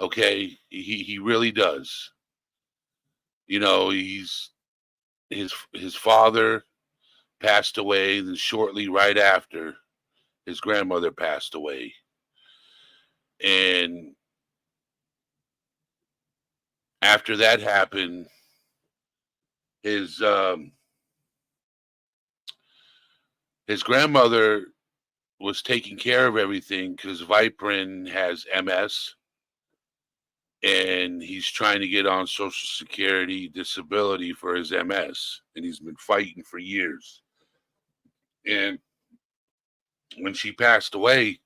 Okay, he really does. You know, his father passed away, then shortly right after, his grandmother passed away. And after that happened, his his grandmother was taking care of everything because Viprin has MS and he's trying to get on Social Security disability for his MS, and he's been fighting for years. And when she passed away,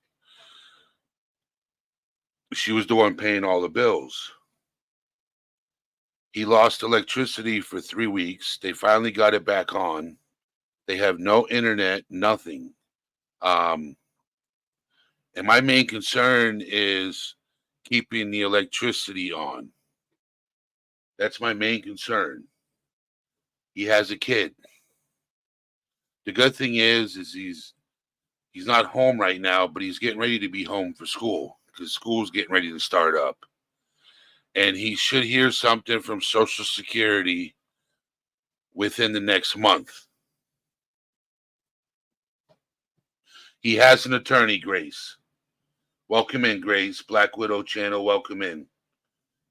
she was the one paying all the bills. He lost electricity for 3 weeks. They finally got it back on. They have no internet, nothing. And my main concern is keeping the electricity on. That's my main concern. He has a kid. The good thing is he's not home right now, but he's getting ready to be home for school because school's getting ready to start up. And he should hear something from Social Security within the next month. He has an attorney, Grace. Welcome in, Grace. Black Widow channel, welcome in.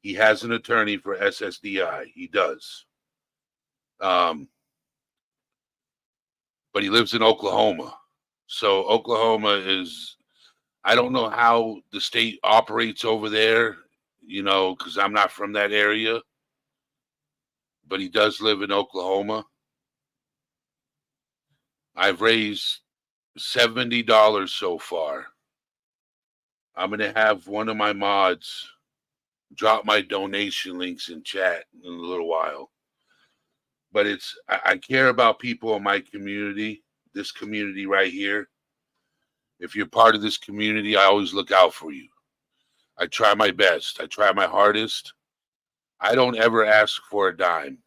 He has an attorney for SSDI. He does. But he lives in Oklahoma. So Oklahoma is, I don't know how the state operates over there, you know, because I'm not from that area. But he does live in Oklahoma. I've raised $70 so far. I'm going to have one of my mods drop my donation links in chat in a little while. But I care about people in my community, this community right here. If you're part of this community, I always look out for you. I try my best. I try my hardest. I don't ever ask for a dime.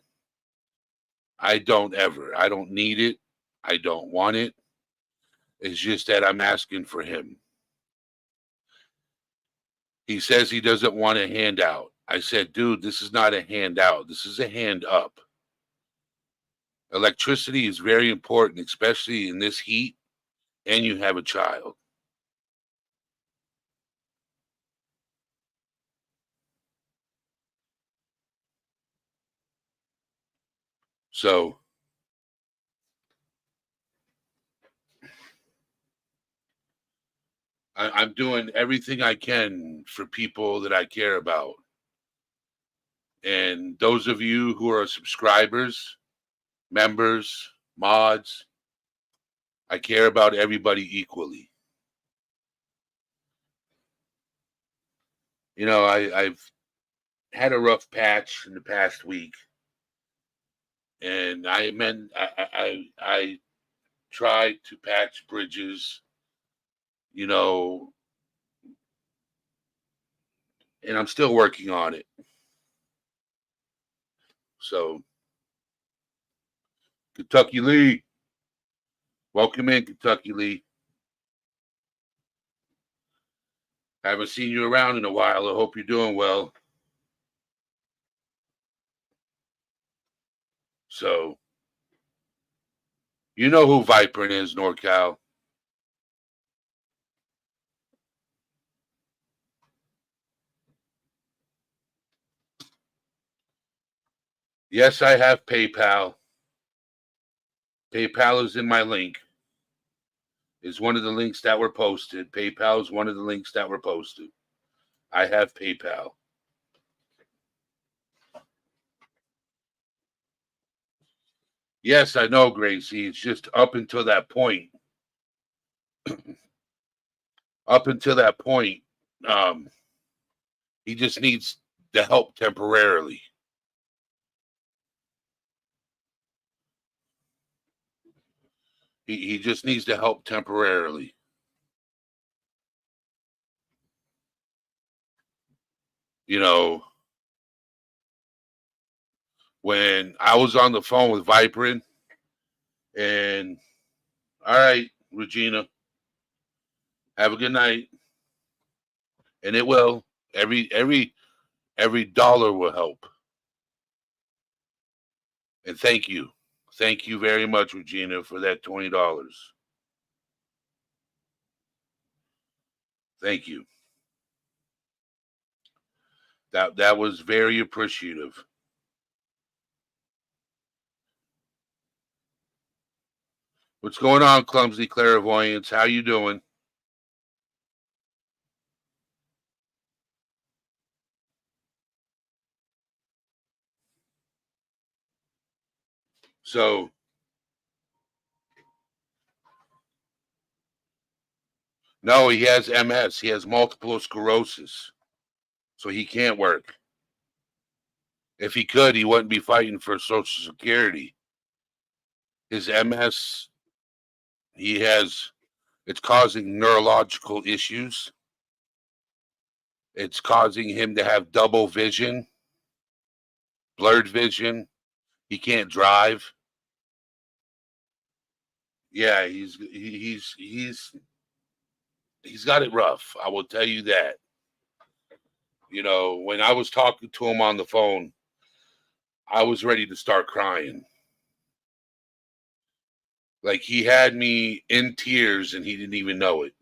I don't ever. I don't need it. I don't want it. It's just that I'm asking for him. He says he doesn't want a handout. I said, dude, this is not a handout. This is a hand up. Electricity is very important, especially in this heat, and you have a child. So I'm doing everything I can for people that I care about. And those of you who are subscribers, members, mods, I care about everybody equally. You know, I've had a rough patch in the past week, and I tried to patch bridges, you know, and I'm still working on it. So, Kentucky Lee, welcome in, Kentucky Lee. Haven't seen you around in a while. I hope you're doing well. So, you know who Viprin is, NorCal. Yes, I have PayPal. PayPal is in my link. Is one of the links that were posted. PayPal is one of the links that were posted. I have PayPal. Yes, I know, Gracie. It's just up until that point. Up until that point, he just needs the help temporarily. He just needs the help temporarily. You know, when I was on the phone with Viprin, and all right, Regina, have a good night. And it will. Every dollar will help. And thank you. Thank you very much, Regina, for that $20. Thank you. That was very appreciative. What's going on, Clumsy Clairvoyance? How you doing? So, no, he has MS. He has multiple sclerosis. So he can't work. If he could, he wouldn't be fighting for Social Security. His MS, it's causing neurological issues. It's causing him to have double vision, blurred vision. He can't drive. Yeah, he's got it rough. I will tell you that. You know, when I was talking to him on the phone, I was ready to start crying. Like he had me in tears and he didn't even know it.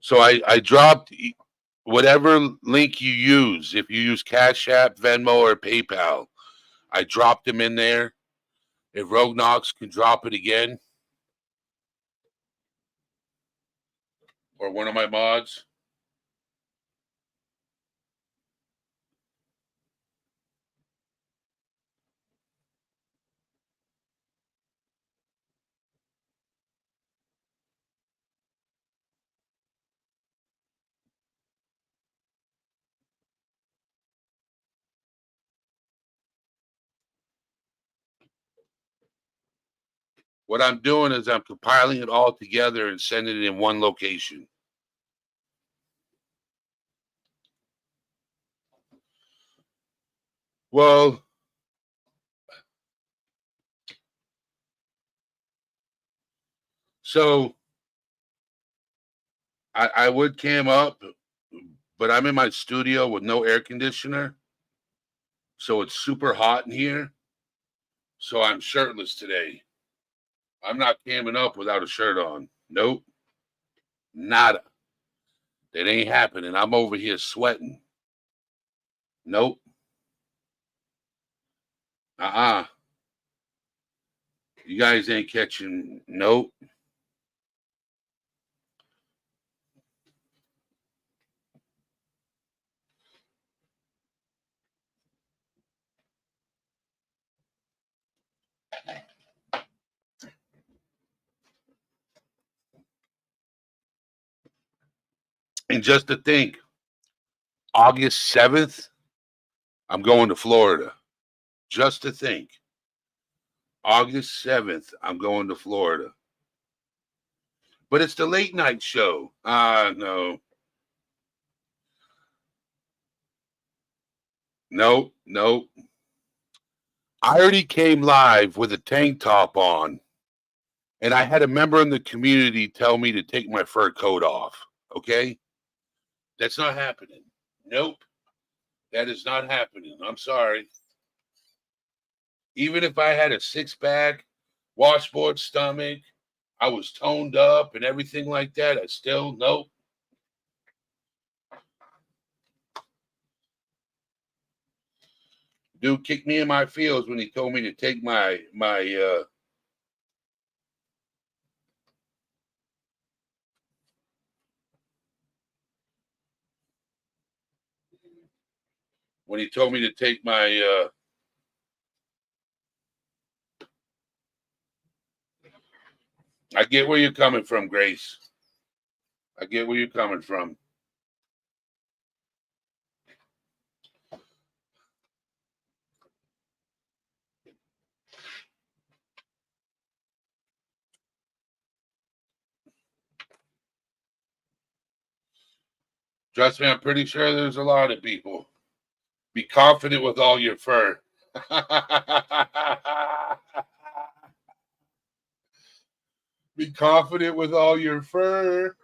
So I dropped whatever link you use. If you use Cash App, Venmo, or PayPal, I dropped them in there. If Rogue Knox can drop it again, or one of my mods. What I'm doing is I'm compiling it all together and sending it in one location. Well, so I would cam up, but I'm in my studio with no air conditioner. So it's super hot in here. So I'm shirtless today. I'm not camming up without a shirt on. Nope. Nada. That ain't happening. I'm over here sweating. Nope. Uh-uh. You guys ain't catching. Nope. And just to think, August 7th, I'm going to Florida. Just to think. August 7th, I'm going to Florida. But it's the late night show. No. Nope. Nope. I already came live with a tank top on, and I had a member in the community tell me to take my fur coat off. Okay? That's not happening. Nope. That is not happening. I'm sorry. Even if I had a six-pack, washboard stomach, I was toned up and everything like that, I still, nope. Dude kicked me in my feels when he told me to take my when he told me to take my I get where you're coming from, Grace. I get where you're coming from. Trust me, I'm pretty sure there's a lot of people. Be confident with all your fur. Be confident with all your fur.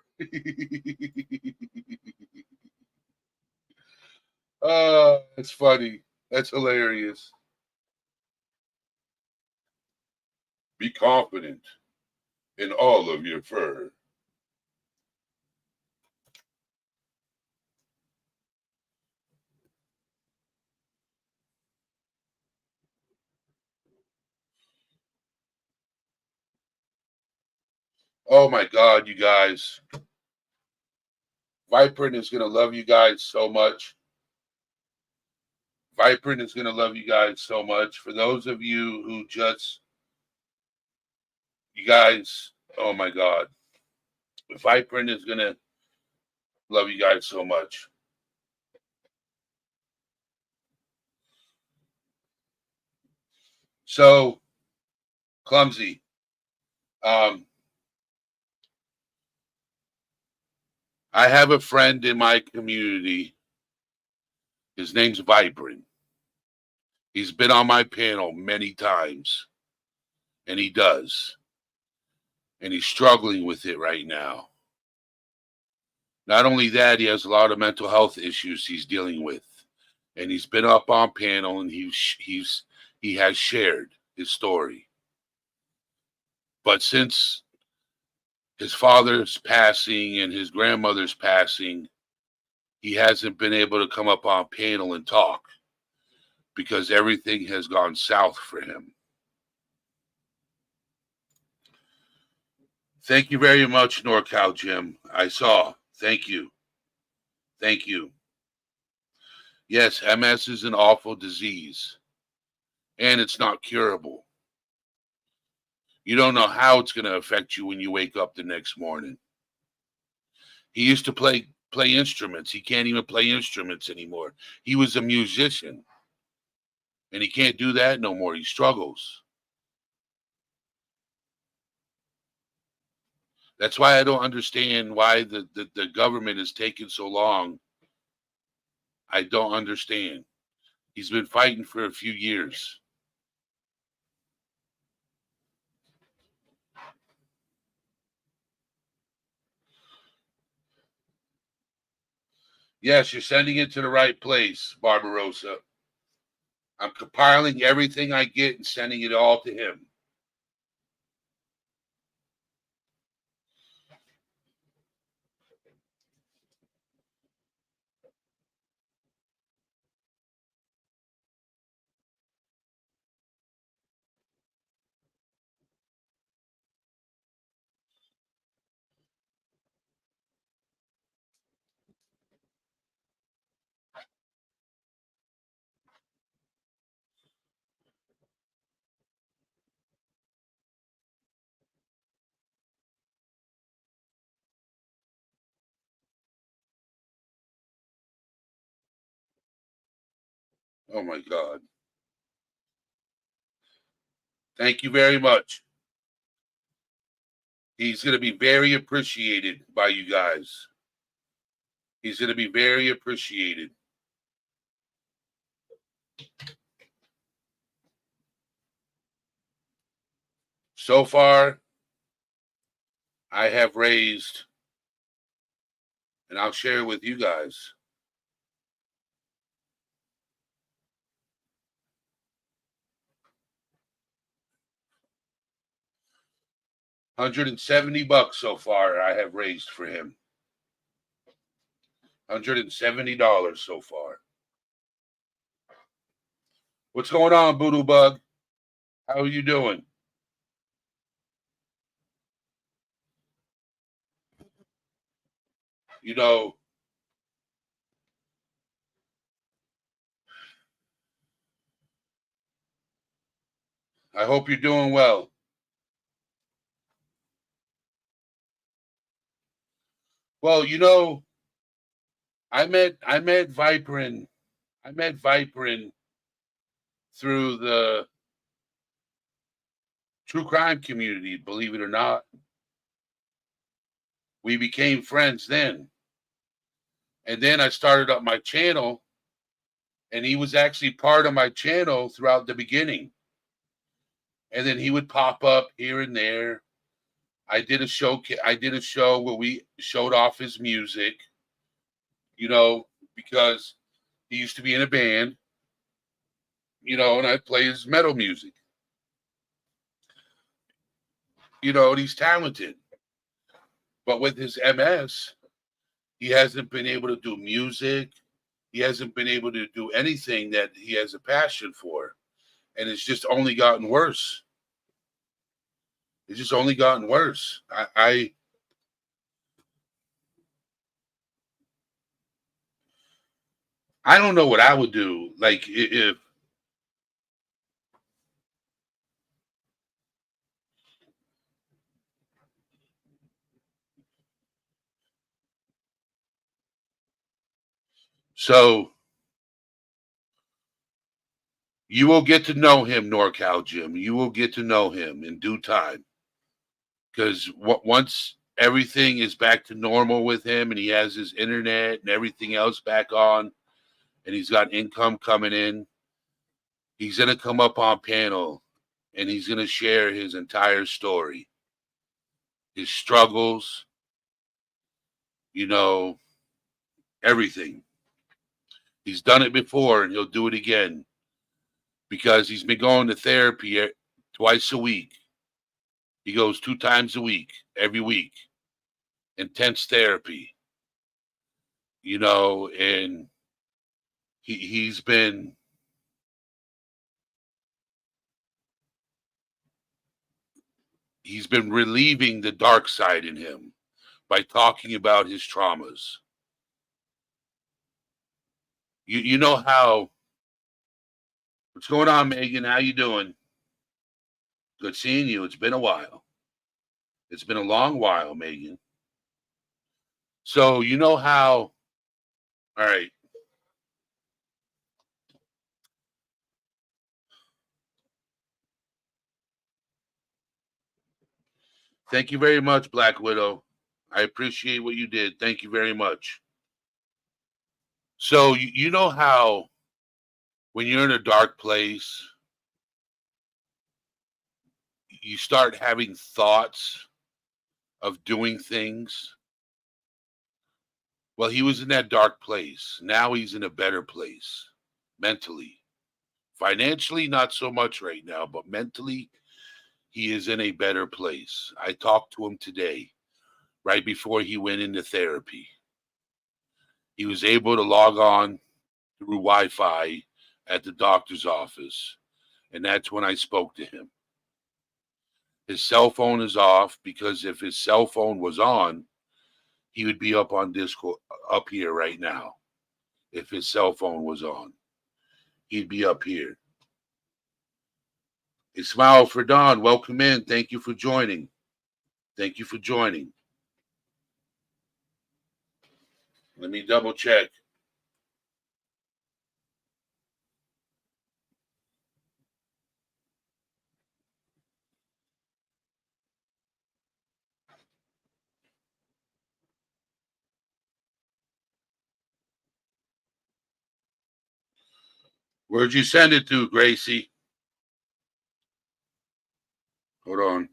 That's funny. That's hilarious. Be confident in all of your fur. Oh my God, you guys. Vibrant is going to love you guys so much. Vibrant is going to love you guys so much. For those of you who you guys, oh my God. Vibrant is going to love you guys so much. So, Clumsy. I have a friend in my community. His name's Vibrant. He's been on my panel many times, and he does. And he's struggling with it right now. Not only that, he has a lot of mental health issues he's dealing with. And he's been up on panel, and he has shared his story. But since his father's passing and his grandmother's passing, he hasn't been able to come up on panel and talk because everything has gone south for him. Thank you very much, NorCal Jim. I saw. Thank you. Thank you. Yes, MS is an awful disease, and it's not curable. You don't know how it's going to affect you when you wake up the next morning. He used to play instruments. He can't even play instruments anymore. He was a musician, and he can't do that no more. He struggles. That's why I don't understand why the government is taking so long. I don't understand. He's been fighting for a few years. Yes, you're sending it to the right place, Barbarossa. I'm compiling everything I get and sending it all to him. Oh my God. Thank you very much. He's going to be very appreciated by you guys. He's going to be very appreciated. So far, I have raised, and I'll share with you guys, $170 so far I have raised for him. $170 so far. What's going on, Boodoo Bug? How are you doing? You know, I hope you're doing well. Well, you know, I met Viperin. I met Viperin through the true crime community, believe it or not. We became friends then. And then I started up my channel, and he was actually part of my channel throughout the beginning. And then he would pop up here and there. I did a show where we showed off his music, because he used to be in a band, and I'd play his metal music. And he's talented. But with his MS, he hasn't been able to do music. He hasn't been able to do anything that he has a passion for. And it's just only gotten worse. It's just only gotten worse. I don't know what I would do. Like if so, you will get to know him, NorCal Jim. You will get to know him in due time. Because once everything is back to normal with him and he has his internet and everything else back on and he's got income coming in, he's going to come up on panel and he's going to share his entire story, his struggles, everything. He's done it before and he'll do it again because he's been going to therapy twice a week. He goes 2 times a week, every week. Intense therapy, and he's been relieving the dark side in him by talking about his traumas. You know how. What's going on, Megan? How you doing? Good seeing you. It's been a while. It's been a long while, Megan. So you know how. All right. Thank you very much, Black Widow. I appreciate what you did. Thank you very much. So you know how when you're in a dark place, you start having thoughts of doing things. Well, he was in that dark place. Now he's in a better place mentally. Financially, not so much right now, but mentally, he is in a better place. I talked to him today, right before he went into therapy. He was able to log on through Wi Fi at the doctor's office. And that's when I spoke to him. His cell phone is off because if his cell phone was on, he would be up on Discord, up here right now. If his cell phone was on, he'd be up here. A smile for Don. Welcome in. Thank you for joining. Thank you for joining. Let me double check. Where'd you send it to, Gracie? Hold on.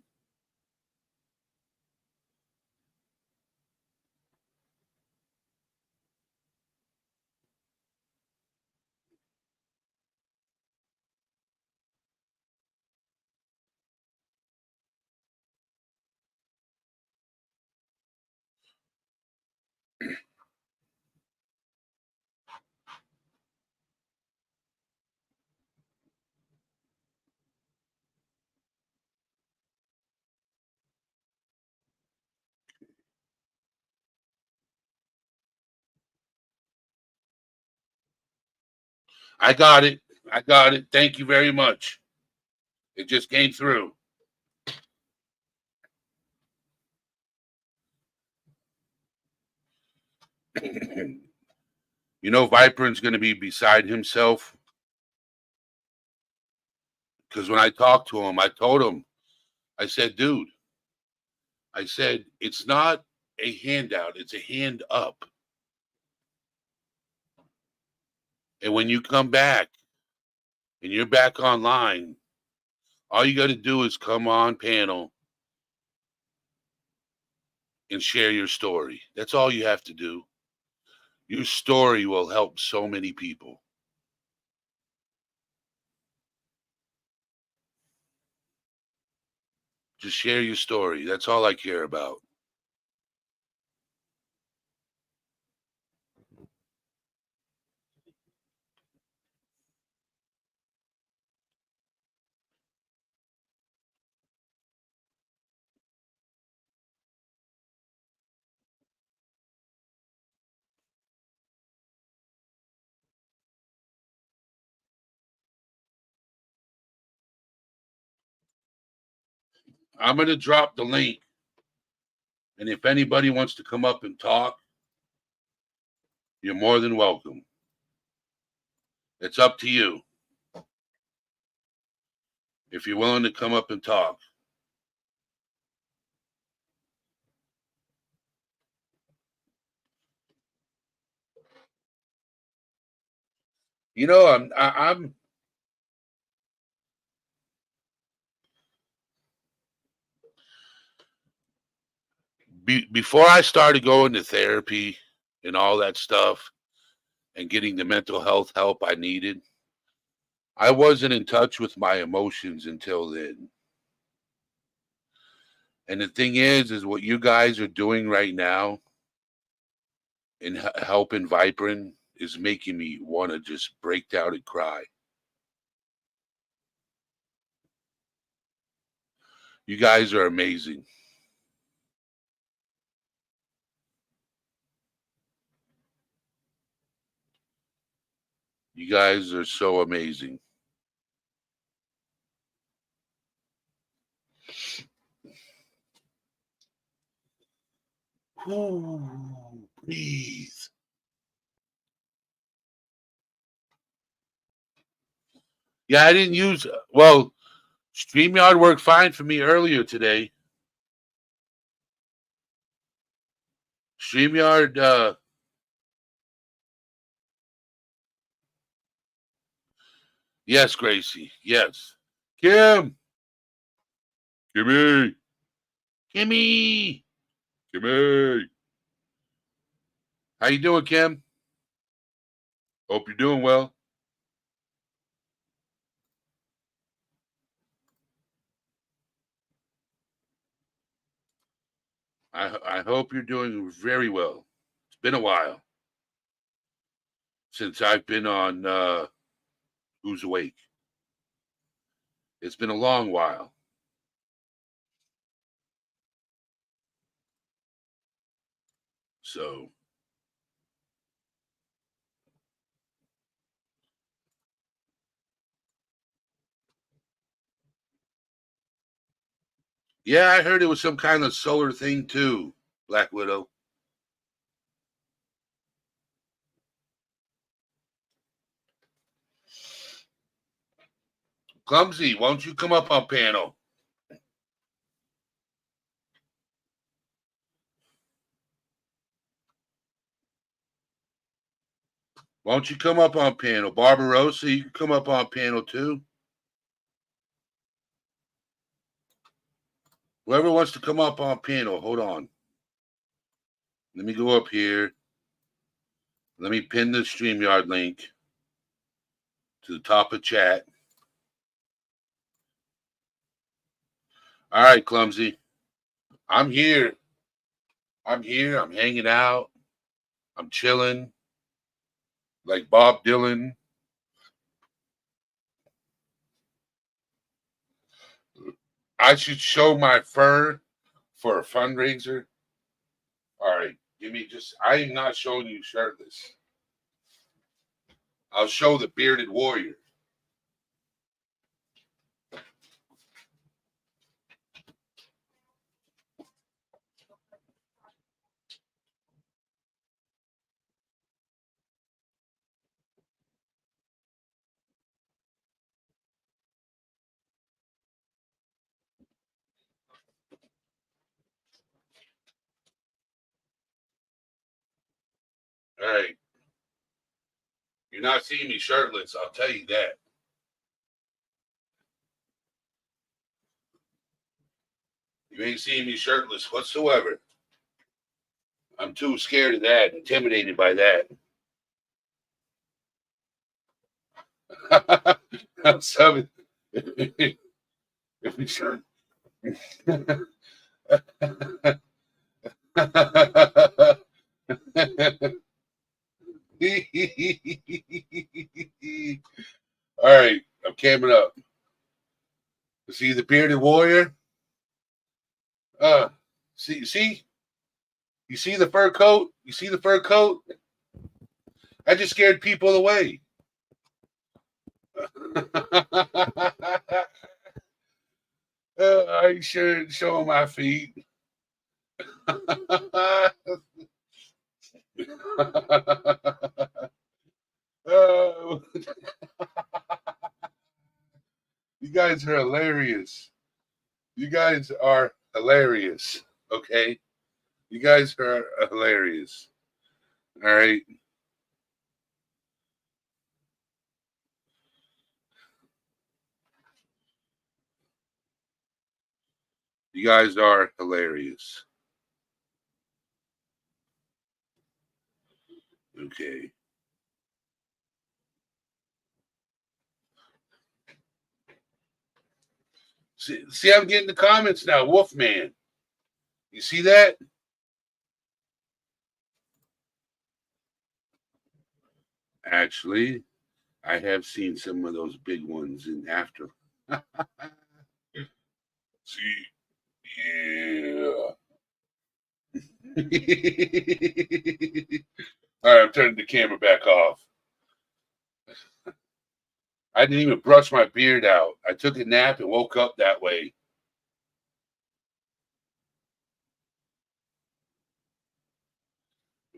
I got it. I got it. Thank you very much. It just came through. Viperon's going to be beside himself. Because when I talked to him, I told him, I said, dude, I said, it's not a handout, it's a hand up. And when you come back and you're back online, all you got to do is come on panel and share your story. That's all you have to do. Your story will help so many people. Just share your story. That's all I care about. I'm going to drop the link. And if anybody wants to come up and talk, you're more than welcome. It's up to you. If you're willing to come up and talk. You know, I'm before I started going to therapy and all that stuff and getting the mental health help I needed, I wasn't in touch with my emotions until then. And the thing is what you guys are doing right now in helping Viprin is making me want to just break down and cry. You guys are amazing. You guys are so amazing. Ooh, breathe. Yeah, I didn't use, well, StreamYard worked fine for me earlier today. StreamYard, yes, Gracie, yes. Kim, Kimmy, Kimmy, Kimmy. How you doing, Kim? Hope you're doing well. I hope you're doing very well. It's been a while since I've been on Who's Awake. It's been a long while. So, yeah, I heard it was some kind of solar thing too, Black Widow. Clumsy, won't you come up on panel? Won't you come up on panel? Barbarossa, you can come up on panel too. Whoever wants to come up on panel, hold on. Let me go up here. Let me pin the StreamYard link to the top of chat. All right, Clumsy. I'm here. I'm here. I'm hanging out. I'm chilling. Like Bob Dylan. I should show my fur for a fundraiser. All right. Give me just, I am not showing you shirtless. I'll show the bearded warrior. All right. You're not seeing me shirtless, I'll tell you that. You ain't seeing me shirtless whatsoever. I'm too scared of that, intimidated by that. I'm sorry. All right, I'm camming up. See the bearded warrior? See? You see the fur coat? You see the fur coat? I just scared people away. I ain't sure showing my feet. You guys are hilarious. You guys are hilarious. Okay? You guys are hilarious. All right. You guys are hilarious. Okay. See, I'm getting the comments now. Wolfman. You see that? Actually, I have seen some of those big ones in after. See, yeah. All right, I'm turning the camera back off. I didn't even brush my beard out. I took a nap and woke up that way.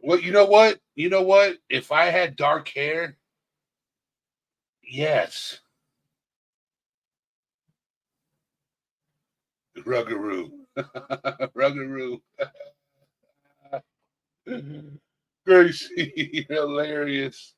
Well, you know what? You know what? If I had dark hair, yes. Ruggaroo. Ruggaroo. Gracie, hilarious.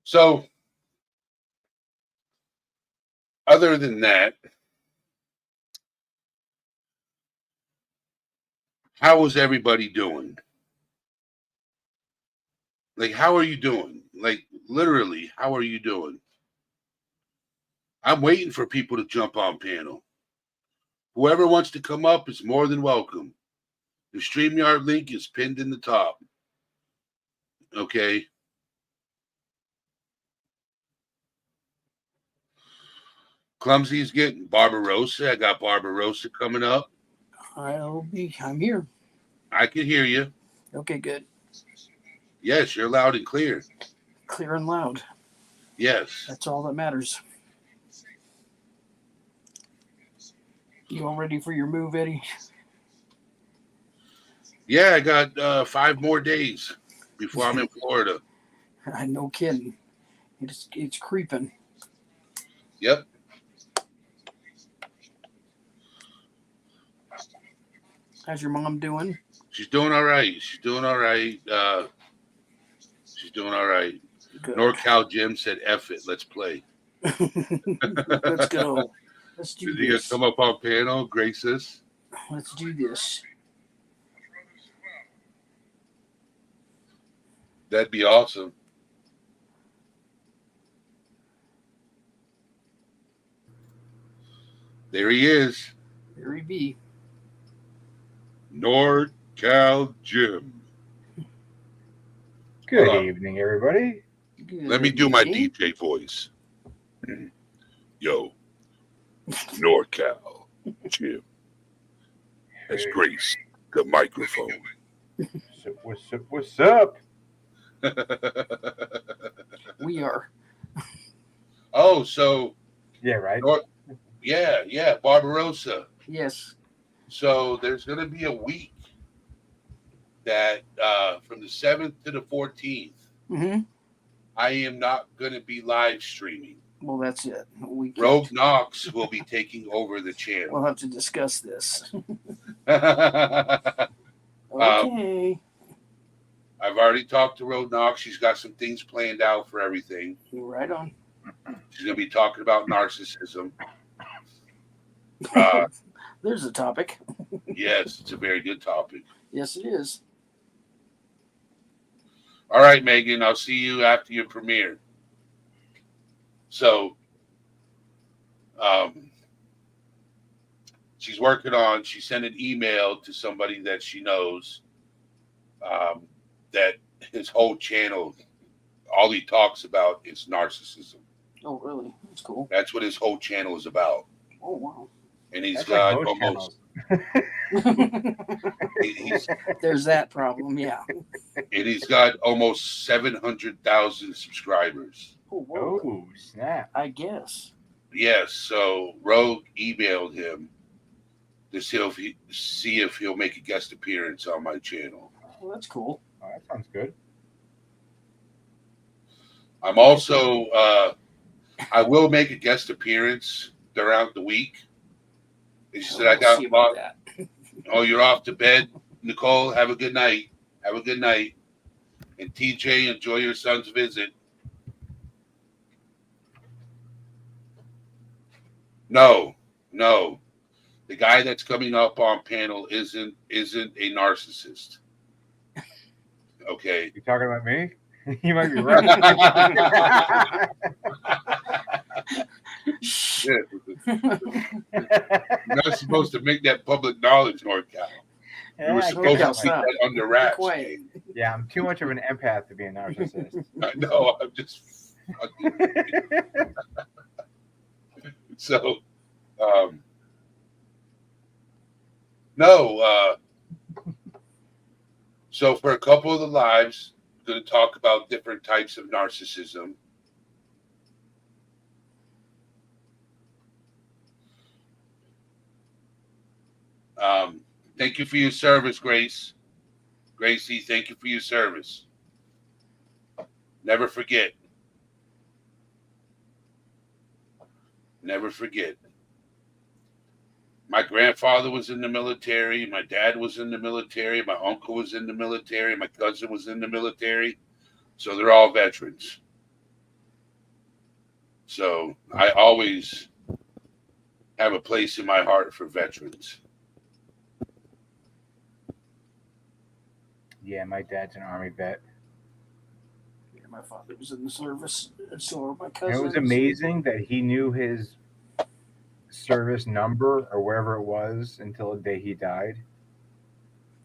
So, other than that, how was everybody doing? Like, how are you doing? Like, literally, how are you doing? I'm waiting for people to jump on panel. Whoever wants to come up is more than welcome. The StreamYard link is pinned in the top. Okay. Clumsy's getting Barbarossa. I got Barbarossa coming up. I'm here. I can hear you. Okay, good. Yes, you're loud and clear. Clear and loud. Yes. That's all that matters. You all ready for your move, Eddie? Yeah, I got 5 more days before I'm in Florida. No kidding. It's creeping. Yep. How's your mom doing? She's doing all right. She's doing all right. She's doing all right. Good. NorCal Jim said, F it, let's play. Let's go. Let's do Is he going to come up on panel, grace us? Let's do this. That'd be awesome. There he is. There he be. NorCal Jim. Good evening, everybody. Good Let me do my DJ voice. Yo, NorCal Jim has graced the microphone. What's up? We are. Oh, so Yeah, right. yeah, Barbarossa. Yes. So there's going to be a week that from the 7th to the 14th, I am not going to be live streaming. Well, that's it. Rogue Knox will be taking over the channel. We'll have to discuss this. Okay. I've already talked to Rogue Knox. She's got some things planned out for everything. Right on. She's going to be talking about narcissism. There's a topic. Yes, it's a very good topic. Yes, it is. All right, Megan, I'll see you after your premiere. So, she sent an email to somebody that she knows that his whole channel, all he talks about is narcissism. Oh, really? That's cool. That's what his whole channel is about. Oh, wow. And he's That's got like most almost... There's that problem, yeah. And he's got almost 700,000 subscribers. Oh, snap. I guess. Yes, so Rogue emailed him to see if he'll make a guest appearance on my channel. Well, that's cool. Oh, that sounds good. I'm also, I will make a guest appearance throughout the week. And she said, I got that. Oh, you're off to bed, Nicole. Have a good night. Have a good night. And TJ, enjoy your son's visit. No. The guy that's coming up on panel isn't a narcissist. Okay. You talking about me? You might be right. You're not supposed to make that public knowledge, NorCal. You were supposed to keep that under wraps. Yeah, I'm too much of an empath to be a narcissist. I know. I'm just. So, no. So for a couple of the lives, I'm going to talk about different types of narcissism. Thank you for your service, Grace. Gracie, thank you for your service. Never forget. Never forget. My grandfather was in the military. My dad was in the military. My uncle was in the military. My cousin was in the military. So they're all veterans. So I always have a place in my heart for veterans. Yeah, my dad's an Army vet. Yeah, my father was in the service, and so are my cousins. It was amazing that he knew his service number or wherever it was until the day he died.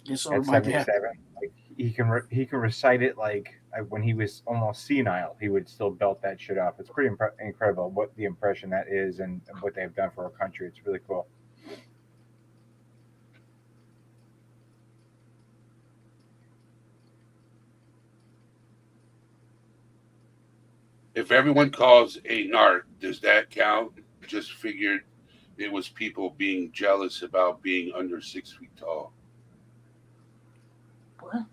Yes, at 77. Like he can recite it like when he was almost senile. He would still belt that shit up. It's pretty incredible what the impression that is and what they've done for our country. It's really cool. If everyone calls a narc, does that count? Just figured it was people being jealous about being under 6 feet tall. What?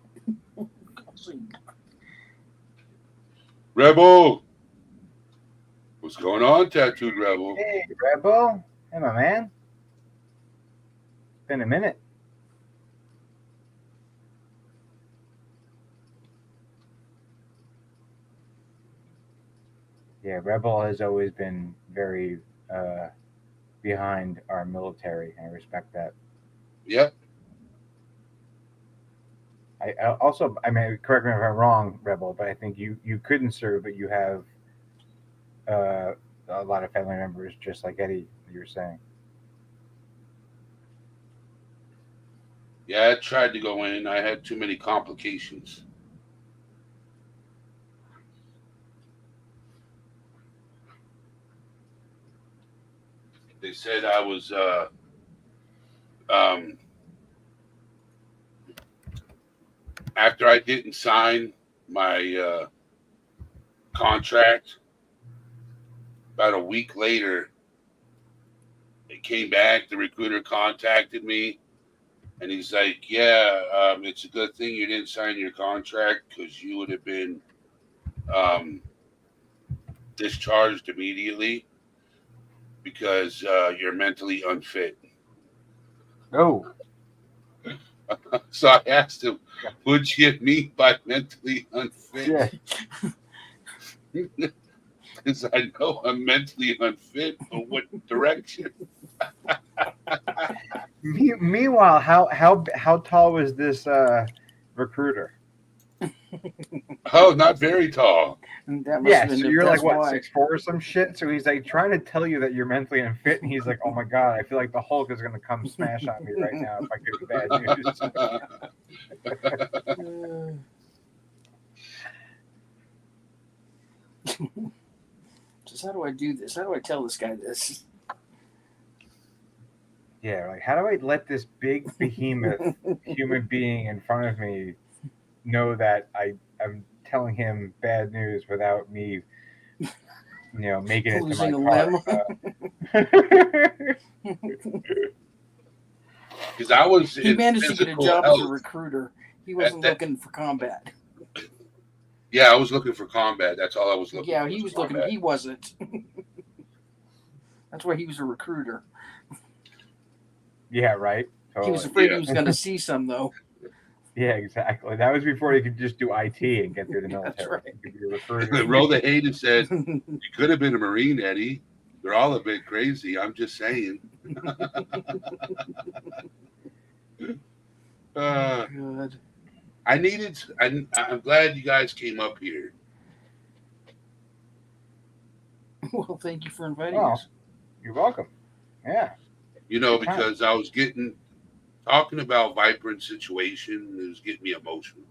Rebel! What's going on, Tattooed Rebel? Hey, Rebel. Hey, my man. It's been a minute. Yeah, Rebel has always been very behind our military, and I respect that. Yep. I mean, correct me if I'm wrong, Rebel, but I think you couldn't serve, but you have a lot of family members, just like Eddie, you were saying. Yeah, I tried to go in. I had too many complications. They said I was after I didn't sign my contract, about a week later, it came back. The recruiter contacted me And he's like, yeah, it's a good thing you didn't sign your contract because you would have been um, discharged immediately because you're mentally unfit. Oh, So I asked him, what'd you mean by mentally unfit? yeah. Because I know I'm mentally unfit, but what direction? Meanwhile, how tall was this recruiter? Oh, not very tall. And that must Yeah, have been so you're like that's what, why. 6'4" or some shit. So he's like trying to tell you that you're mentally unfit, and he's like, "Oh my god, I feel like the Hulk is gonna come smash on me right now if I get bad news." Just how do I do this? How do I tell this guy this? Yeah, like how do I let this big behemoth human being in front of me know that I'm telling him bad news without me, making it to my Losing a car? limb. Because I was He in managed to get a physical job as a health. recruiter. He wasn't looking for combat. Yeah, I was looking for combat. That's all I was looking for. Yeah, he was looking. Combat. He wasn't. That's why he was a recruiter. Yeah, right. He was Totally. afraid he was going to see some, though. Yeah, exactly. That was before he could just do IT and get through the military. That's right. He could be a recruiter. Rhoda Hayden said, you could have been a Marine, Eddie. They're all a bit crazy. I'm just saying. Good. I'm glad you guys came up here. Well, thank you for inviting Oh, us. you're welcome. Yeah. Because I was talking about Vibrant's situation, it was getting me emotional.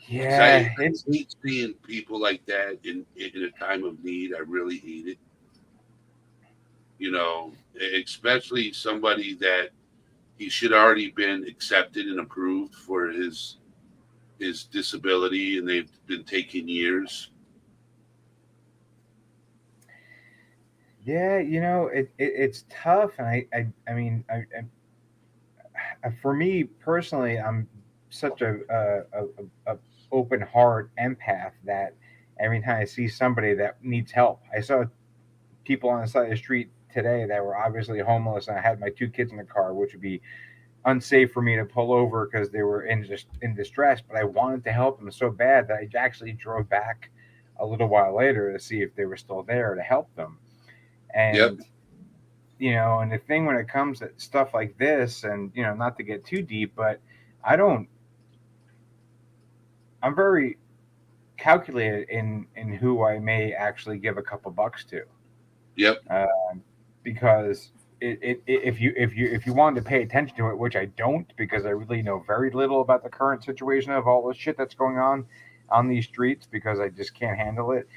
Yeah, I hate seeing people like that in a time of need. I really hate it. Especially somebody that he should already been accepted and approved for his disability, and they've been taking years. Yeah, it's tough, and I mean, for me personally, I'm such a open heart empath that every time I see somebody that needs help, I saw people on the side of the street today that were obviously homeless, and I had my two kids in the car, which would be unsafe for me to pull over because they were in distress. But I wanted to help them so bad that I actually drove back a little while later to see if they were still there to help them. Yep. And and the thing when it comes to stuff like this, and not to get too deep, but I don't. I'm very calculated in who I may actually give a couple bucks to. Yep. Because if you wanted to pay attention to it, which I don't, because I really know very little about the current situation of all the shit that's going on these streets, because I just can't handle it.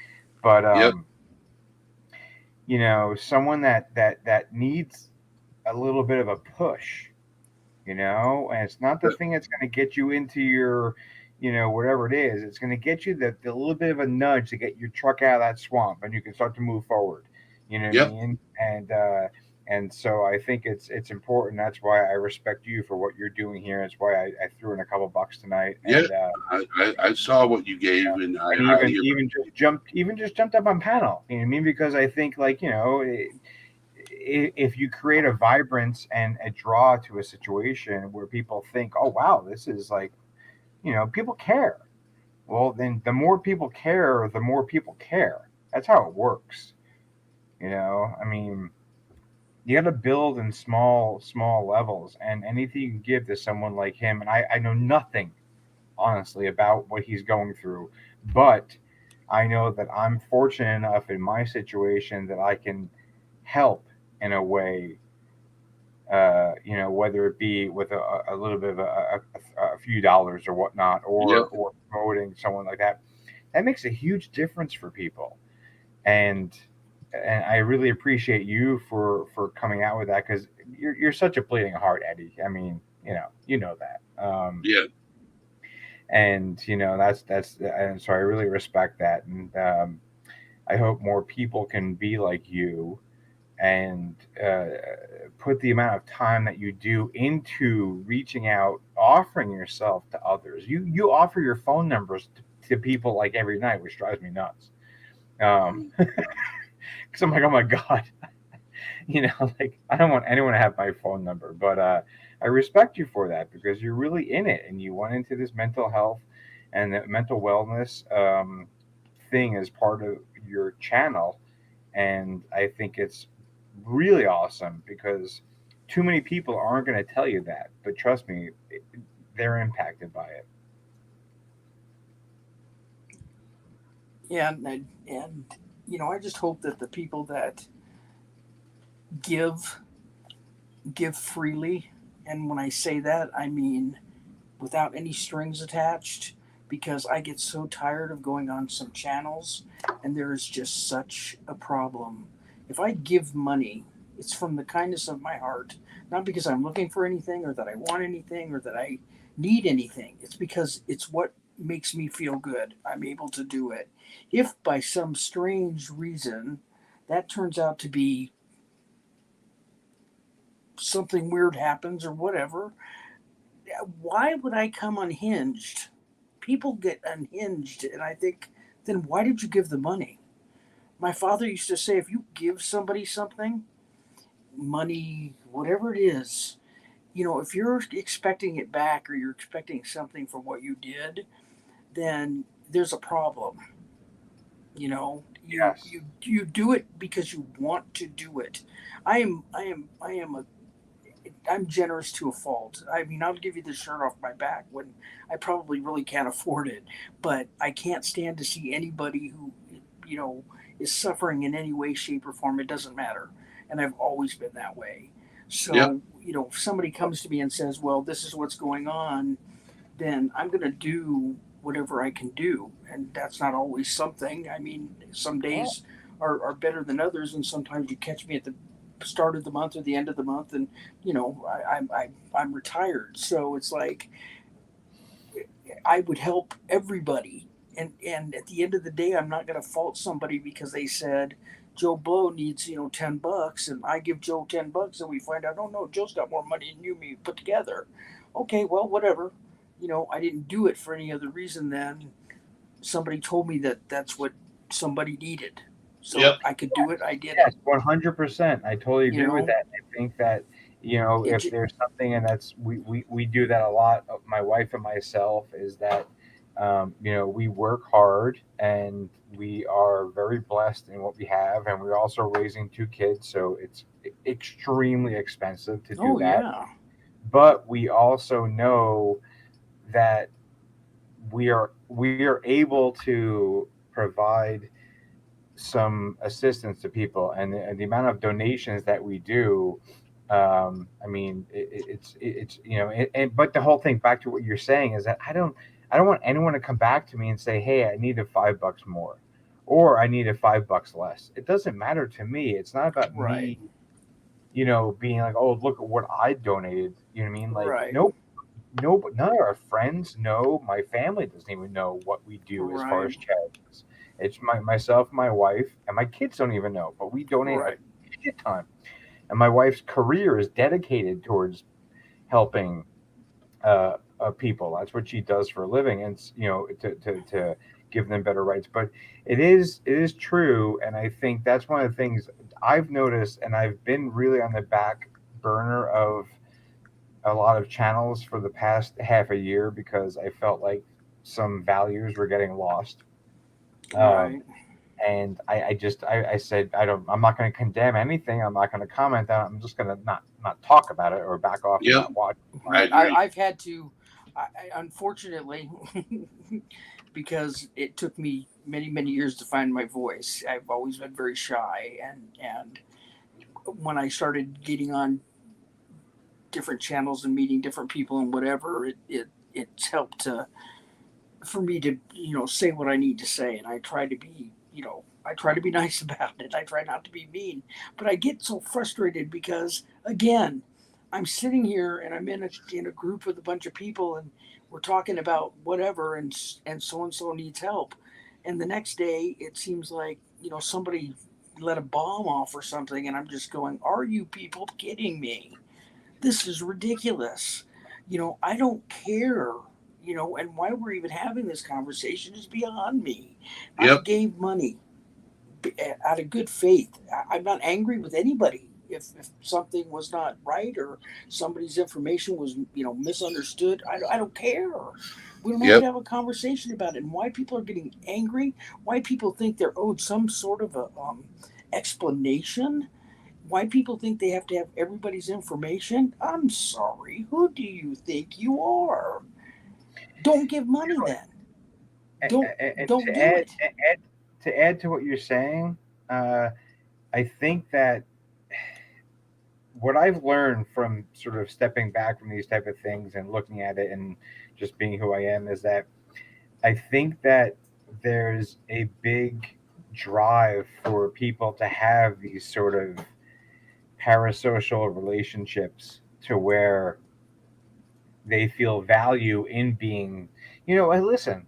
But Yep. Someone that needs a little bit of a push, and it's not the thing that's going to get you into your whatever it is. It's going to get you the little bit of a nudge to get your truck out of that swamp, and you can start to move forward. You know what I mean? And so I think it's important. That's why I respect you for what you're doing here. That's why I threw in a couple bucks tonight. Yeah, And, I saw what you gave, and I even just jumped up on panel. You know what I mean? Because I think if you create a vibrance and a draw to a situation where people think, oh wow, this is like, people care. Well, then the more people care, the more people care. That's how it works. I mean, you got to build in small levels, and anything you can give to someone like him. And I know nothing, honestly, about what he's going through, but I know that I'm fortunate enough in my situation that I can help in a way. Whether it be with a little bit of a few dollars or whatnot, or promoting someone like that, that makes a huge difference for people. And I really appreciate you for coming out with that, because you're such a bleeding heart, Eddie. I mean, you know that. Yeah. And that's and so I really respect that, and I hope more people can be like you and put the amount of time that you do into reaching out, offering yourself to others. You offer your phone numbers to people like every night, which drives me nuts. Because I'm like, oh my god, like I don't want anyone to have my phone number, but I respect you for that because you're really in it and you went into this mental health and the mental wellness thing as part of your channel, and I think it's really awesome because too many people aren't going to tell you that, but trust me, they're impacted by it. Yeah, and I just hope that the people that give give freely, and when I say that, I mean without any strings attached, because I get so tired of going on some channels and there is just such a problem. If I give money, it's from the kindness of my heart, not because I'm looking for anything or that I want anything or that I need anything. It's because it's what makes me feel good. I'm able to do it. If by some strange reason that turns out to be something weird happens or whatever, why would I come unhinged? People get unhinged, and I think, then why did you give the money? My father used to say, if you give somebody something, money, whatever it is, if you're expecting it back or you're expecting something for what you did, then there's a problem. You Yes. you do it because you want to do it. I'm generous to a fault. I mean, I'll give you the shirt off my back when I probably really can't afford it, but I can't stand to see anybody who, you know, is suffering in any way, shape, or form. It doesn't matter. And I've always been that way. Yep. So, if somebody comes to me and says, well, this is what's going on, then I'm going to do whatever I can do. And that's not always something. I mean, some Oh, days are better than others, and sometimes you catch me at the start of the month or the end of the month, and I'm retired, so it's like I would help everybody, and at the end of the day, I'm not going to fault somebody because they said Joe Blow needs $10, and I give Joe $10, and we find out, oh no, Joe's got more money than you and me put together. Okay, well, whatever. I didn't do it for any other reason than somebody told me that that's what somebody needed, so Yep. I could do it. I did it. yes, 100%. I totally You agree with know, that. I think that, it. if there's something, and that's, we do that a lot, my wife and myself, is that, we work hard and we are very blessed in what we have. And we're also raising two kids. So it's extremely expensive to do Oh that. yeah, But we also know that we are able to provide some assistance to people, and the amount of donations that we do. I mean, it's but the whole thing, back to what you're saying, is that I don't want anyone to come back to me and say, hey, I needed $5 more, or I needed $5 less. It doesn't matter to me. It's not about right, me, being like, oh, look at what I donated. You know what I mean? Like, right, nope. No, but none of our friends know. My family doesn't even know what we do as far right, as charities. It's myself, my wife, and my kids don't even know. But we donate a right. shit ton, and my wife's career is dedicated towards helping people. That's what she does for a living, and to give them better rights. But it is true, and I think that's one of the things I've noticed, and I've been really on the back burner of a lot of channels for the past half a year because I felt like some values were getting lost. Um, Right. and I said, I'm not going to condemn anything. I'm not going to comment on it. I'm just going to not talk about it or back off and Yep. not watch. I Right. agree. I've had to, unfortunately, because it took me many, many years to find my voice. I've always been very shy, and when I started getting on different channels and meeting different people and whatever, it's helped to for me to say what I need to say, and I try to be nice about it. I try not to be mean, but I get so frustrated because again, I'm sitting here and I'm in a group with a bunch of people, and we're talking about whatever, and so needs help, and the next day it seems like somebody let a bomb off or something, and I'm just going, are you people kidding me? This is ridiculous. I don't care. And why we're even having this conversation is beyond me. I Yep. gave money out of good faith. I'm not angry with anybody if something was not right or somebody's information was misunderstood. I don't care. We don't have Yep. to have a conversation about it. And why people are getting angry, why people think they're owed some sort of a explanation, why people think they have to have everybody's information. I'm sorry. Who do you think you are? Don't give money then. Don't to do it. add to what you're saying, I think that what I've learned from sort of stepping back from these type of things and looking at it and just being who I am is that I think that there's a big drive for people to have these sort of parasocial relationships to where they feel value in being, listen,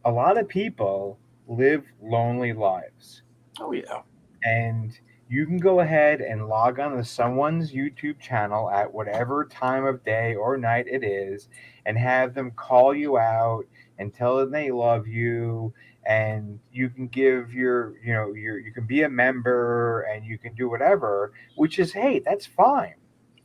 a lot of people live lonely lives. Oh yeah. And you can go ahead and log on to someone's YouTube channel at whatever time of day or night it is and have them call you out and tell them they love you, and you can give you can be a member and you can do whatever, which is, hey, that's fine.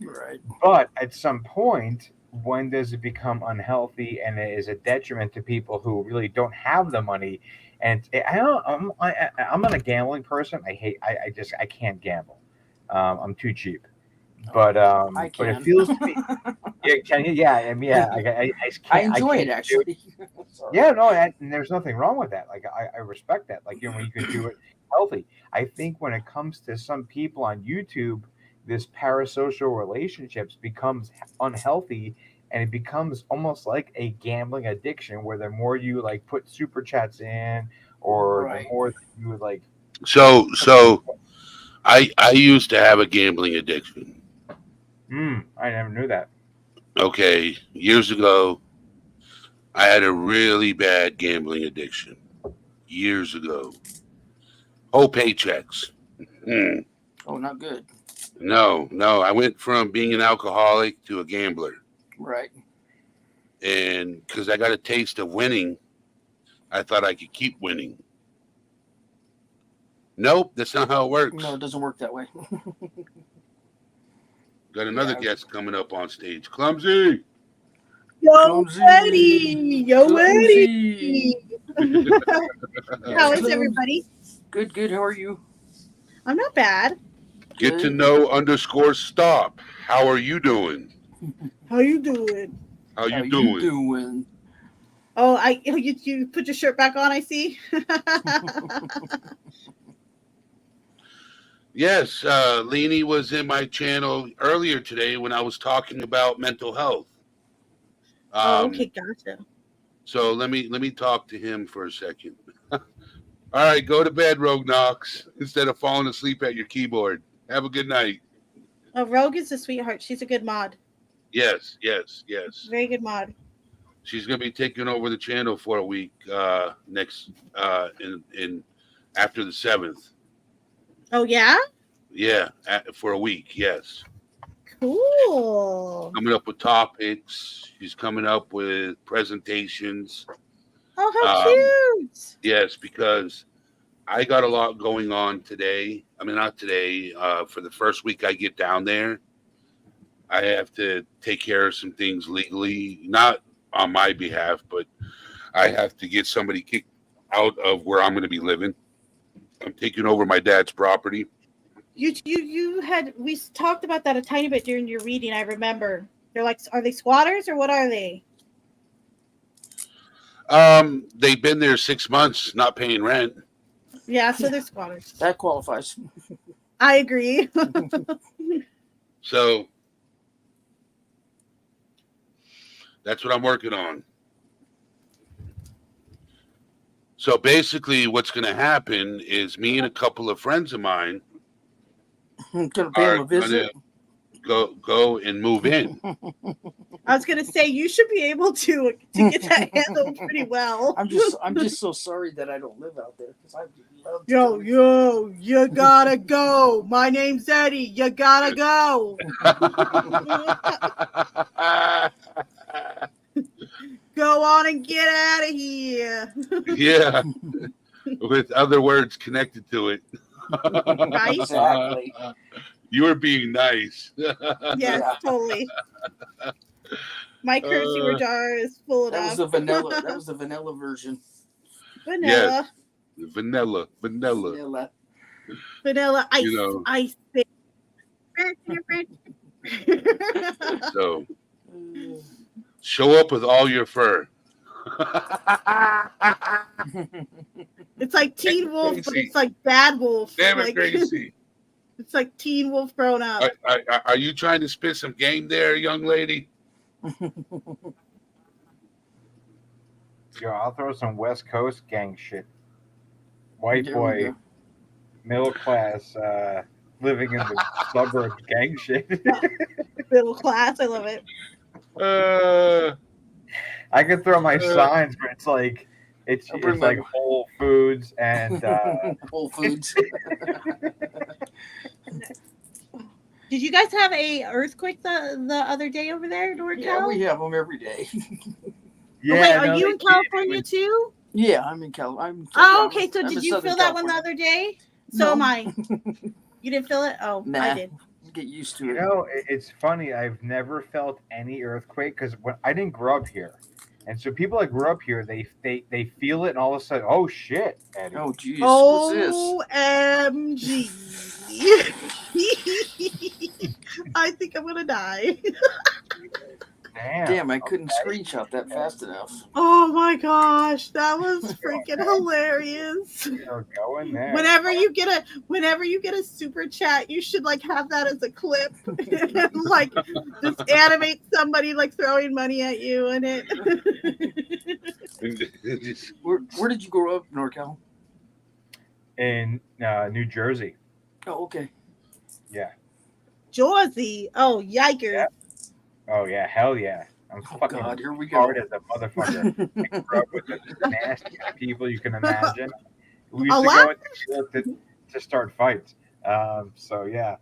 Right. But at some point, when does it become unhealthy and it is a detriment to people who really don't have the money? And I'm not a gambling person. I can't gamble. I'm too cheap. But I but it can. feels to me. Yeah, can you? Yeah, I mean, yeah. I just I can't. I enjoy it can't do it. actually. Sorry. Yeah, no, and there's nothing wrong with that. Like I respect that. Like when you can do it healthy. I think when it comes to some people on YouTube, this parasocial relationships becomes unhealthy, and it becomes almost like a gambling addiction where the more you like put super chats in, or the Right. more that you would like. So I used to have a gambling addiction. I never knew that. Okay, years ago, I had a really bad gambling addiction. Years ago, whole paychecks. Hmm. Oh, not good. No, I went from being an alcoholic to a gambler, Right. and because I got a taste of winning, I thought I could keep winning. Nope, that's not how it works. No, it doesn't work that way. Got another Yeah. guest coming up on stage. Clumsy. Yo, Clumsy. Eddie! Yo, Eddie! Clumsy. How is Clumsy. everybody? Good. How are you? I'm not bad. Get to know _stop. How are you doing? How you doing? How How you doing? doing? Oh, you put your shirt back on, I see. Yes, Leanie was in my channel earlier today when I was talking about mental health. Okay, gotcha. So let me talk to him for a second. All right, go to bed, Rogue Knox, instead of falling asleep at your keyboard. Have a good night. Oh, Rogue is a sweetheart. She's a good mod. Yes. Very good mod. She's gonna be taking over the channel for a week next in after the 7th. Oh, yeah? Yeah, for a week. Yes. Cool. Coming up with topics. She's coming up with presentations. Oh, how cute. Yes, because I got a lot going on today. I mean, not today. For the first week I get down there, I have to take care of some things legally, not on my behalf, but I have to get somebody kicked out of where I'm going to be living. I'm taking over my dad's property. We talked about that a tiny bit during your reading, I remember. They're like, are they squatters or what are they? They've been there 6 months, not paying rent. Yeah, so they're squatters. That qualifies. I agree. So that's what I'm working on. So basically what's going to happen is me and a couple of friends of mine Gonna pay him a visit. go and move in. I was gonna say you should be able to get that handled pretty well. I'm just so sorry that I don't live out there because I'd Yo, you gotta go. My name's Eddie. You gotta go. Go on and get out of here. Yeah, with other words connected to it. Right? Exactly. You were being nice. Yes, Yeah. totally. My curse word jar is full That was of the vanilla. That was the vanilla version. vanilla. Yes, vanilla. Vanilla. Vanilla ice. You know, Ice. so show up with all your fur. It's like Teen Wolf, but Gracie. it's like Bad Wolf. Damn it, Like, Gracie. it's like Teen Wolf grown up. Are you trying to spit some game there, young lady? Yo, I'll throw some West Coast gang shit. White There we boy, go. middle class, living in the suburbs gang shit. Middle class. I love it. I could throw my signs, but it's like it's like Whole Foods and Whole Foods. Did you guys have a earthquake the other day over there in NorCal? Yeah, we have them every day. yeah. Wait, are no, you in California too? Yeah, I'm in California. Oh, okay. So did you feel that one the other day? So No. am I. You didn't feel it? Oh, Nah. I did. Get used to You it. know, it's funny. I've never felt any earthquake because when I didn't grow up here, and so people that grew up here, they feel it, and all of a sudden, oh shit, Eddie. Oh, geez. What's this? OMG. I think I'm gonna die. Damn, I couldn't screenshot that fast enough. Oh my gosh, that was freaking hilarious. You're going there. Whenever you get a super chat, you should like have that as a clip and like just animate somebody like throwing money at you in it. Where did you grow up, NorCal? In New Jersey. Oh, okay. Yeah. Jersey. Oh, yikers. Yeah. Oh yeah, hell yeah. I'm Oh, fucking God, here we go. hard as a motherfucker. I grew up with the nastiest people you can imagine. We used to go to start fights. So yeah.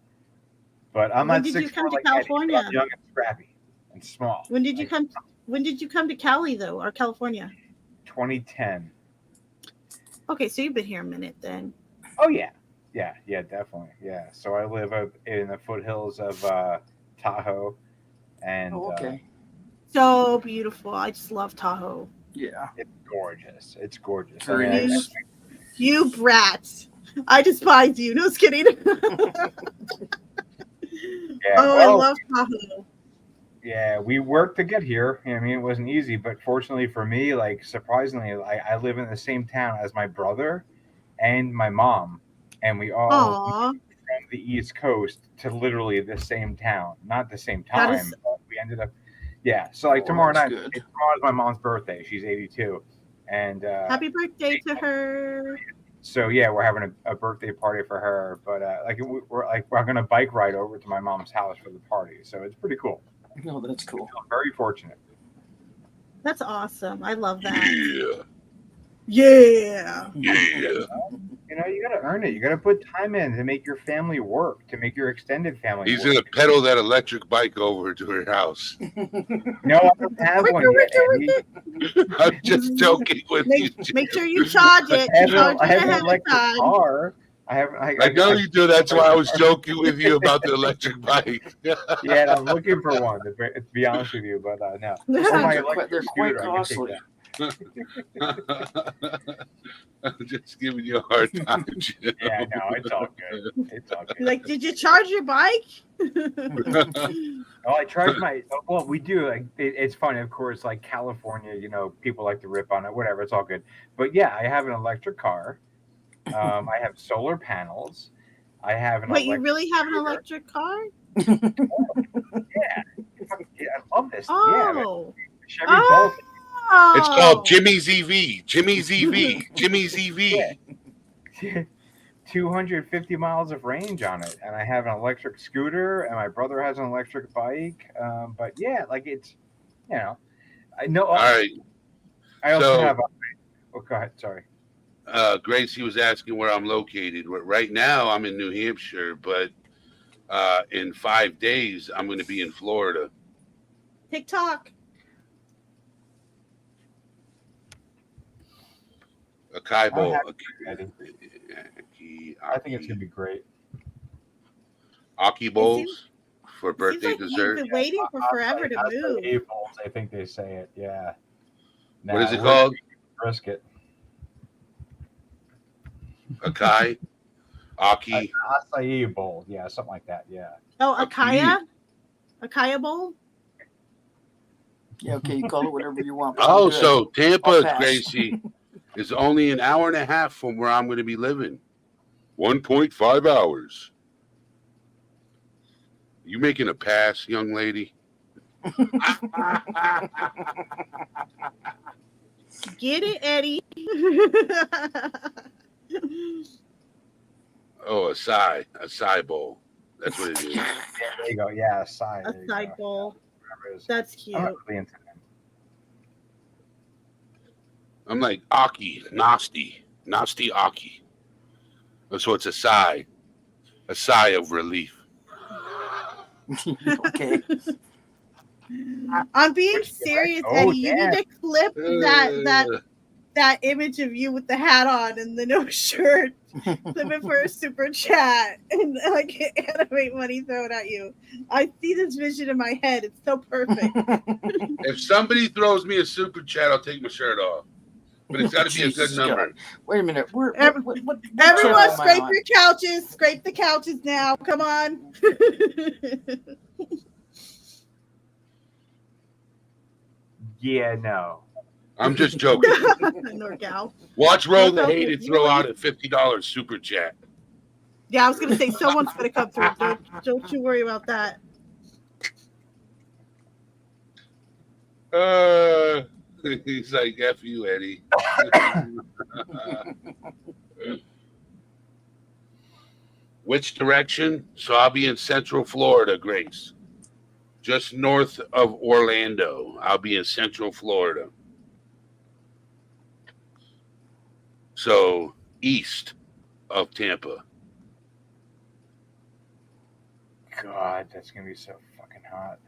But I'm When not did you 6'4" come to like Eddie, but California? I'm young and scrappy and small. When did you come to Cali though, or California? 2010. Okay, so you've been here a minute then. Oh yeah. Yeah, definitely. Yeah. So I live up in the foothills of Tahoe. And Oh, okay. So beautiful. I just love Tahoe. Yeah. it's gorgeous. It's gorgeous. Very I mean, nice. You brats. I despise you. No, just kidding. yeah, Oh, I love Tahoe. Yeah, we worked to get here. I mean, it wasn't easy, but fortunately for me, like surprisingly, I live in the same town as my brother and my mom, and we all Aw. moved from the East Coast to literally the same town, not the same That time. is- But we ended up, yeah. So like Oh, tomorrow that's night, good. tomorrow's my mom's birthday. She's 82, and Happy birthday to her. so yeah, we're having a birthday party for her. But we're gonna bike ride over to my mom's house for the party, so it's pretty cool. No, that's cool. I'm very fortunate. That's awesome. I love that. Yeah. Yeah. You know, you got to earn it. You got to put time in to make your family work, to make your extended family He's work. gonna pedal that electric bike over to her house. No, I don't have one yet, Eddie. I'm just joking with you. Make sure you charge it. Charge I it have an ahead of electric time. car. I know you do. That's why I was joking with you about the electric bike. Yeah, I'm looking for one, to be honest with you, but no. Those For my things are electric they're quite scooter, I can take costly. that. I'm just giving you a hard time. Jim. Yeah, no, it's all good. It's all good. Like, did you charge your bike? Oh, I charge my. Well, we do. Like, it's funny, of course. Like California, you know, people like to rip on it. Whatever, it's all good. But yeah, I have an electric car. I have solar panels. I have an. Wait, you electric really have an scooter. electric car? Yeah, I love this. Yeah, Oh. Chevy Bolt. It's called Jimmy's EV. Jimmy's EV. Jimmy's EV. 250 miles of range on it, and I have an electric scooter, and my brother has an electric bike. But yeah, like it's, you know, I know. All right. I also So- have. Oh, go ahead. Sorry. Gracie was asking where I'm located. Right now, I'm in New Hampshire, but in 5 days, I'm going to be in Florida. TikTok. Acai I'm bowl. happy for Eddie. I think it's gonna be great. Aki bowls for Seems birthday like dessert. you've been waiting for forever to move. Apples, I think they say it. Yeah. What is it we're gonna called? be brisket. Acai? Aki? Acai bowl. Yeah, something like that. Yeah. Oh, Aki. Akaya bowl. Yeah, okay, you call it whatever you want. but Oh, I'm good. so I'll Tampa, pass. Gracie, is only an hour and a half from where I'm going to be living. 1.5 hours. You making a pass, young lady? Get it, Eddie. Oh, acai bowl. That's what it is. Yeah, there you go. Yeah, acai. A there you side go. bowl. Whatever it is. That's cute. I'm not really into them. I'm like Aki, nasty Aki. So it's a sigh of relief. Okay. I'm being Which serious, direction? Oh, Eddie. You need to clip that image of you with the hat on and the no shirt. Clip it for a super chat and like animate money thrown at you. I see this vision in my head. It's so perfect. If somebody throws me a super chat, I'll take my shirt off. But it's got to be a good Jesus number. God. Wait a minute. What Everyone, channel am I scrape on? your couches. Scrape the couches now. Come on. Yeah, no. I'm just joking. NorCal. Watch Roll the No, Hated throw out a $50 super chat. Yeah, I was gonna say someone's gonna come through. Don't you worry about that. He's like, F you, Eddie. Which direction? So I'll be in Central Florida, Grace. Just north of Orlando. I'll be in Central Florida. So east of Tampa. God, that's gonna be so fucking hot.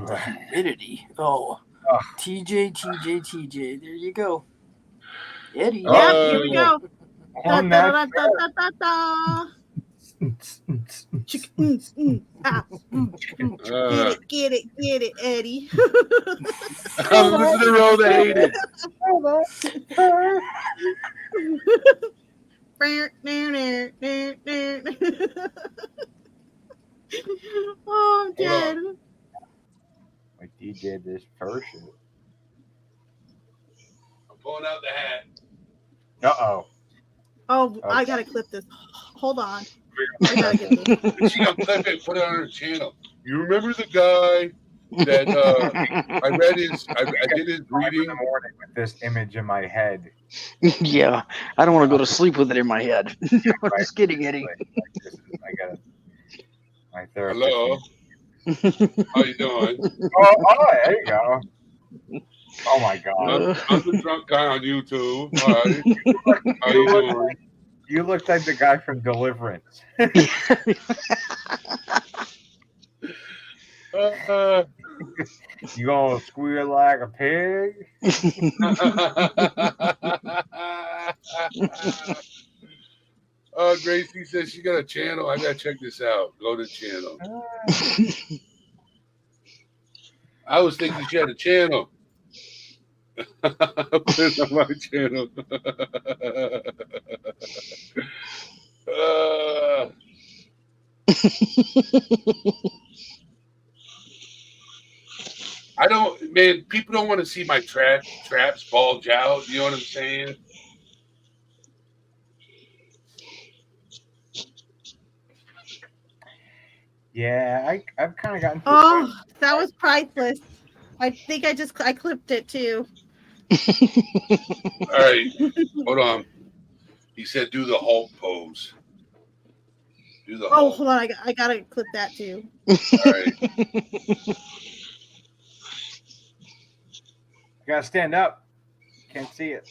The humidity. Oh. Ugh. TJ. There you go. Eddie. Yep, here we go. On Da, that da, da, da, da, da. Chicken, Get it, Eddie. I'm listening to Roll the Hated. Oh, I'm dead. like DJ this first. I'm pulling out the hat. Uh-oh. Oh, I gotta clip this. Hold on. I gotta get this. She gonna clip it, put it on her channel. You remember the guy that I did his 5 reading? in the morning with this image in my head. Yeah, I don't want to go to sleep with it in my head. Just kidding, Eddie. I got it. My therapist. Hello. How you doing? Oh, there you go. Oh my God. I'm the drunk guy on YouTube. Hi. How you doing? You look like the guy from Deliverance. You gonna squeal like a pig? Gracie says she got a channel. I gotta check this out. Go to channel. I was thinking she had a channel. Put it on my channel. I don't, man. People don't want to see my traps bulge out. You know what I'm saying? Yeah, I've kind of gotten. Oh, that was priceless. I think I clipped it too. All right, hold on. He said, "Do the Hulk pose." Do the Oh, Hulk. hold on. I gotta clip that too. All right. You gotta stand up. Can't see it.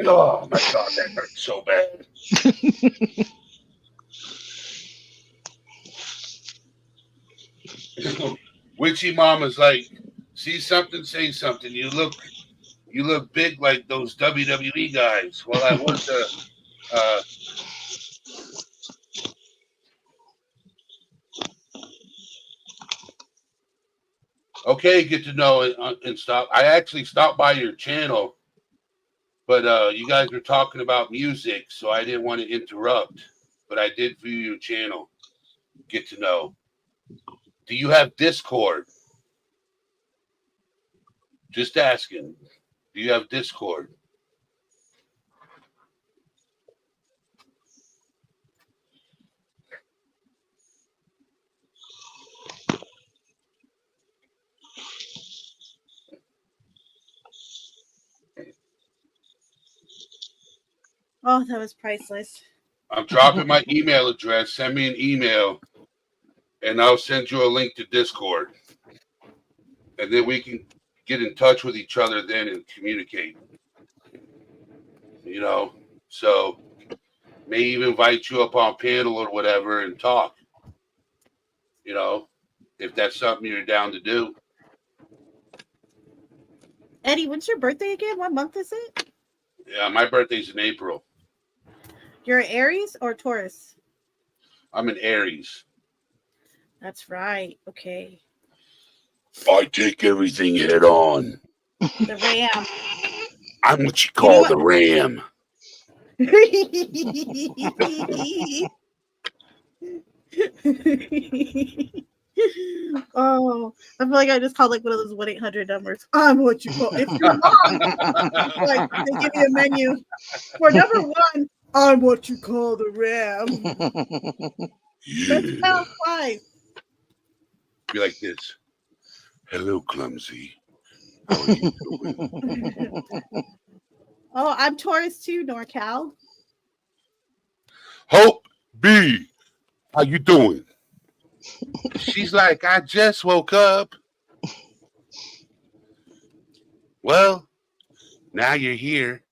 Oh my God, that hurts so bad. Witchy Mama's like, see something, say something. You look big like those WWE guys. Well, I was okay. Get to know and stop. I actually stopped by your channel, but you guys were talking about music, so I didn't want to interrupt. But I did view your channel. Get to know. Do you have Discord? Just asking. Do you have Discord? Oh, that was priceless. I'm dropping my email address. Send me an email, and I'll send you a link to Discord. And then we can get in touch with each other then and communicate. You know, so may even invite you up on panel or whatever and talk. You know, if that's something you're down to do. Eddie, when's your birthday again? What month is it? Yeah, my birthday's in April. You're an Aries or Taurus? I'm an Aries. That's right. Okay. I take everything head on. The Ram. I'm what you call the Ram. Oh, I feel like I just called like one of those 1-800 numbers. I'm what you call if your mom like they give you a menu for number one. I'm what you call the Ram. Let's Yeah. count 5. Be like this. Hello, clumsy. How are you doing? Oh, I'm Taurus too, NorCal. Hope B, how you doing? She's like, I just woke up. Well, now you're here.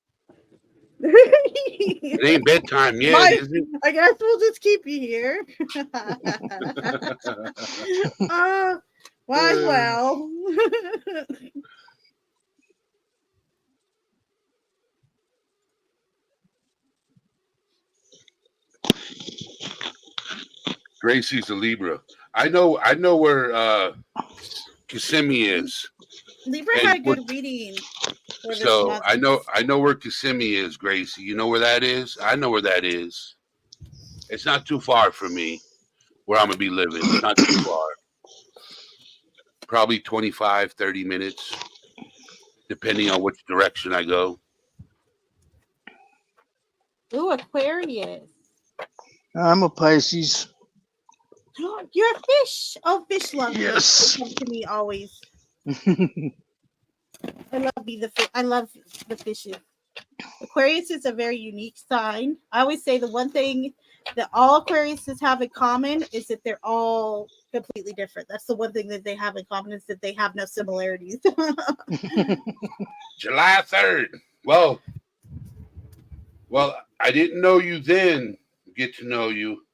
It ain't bedtime yet, is it? I guess we'll just keep you here. Well. Gracie's a Libra. I know where Kissimmee is. Libra And had a good reading for this So month. I know where Kissimmee is, Gracie. You know where that is? I know where that is. It's not too far from me, where I'm gonna be living. It's not too far. Probably 25, 30 minutes, depending on which direction I go. Ooh, Aquarius. I'm a Pisces. You're a fish. Oh, fish love. Yes. They come to me always. I love the fishes. Aquarius is a very unique sign. I always say the one thing that all Aquariuses have in common is that they're all completely different. That's the one thing that they have in common is that they have no similarities. July 3rd. Well, I didn't know you then. Get to know you.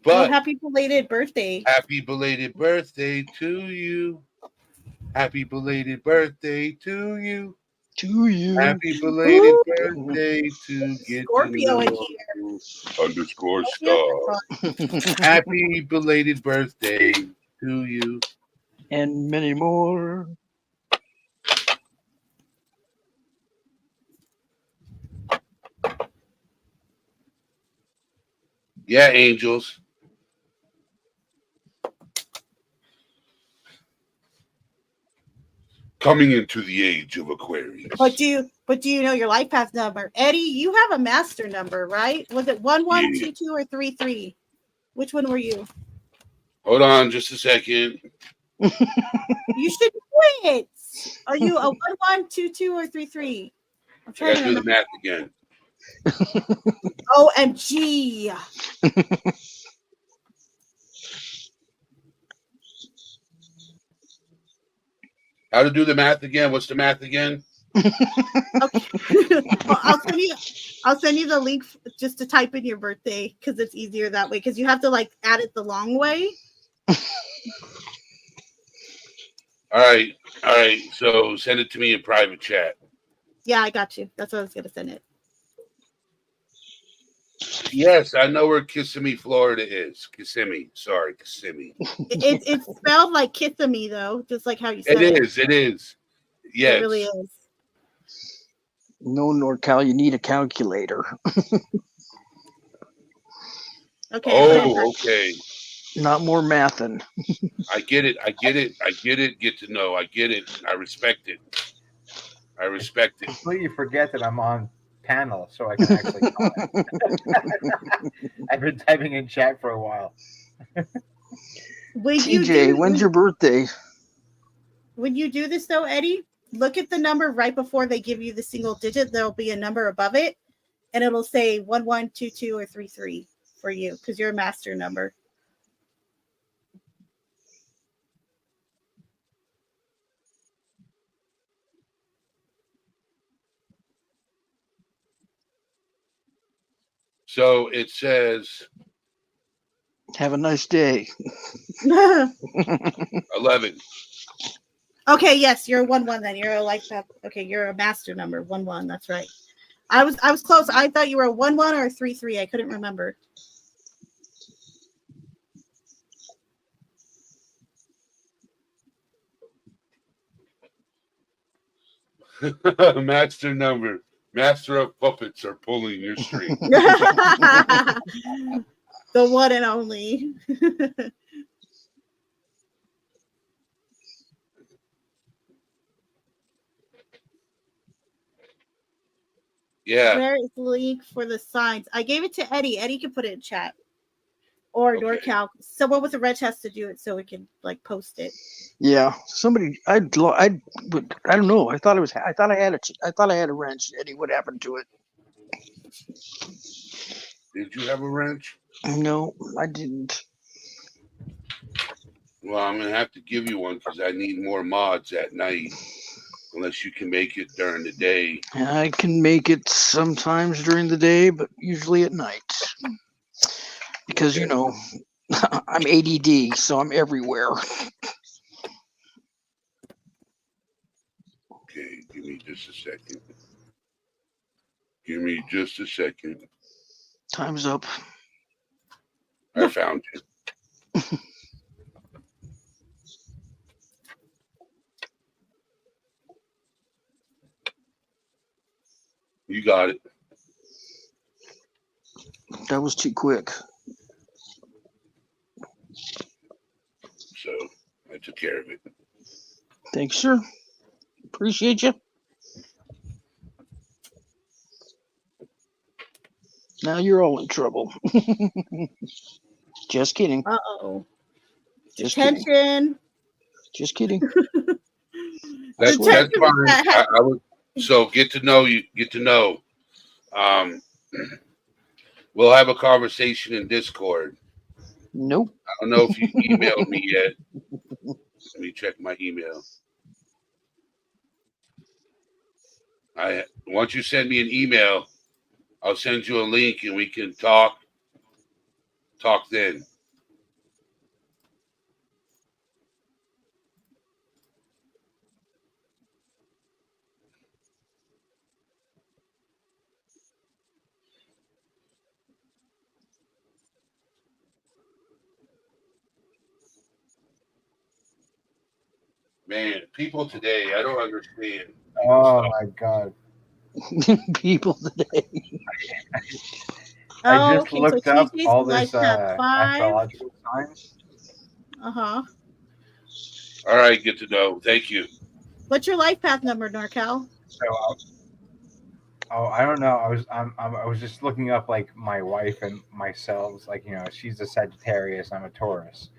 But happy belated birthday. Happy belated birthday to you. Happy belated birthday to you. To you. Happy belated birthday to get Scorpio to in know here. you. Underscore star. Happy belated birthday to you. And many more. Yeah, angels. Coming into the age of Aquarius. But do you know your life path number? Eddie, you have a master number, right? Was it 1122 or 33? Which one were you? Hold on just a second. You should do it. Are you a 1122 or 33? I'm I trying gotta to do the remember. math again. OMG. How to do the math again? What's the math again? Okay. Well, I'll send you the link just to type in your birthday because it's easier that way. Because you have to like add it the long way. All right. So send it to me in private chat. Yeah, I got you. That's what I was gonna send it. Yes, I know where Kissimmee, Florida is. Kissimmee. Sorry, Kissimmee. It's spelled like Kissimmee though, just like how you said It it. is. It is. Yes. It really is. No, NorCal, you need a calculator. Okay. Oh, okay. Not more mathing. I get it. Get to know. I get it. I respect it. Completely forget that I'm on panel, so I can actually comment. I've been typing in chat for a while. TJ, when's your birthday? When you do this though, Eddie, look at the number right before they give you the single digit. There'll be a number above it, and it'll say 1122 or 33 for you because you're a master number. So it says Have a nice day. 11. Okay, yes, you're a 1-1 then. You're a life path. Okay, you're a master number 1-1. That's right. I was close. I thought you were a 1-1 or a 3-3. I couldn't remember. Master number. Master of puppets are pulling your string. The one and only. Yeah. Where is the link for the signs? I gave it to Eddie. Eddie can put it in chat. Or Okay. NorCal. Someone with a wrench has to do it so we can like post it. Yeah, somebody. I don't know. I thought I had a wrench. Eddie, what happened to it? Did you have a wrench? No, I didn't. Well, I'm gonna have to give you one because I need more mods at night. Unless you can make it during the day. I can make it sometimes during the day, but usually at night. Because, you know, I'm ADD, so I'm everywhere. Okay, give me just a second. Give me just a second. Time's up. I found you. You got it. That was too quick. So I took care of it. Thanks, sir. Appreciate you. Now you're all in trouble. Just kidding. Uh-oh. Just Attention. kidding. Just kidding. That's fine. I would, so get to know you. Get to know. We'll have a conversation in Discord. Nope. I don't know if you emailed me yet. Let me check my email. Once you send me an email, I'll send you a link and we can talk then. Man, people today, I don't understand. Oh my god. People today. I just Okay, looked so up TJ's all life this path 5. astrological signs. Uh-huh. All right, get to know. Thank you. What's your life path number, NorCal? So I don't know. I was just looking up like my wife and myself. Like, you know, she's a Sagittarius, I'm a Taurus.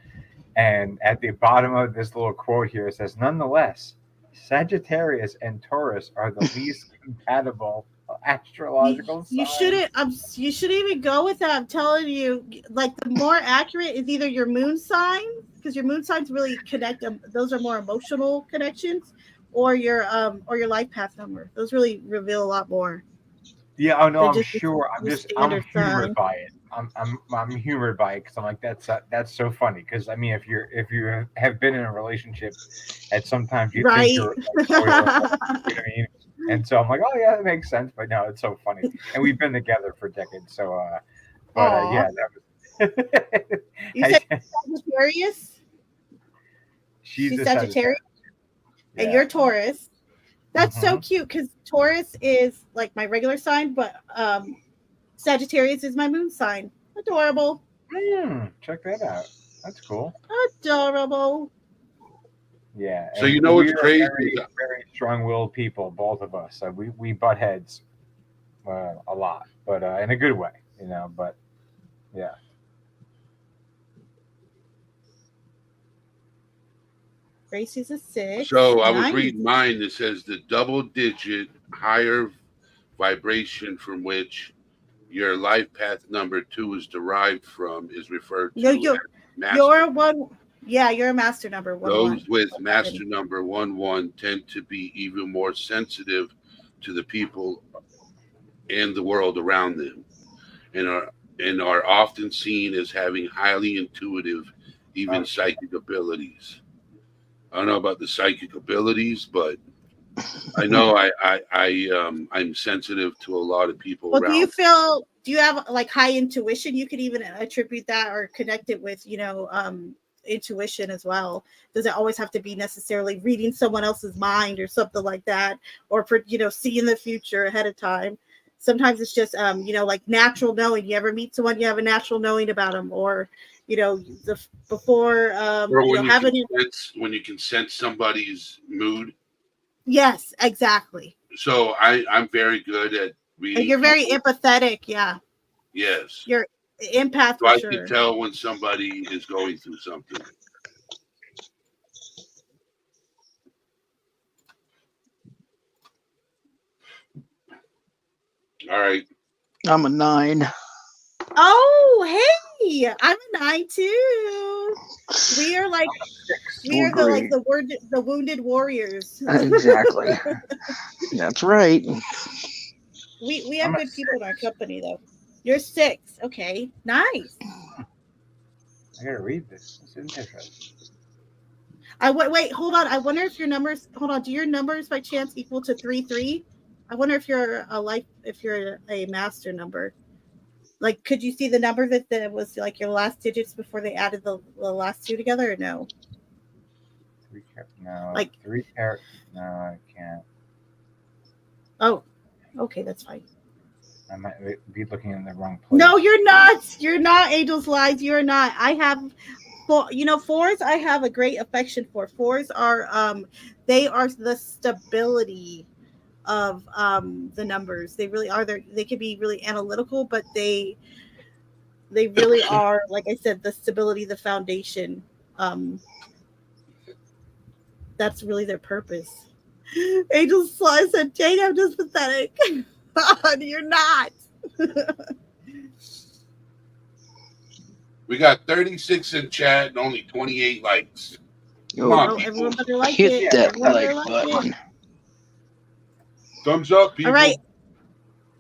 And at the bottom of this little quote here, it says, nonetheless, Sagittarius and Taurus are the least compatible astrological signs. You shouldn't even go with that. I'm telling you, like the more accurate is either your moon sign, because your moon signs really connect. Those are more emotional connections, or your life path number. Those really reveal a lot more Yeah, oh no, than I'm just sure. the I'm standard humored sign. by it. I'm humored by it because I'm like that's so funny. Because I mean, if you have been in a relationship, and sometimes you think Right. you're like boy or girl, you know what I mean? And so I'm like, oh yeah, that makes sense. But no, it's so funny. And we've been together for decades. So, Aw. yeah, that was. You said Sagittarius. She's She's a Sagittarius, Sagittarius. and Yeah. you're Taurus. That's so Mm-hmm. cute because Taurus is like my regular sign, but Sagittarius is my moon sign. Adorable. Check that out. That's cool. Adorable. Yeah, So and you know we what's are crazy? very strong-willed people, both of us. So we butt heads a lot, but in a good way, you know. But yeah, Grace is a 6. So I was Nice. reading mine that says the double-digit higher vibration from which your life path number 2 is derived from is referred No, to as master. you're one. Yeah, you're a master number 1-1. Those with master number 1-1 tend to be even more sensitive to the people and the world around them, and are often seen as having highly intuitive, even psychic abilities. I don't know about the psychic abilities, but I know I'm sensitive to a lot of people Well, around. do you have like high intuition? You could even attribute that or connect it with, intuition as well. Does it always have to be necessarily reading someone else's mind or something like that? Or, seeing the future ahead of time? Sometimes it's just, like natural knowing. You ever meet someone, you have a natural knowing about them, or, before, Or when you can having. sense somebody's mood. Yes, exactly. So I'm very good at And reading you're very people. empathetic. Yeah. Yes. You're empath So for I can sure. tell when somebody is going through something. All right. I'm a 9. Oh, hey, I'm a 9 too. We are like We're great. the wounded warriors. Exactly. That's right. We I'm have a good people in our 6. company though. You're 6. Okay, nice. I gotta read this. This is interesting. Wait, hold on. I wonder if your numbers. Hold on. Do your numbers by chance equal to 3-3? I wonder if you're a master number. Like, could you see the number that was like your last digits before they added the last two together, or no? No, Like 3 carat. No, I can't. Oh, okay, that's fine. I might be looking in the wrong place. No, you're not. You're not, Angel's Lies. You're not. I have fours. I have a great affection for. Fours are they are the stability of the numbers. They really are. They can be really analytical, but they really are, like I said, the stability, the foundation. That's really their purpose. Angel's Lies said, "Jane, I'm just pathetic." You're not. We got 36 in chat and only 28 likes. Come on, people. Everyone better like Hit it. that Everyone better like like button. it. Thumbs up, people. All right,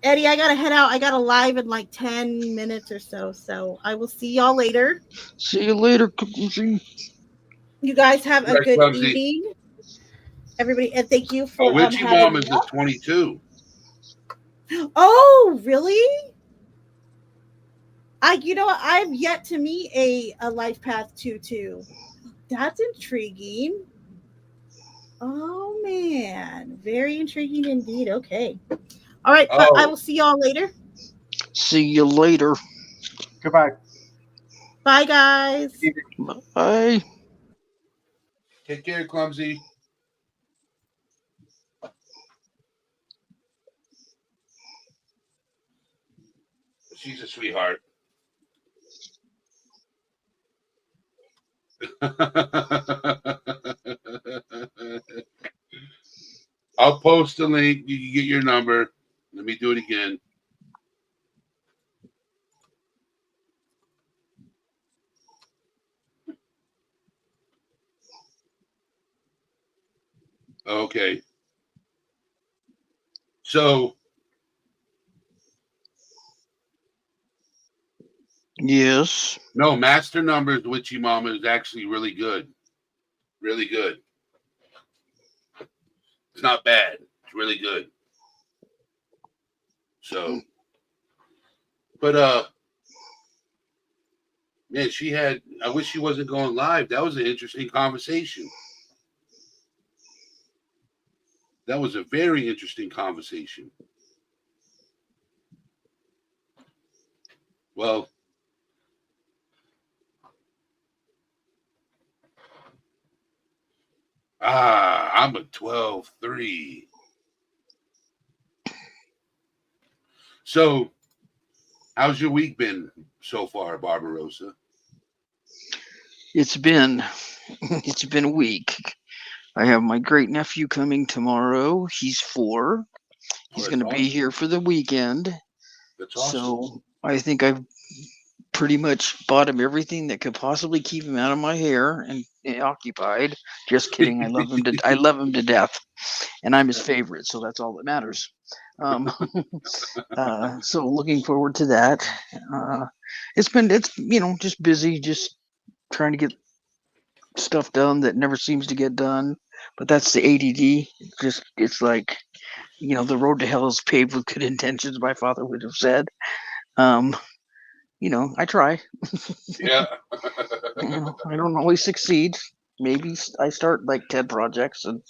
Eddie, I gotta head out. I got a live in like 10 minutes or so. So I will see y'all later. See you later, Cookie. You guys have a Right, good Clumsy. evening, everybody, and thank you for Witchy having Mom me is up. a 22. Oh, really? I've yet to meet a life path 2-2. That's intriguing. Oh man, very intriguing indeed. Okay. All right, but I will see y'all later. See you later. Goodbye. Bye, guys. Bye. Take care, Clumsy. She's a sweetheart. I'll post the link. You can get your number. Let me do it again. Okay. So Yes. no, Master Numbers Witchy Mama is actually really good. Really good. It's not bad. It's really good. So, but man, I wish she wasn't going live. That was an interesting conversation. That was a very interesting conversation. Well, I'm a 12-3. So, how's your week been so far, Barbarossa? It's been it's been a week. I have my great nephew coming tomorrow. He's 4. He's Oh, going that's to be awesome. here for the weekend. That's awesome. So I think I've pretty much bought him everything that could possibly keep him out of my hair and occupied. Just kidding. I love him to death, and I'm his favorite, so that's all that matters. So looking forward to that. It's just busy, just trying to get stuff done that never seems to get done. But that's the ADD. It's like, the road to hell is paved with good intentions. My father would have said. Um, I try. Yeah. I don't always succeed. Maybe I start like 10 projects and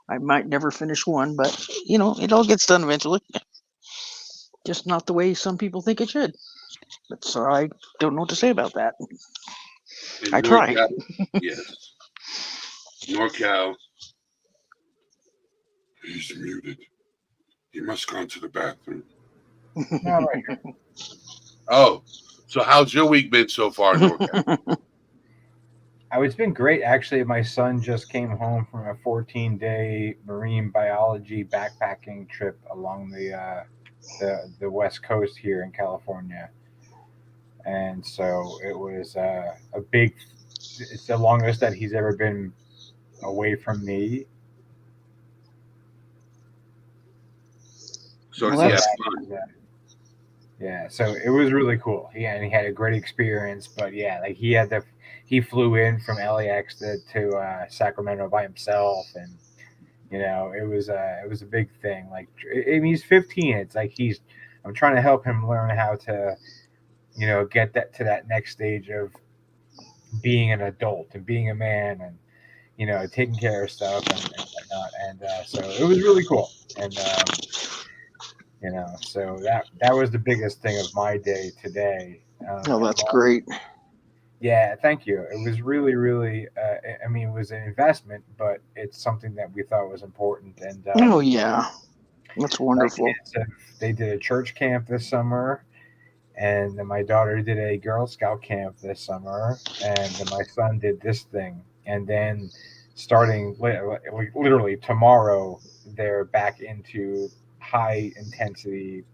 I might never finish one, but it all gets done eventually. Just not the way some people think it should. But so I don't know what to say about that. In I try. NorCal, yes. NorCal. He's muted. He must gone to the bathroom. No, right here. Oh, so how's your week been so far, NorCal? It's been great actually. My son just came home from a 14-day marine biology backpacking trip along the west coast here in California, and so it was a big. It's the longest that he's ever been away from me. So Well, does he So have that's that fun? was, yeah, so it was really cool. Yeah, and he had a great experience. But yeah, like he flew in from LAX to Sacramento by himself, and it was a big thing. Like, I mean, he's 15. It's like I'm trying to help him learn how to get that to that next stage of being an adult and being a man, and taking care of stuff and whatnot. And so it was really cool. And so that was the biggest thing of my day today. oh, And that's great. yeah, thank you. It was really, really. I mean, it was an investment, but it's something that we thought was important. And Oh yeah, that's my wonderful. kids, they did a church camp this summer, and then my daughter did a Girl Scout camp this summer, and then my son did this thing, and then starting literally tomorrow, they're back into high intensity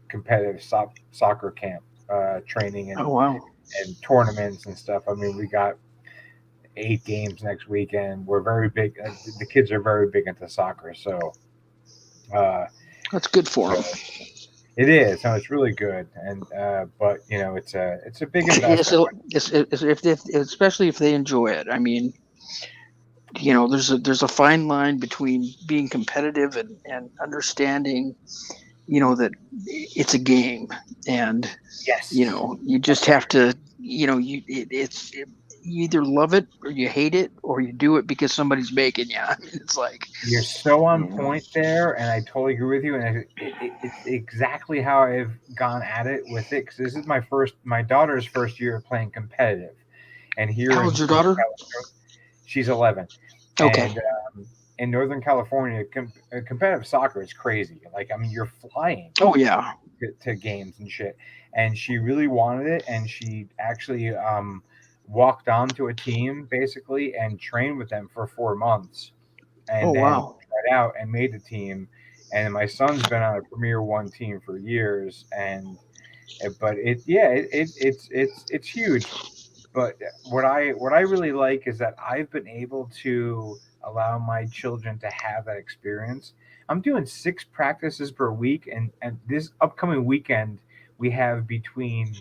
competitive soccer camp training Oh wow, and tournaments and stuff. I mean, we got 8 games next weekend. We're very big. The kids are very big into soccer, so uh, that's good for him. it is. No, it's really good, and but it's a big investment. Especially if they enjoy it. I mean, there's a fine line between being competitive and understanding, that it's a game, and Yes, you just have to, you either love it or you hate it, or you do it because somebody's making you. I mean, it's like, you're so on you know, point there, and I totally agree with you. And it's exactly how I've gone at it with it, because this is my daughter's first year playing competitive, and here how in old's your daughter? California, she's 11, Okay. and in Northern California, competitive soccer is crazy. Like, I mean, you're flying Oh yeah. to games and shit. And she really wanted it, and she actually walked onto a team basically and trained with them for 4 months, Oh and then wow. tried out and made the team. And my son's been on a Premier One team for years, and but it's huge. But what I really like is that I've been able to allow my children to have that experience. I'm doing 6 practices per week, and this upcoming weekend we have between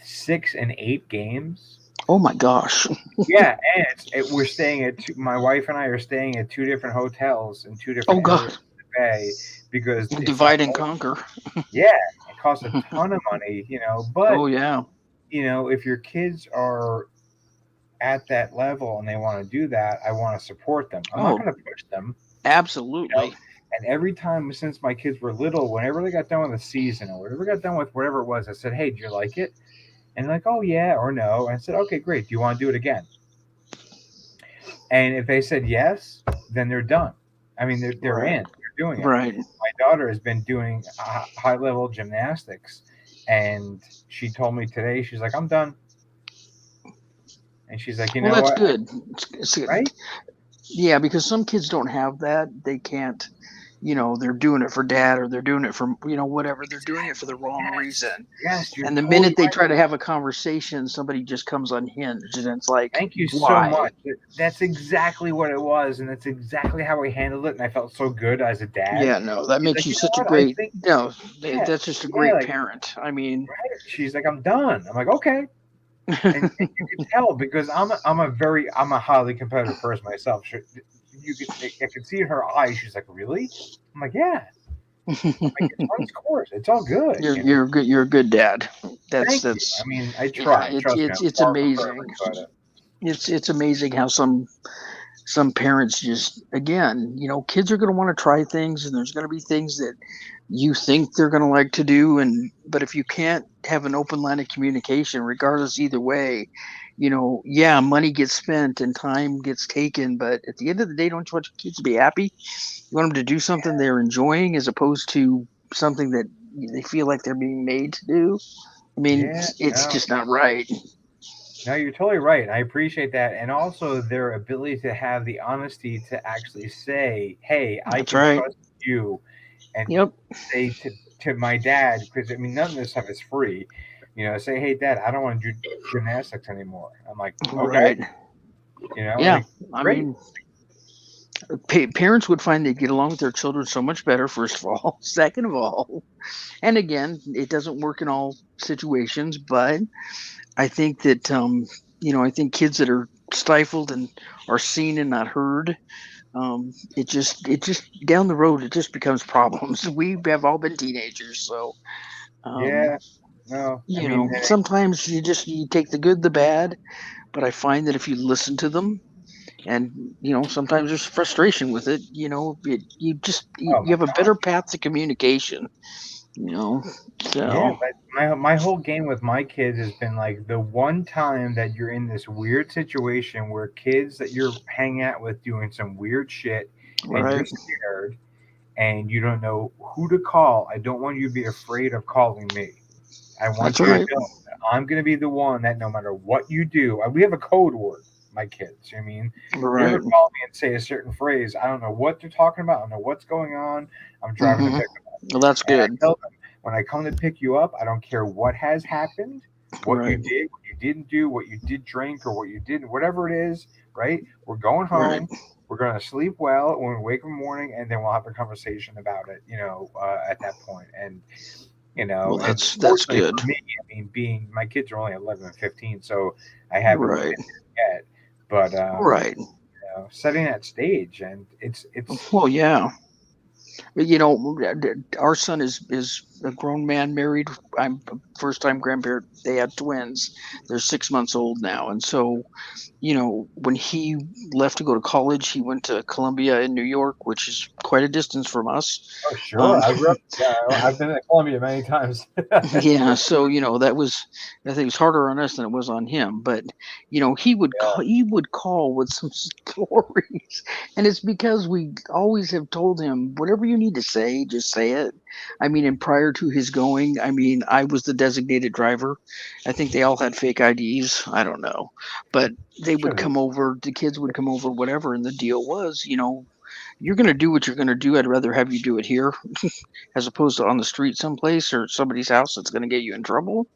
6 and 8 games. Oh my gosh. Yeah, and we're staying at my wife and I are staying at 2 different hotels in 2 different Oh areas God. of the bay because And it's not divide and only, conquer. yeah, it costs a ton of money, but Oh yeah. if your kids are at that level and they want to do that, I want to support them. I'm not Oh, going to push them, you know. absolutely. And every time since my kids were little, whenever they got done with a season or whatever got done with whatever it was, I said, "Hey, do you like it?" And they're like, "Oh yeah," or "No." And I said, "Okay, great. Do you want to do it again?" And if they said yes, then they're done. I mean, they're Right. in. They're doing it. Right. My daughter has been doing high level gymnastics, and she told me today, she's like, "I'm done." And she's like, "You Well, know that's what? good. It's good. Right? Yeah, because some kids don't have that. They can't, they're doing it for dad or they're doing it for, whatever. They're doing it for the wrong Yes. reason. Yes, you're And the totally minute they right. try to have a conversation, somebody just comes unhinged. And it's like, Thank you so why? much. That's exactly what it was, and that's exactly how I handled it. And I felt so good as a dad. Yeah, no, that She's makes like, you "You know such a what? I great, think, no, yeah, that's just a yeah, great like, parent. I mean, right." She's like, "I'm done." I'm like, "Okay." And you can tell because I'm a highly competitive person myself. I could see in her eyes. She's like, "Really?" I'm like, "Yeah." I'm like, "It's run its course. It's all good." you're a good dad. Thank you. That's I mean, I yeah, try. Trust me, I'm it's far from amazing. perfect, but It's amazing how some parents just, again, kids are going to want to try things, and there's going to be things that you think they're going to like to do, and but if you can't have an open line of communication, regardless either way, yeah, money gets spent and time gets taken, but at the end of the day, don't you want your kids to be happy? You want them to do something they're enjoying as opposed to something that they feel like they're being made to do. I mean, yeah, it's no, just not right. no, you're totally right. I appreciate that, and also their ability to have the honesty to actually say, "Hey, I That's can right. trust you," and Yep. say to my dad, because I mean, none of this stuff is free. Say, "Hey, Dad, I don't want to do gymnastics anymore." I'm like, "Okay," Right. Yeah. like, I great. mean, parents would find they get along with their children so much better, first of all. Second of all, and again, it doesn't work in all situations, but I think that, I think kids that are stifled and are seen and not heard, it just down the road, it just becomes problems. We have all been teenagers. So, um, Yeah, no, I mean, sometimes you take the good, the bad, but I find that if you listen to them, and sometimes there's frustration with it, you just oh you my have a God. better path to communication, you know Yeah, so but my whole game with my kids has been like the one time that you're in this weird situation where kids that you're hanging out with doing some weird shit and you're right, scared and you don't know who to call. I don't want you to be afraid of calling me. I that's want you to right, know that I'm going to be the one that no matter what you do, we have a code word, my kids. I mean, if you ever right. call me and say a certain phrase, I don't know what they're talking about. I don't know what's going on. I'm driving to Hmm. pick them up. Well, that's And I good. tell them, when I come to pick you up, I don't care what has happened, what you Right, did, what you didn't do, what you did drink, or what you didn't, whatever it is, right? We're going right. home. We're going to sleep well when we wake in the morning, and then we'll have a conversation about it, at that point. Well, And that's fortunately good. for me, I mean, being my kids are only 11 and 15, so I haven't Right, been there yet. But right. setting that stage, and it's Well, yeah. Our son is a grown man, married. I'm a first time grandparent. They had twins. They're 6 months old now, and so when he left to go to college, he went to Columbia in New York, which is quite a distance from us. oh sure, Um, I grew up. Yeah, I've been to Columbia many times. yeah, so that was, I think it was harder on us than it was on him. But Yeah, he would call with some stories, and it's because we always have told him whatever you need to say, just say it. I mean, and prior to his going, I mean, I was the designated driver. I think they all had fake IDs. I don't know, but they would should come over. The kids would come over, whatever, and the deal was, you're going to do what you're going to do. I'd rather have you do it here as opposed to on the street someplace or somebody's house that's going to get you in trouble,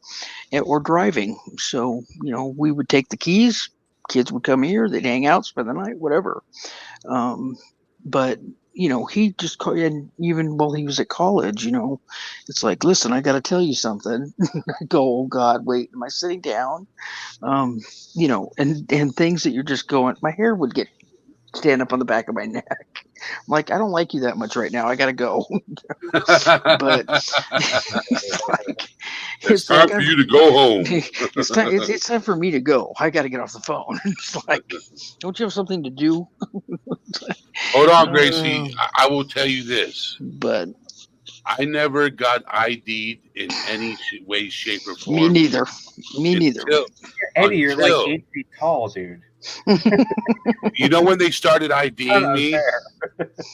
or driving. So, we would take the keys. kids would come here, they'd hang out, spend the night, whatever. But he just and even while he was at college, it's like, listen, I got to tell you something. I go, oh God, wait, am I sitting down? And things that you're just going, my hair would stand up on the back of my neck. I'm like, I don't like you that much right now. I got to go. But it's like, It's time for you to go home. It's time for me to go. I got to get off the phone. It's like, don't you have something to do? Hold on, Gracie. I will tell you this. But I never got ID'd in any way, shape, or form. Me neither. Eddie, you're like 8 feet tall, dude. You know when they started IDing me?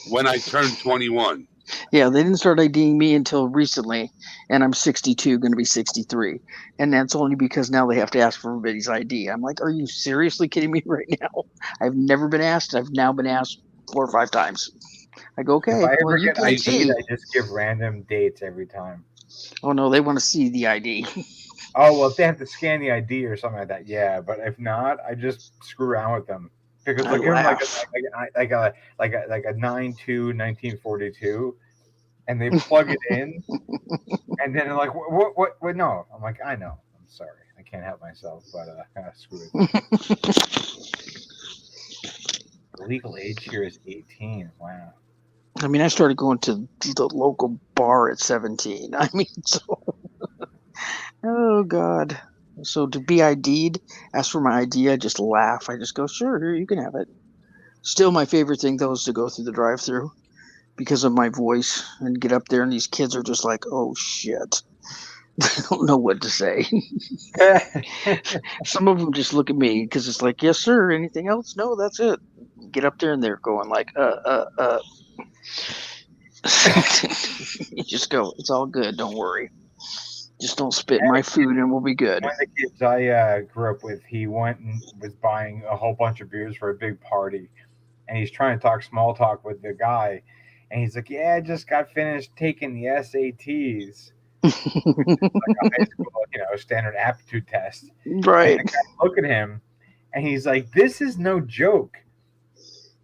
When I turned 21. Yeah, they didn't start IDing me until recently, and I'm 62, going to be 63. And that's only because now they have to ask for everybody's ID. I'm like, are you seriously kidding me right now? I've never been asked. I've now been asked 4 or 5 times. I go, okay. If I ever you get can ID'd, see. I just give random dates every time. Oh, no, they want to see the ID. Oh, well, if they have to scan the ID or something like that, yeah. But if not, I just screw around with them. Because like a 9/2 1942, and they plug it in, and then they're like, what? No, I'm like, I know. I'm sorry, I can't help myself, but screw it. The legal age here is 18. Wow. I mean, I started going to the local bar at 17. I mean, so. Oh God. So to be ID'd, ask for my ID, I just laugh. I just go, sure, here, you can have it. Still, my favorite thing though is to go through the drive-through because of my voice and get up there, and these kids are just like, oh shit. They don't know what to say. Some of them just look at me because it's like, yes, sir. Anything else? No, that's it. Get up there, and they're going like, You just go, it's all good. Don't worry. Just don't spit in my food, and we'll be good. One of the kids I grew up with, he went and was buying a whole bunch of beers for a big party, and he's trying to talk small talk with the guy, and he's like, "Yeah, I just got finished taking the SATs." Like a high school, standard aptitude test. Right. And the guy look at him, and he's like, "This is no joke."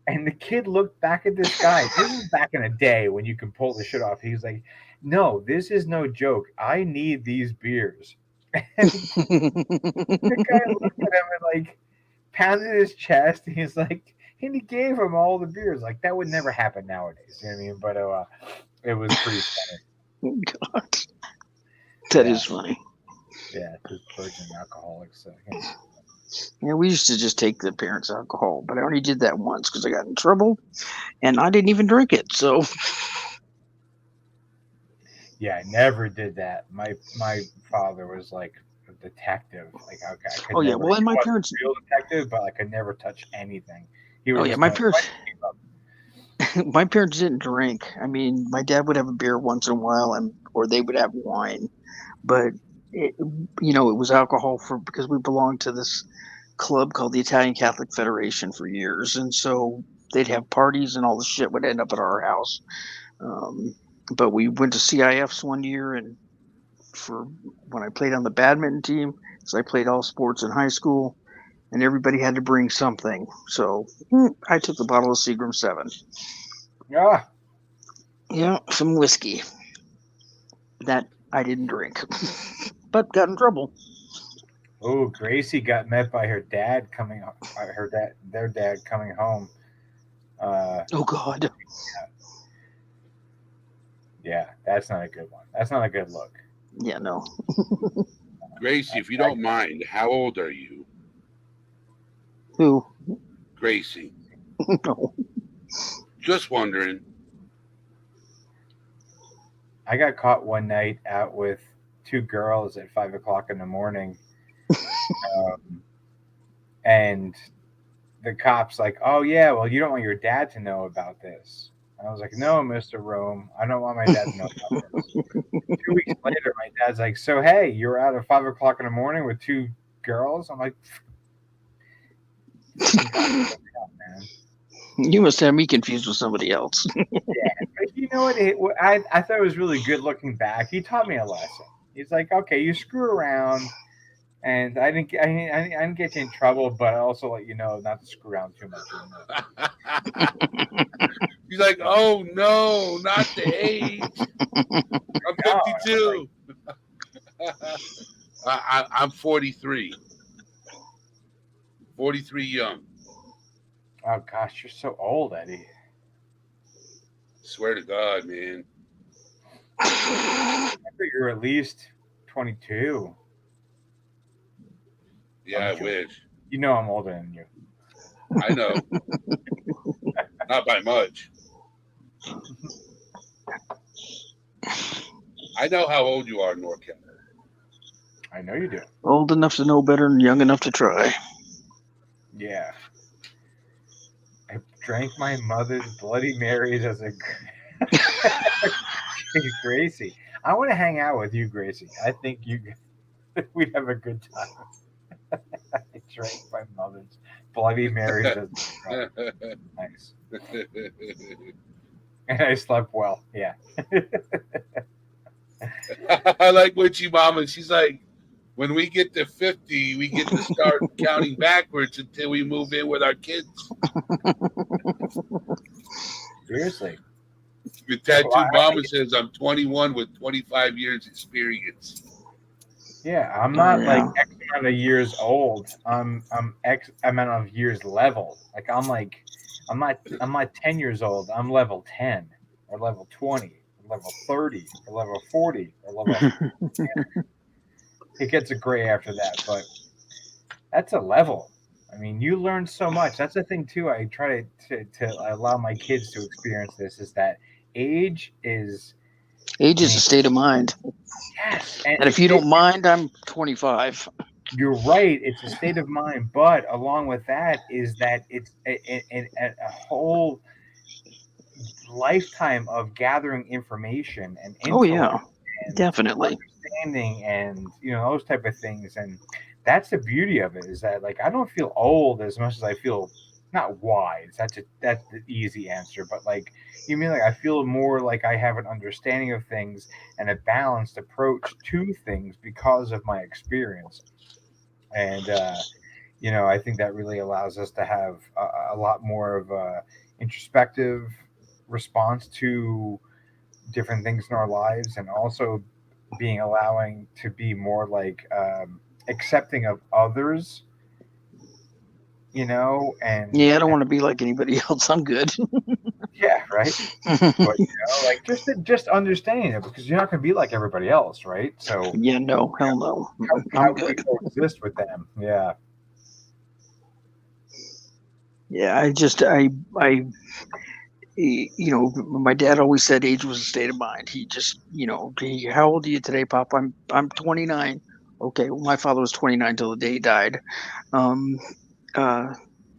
And the kid looked back at this guy. This is back in a day when you can pull the shit off. He's like, "No, this is no joke. I need these beers." And the guy looked at him and like pounded his chest. And he's like, and he gave him all the beers. Like that would never happen nowadays. You know what I mean? But it was pretty funny. God, that is funny. Yeah, it's virgin alcoholics. So, yeah. Yeah, we used to just take the parents' alcohol, but I only did that once because I got in trouble, and I didn't even drink it. So, yeah, I never did that. My father was like a detective. Like, okay, well, and my parents, real detective, but I could never touch anything. My parents. My parents didn't drink. I mean, my dad would have a beer once in a while, or they would have wine, but it was alcohol because we belonged to this club called the Italian Catholic Federation for years, and so they'd have parties and all the shit would end up at our house. But we went to CIFs one year, and for when I played on the badminton team, because I played all sports in high school, and everybody had to bring something. So I took the bottle of Seagram 7. Yeah, some whiskey that I didn't drink, but got in trouble. Oh, Gracie got met by her dad coming. Their dad coming home. Oh God. Yeah, that's not a good one. That's not a good look. Yeah, no. Gracie, if you don't mind, how old are you? Who? Gracie. No. Just wondering. I got caught one night out with 2 girls at 5 o'clock in the morning. And the cop's like, "Oh yeah, well you don't want your dad to know about this." And I was like, "No, Mr. Rome, I don't want my dad to know about this." 2 weeks later, my dad's like, "So hey, you're out at 5 o'clock in the morning with 2 girls?" I'm like, man. You must have me confused with somebody else. Yeah, but you know what? I thought it was really good looking back. He taught me a lesson. He's like, "Okay, you screw around, And I didn't get you in trouble, but I also let you know not to screw around too much anymore. He's like, oh no, not the age. I'm No, 52. I'm 43. 43 young. oh gosh, you're so old, Eddie. Swear to God, man. I think you're at least 22. Yeah, I Sure. wish. You know I'm older than you. I know. Not by much. I know how old you are, NorCal. I know you do. Old enough to know better and young enough to try. Yeah. I drank my mother's Bloody Marys as a Gracie. I want to hang out with you, Gracie. I think we'd have a good time. I drank my mother's Bloody Marys as a nice. And I slept well. Yeah. I like Witchy Mama. She's like, when we get to 50, we get to start counting backwards until we move in with our kids. Seriously. The tattoo mama says I'm 21 with 25 years experience. Yeah, I'm not yeah. like X amount of years old. I'm X amount of years level. Like I'm not 10 years old. I'm level 10 or level 20 or level 30 or level 40 or level. It gets a gray after that, but that's a level. I mean, you learn so much. That's the thing too. I try to allow my kids to experience this. Is that age is Age is a state of mind. yes, And if you don't mind, I'm 25. You're right. It's a state of mind, but along with that is that it's a whole lifetime of gathering information and Oh yeah, intellect and definitely. understanding and those type of things. And that's the beauty of it is that like I don't feel old as much as I feel not wise. That's the easy answer, but like you mean like I feel more like I have an understanding of things and a balanced approach to things because of my experience. And I think that really allows us to have a lot more of a introspective response to different things in our lives, and also allowing to be more like accepting of others. And Yeah, I don't want to be like anybody else. I'm good. yeah, right. But like just understanding it because you're not going to be like everybody else, right? So yeah, no, hell no. how I'm can we good. coexist with them? Yeah. Yeah, my dad always said age was a state of mind. He just, how old are you today, Pop? I'm 29. Okay, well, my father was 29 till the day he died.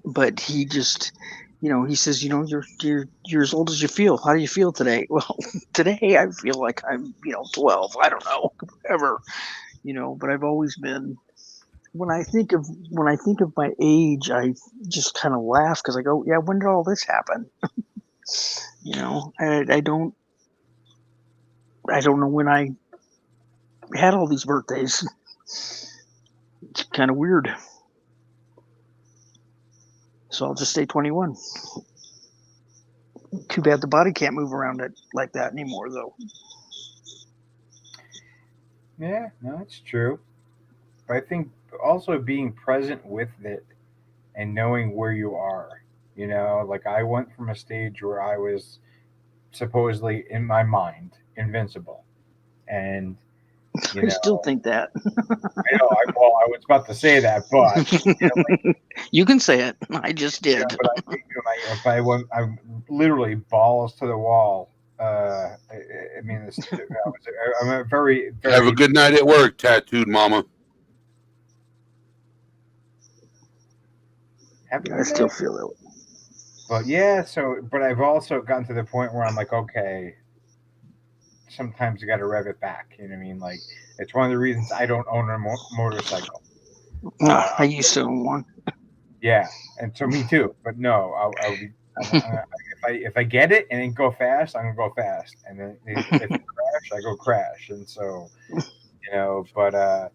But he just, he says, you're as old as you feel. How do you feel today? Well, today I feel like I'm, 12. I don't know, whatever, but I've always been. When I think of my age, I just kind of laugh because I go, yeah, when did all this happen? I don't know when I had all these birthdays. It's kind of weird. So I'll just stay 21. Too bad the body can't move around it like that anymore, though. Yeah, no, it's true. But I think also being present with it and knowing where you are. Like I went from a stage where I was supposedly in my mind invincible, and I still think that. I know. I was about to say that, but you can say it. I just did. But I'm literally balls to the wall. I mean, I'm a very, very. Have a good night at work, tattooed mama. I still feel it. But yeah, but I've also gotten to the point where I'm like, okay, sometimes you got to rev it back. You know what I mean? Like, it's one of the reasons I don't own a motorcycle. I used to own one. Yeah, and so me too. But no, if I get it and then go fast, I'm gonna go fast. And then if I crash, I go crash. And so, but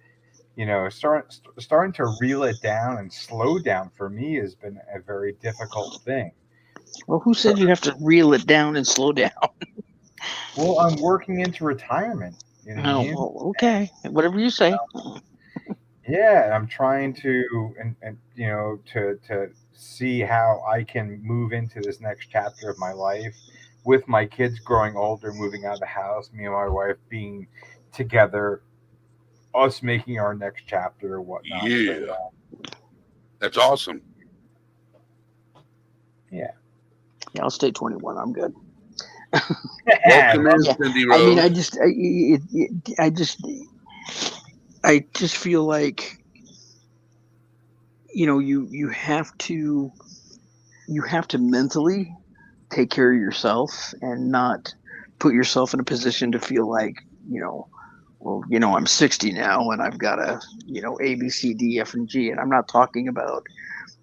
starting to reel it down and slow down for me has been a very difficult thing. Well, who said you have to reel it down and slow down? Well, I'm working into retirement. You know what I Oh, mean? well, okay. Whatever you say. Yeah, and I'm trying to and to see how I can move into this next chapter of my life with my kids growing older, moving out of the house, me and my wife being together, us making our next chapter or whatnot. So Yeah, that's awesome. yeah. Yeah, I'll stay 21. I'm good. Welcome in, Yeah, Cindy I mean, Rose. I just feel like you have to mentally take care of yourself and not put yourself in a position to feel like well, I'm 60 now and I've got a A B C D F and G, and I'm not talking about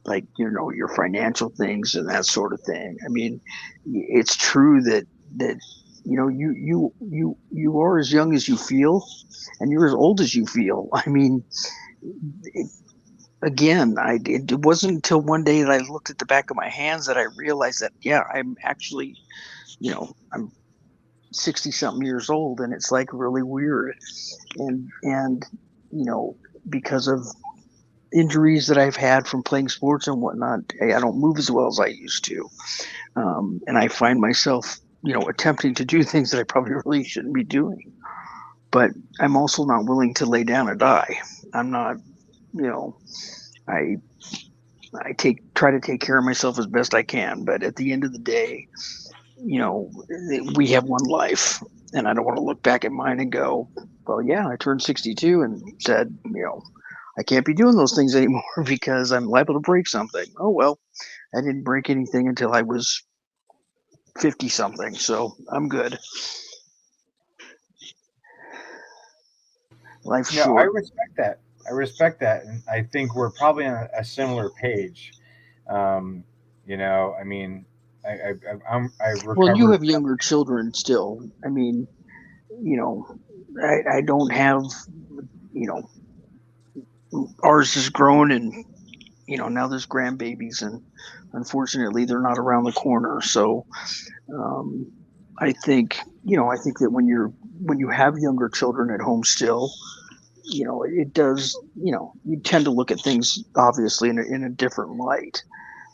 like your financial things and that sort of thing. I mean, it's true that you are as young as you feel and you're as old as you feel. I mean, it, again, it wasn't until one day that I looked at the back of my hands that I realized that yeah, I'm actually I'm 60 something years old, and it's like really weird. And because of injuries that I've had from playing sports and whatnot, I don't move as well as I used to. And I find myself, attempting to do things that I probably really shouldn't be doing. But I'm also not willing to lay down and die. I'm not, you know, I try to take care of myself as best I can. But at the end of the day, we have one life, and I don't want to look back at mine and go, well, yeah, I turned 62 and said, I can't be doing those things anymore because I'm liable to break something. Oh, well, I didn't break anything until I was 50 something, so I'm good. Life's No, I short. respect that. I respect that, and I think we're probably on a similar page. Um, I mean, I Well, and you recovered have from. younger children still. I mean, you know, I don't have, you know, ours is grown and, now there's grandbabies and unfortunately they're not around the corner. So, um, I think that when you have younger children at home still, it does, you tend to look at things obviously in a different light,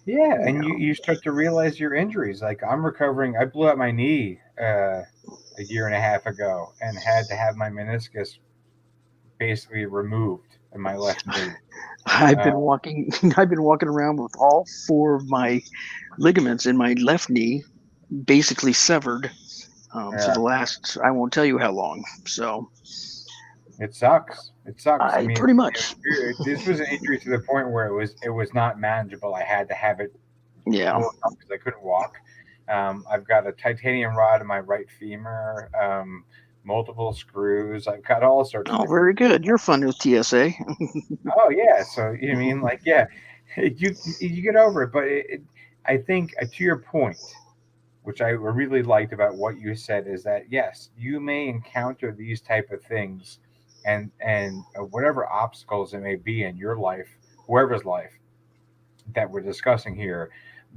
Yeah, you and you know. you start to realize your injuries. Like I'm recovering. I blew out my knee a year and a half ago, and had to have my meniscus basically removed in my left knee. I've Uh, been walking I've been walking around with all four of my ligaments in my left knee basically severed for yeah, the last, I won't tell you how long. So it sucks. It sucks. I I mean, pretty much, this was an injury to the point where it was not manageable. I had to have it yeah. blown up because I couldn't walk. I've got a titanium rod in my right femur, multiple screws. I've got all sorts of Oh, different. very good. You're fun with TSA. Oh yeah, so you know what I mean, like, yeah, you get over it, but I think to your point, which I really liked about what you said, is that yes, you may encounter these type of things, and whatever obstacles it may be in your life, whoever's life that we're discussing here,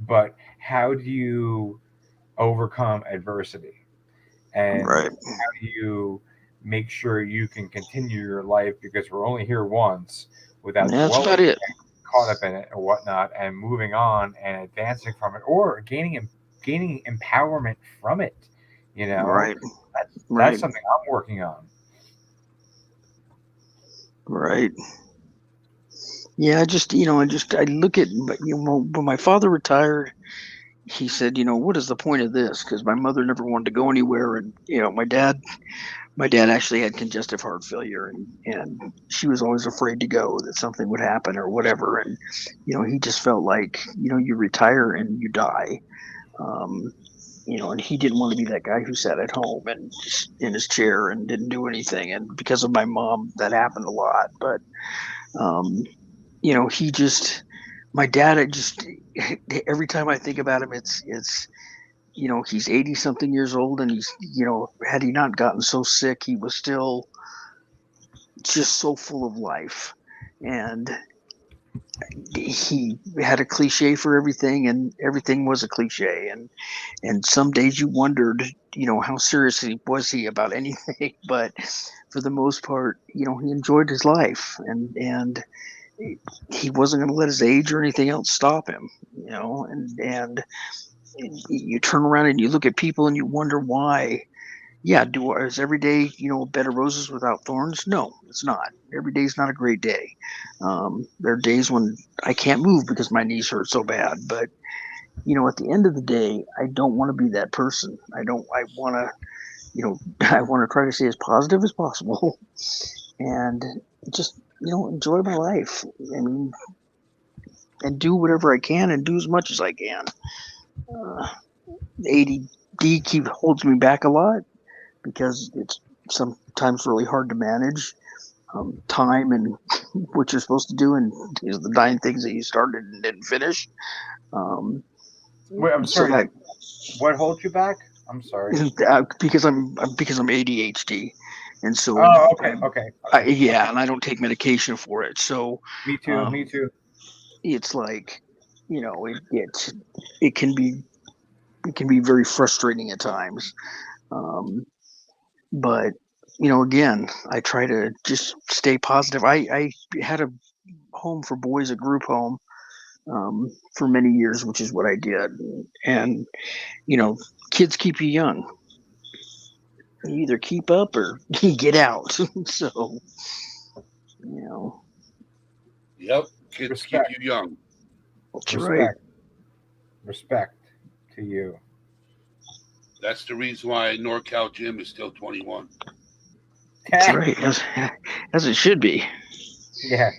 but how do you overcome adversity, and Right. how do you make sure you can continue your life, because we're only here once, without That's dwelling, about it. caught up in it or whatnot, and moving on and advancing from it, or gaining empowerment from it. You know, Right. that's Right. something I'm working on. Right. Yeah, I look at, but when my father retired, he said, what is the point of this? Because my mother never wanted to go anywhere, and my dad actually had congestive heart failure, and she was always afraid to go, that something would happen or whatever. And he just felt like you retire and you die. um, and he didn't want to be that guy who sat at home and just in his chair and didn't do anything. And because of my mom, that happened a lot. But um, he just, my dad, I just, every time I think about him, it's he's 80 something years old, and he's had he not gotten so sick, he was still just so full of life, and he had a cliche for everything, and everything was a cliche. And some days you wondered, how seriously was he about anything? But for the most part, he enjoyed his life, and he wasn't going to let his age or anything else stop him. And you turn around and you look at people and you wonder why. Yeah, is every day a bed of roses without thorns? No, it's not. Every day is not a great day. There are days when I can't move because my knees hurt so bad. But at the end of the day, I don't want to be that person. I don't. I want to. I want to try to stay as positive as possible, and just enjoy my life. I mean, and do whatever I can and do as much as I can. Uh, ADD holds me back a lot because it's sometimes really hard to manage time and what you're supposed to do, and the 9 things that you started and didn't finish. Um, Wait, I'm so sorry. that What holds you back? I'm sorry. because I'm ADHD, and so Oh, okay. yeah, and I don't take medication for it. So Me too. Me um, too. it's like it can be very frustrating at times. Um, but again, I try to just stay positive. I had a home for boys, a group home, for many years, which is what I did. And kids keep you young. You either keep up or you get out. So you know Yep. Kids keep Respect. you young. that's right. Respect. Respect to you. That's the reason why NorCal Jim is still 21. That's right, as it should be. Yeah.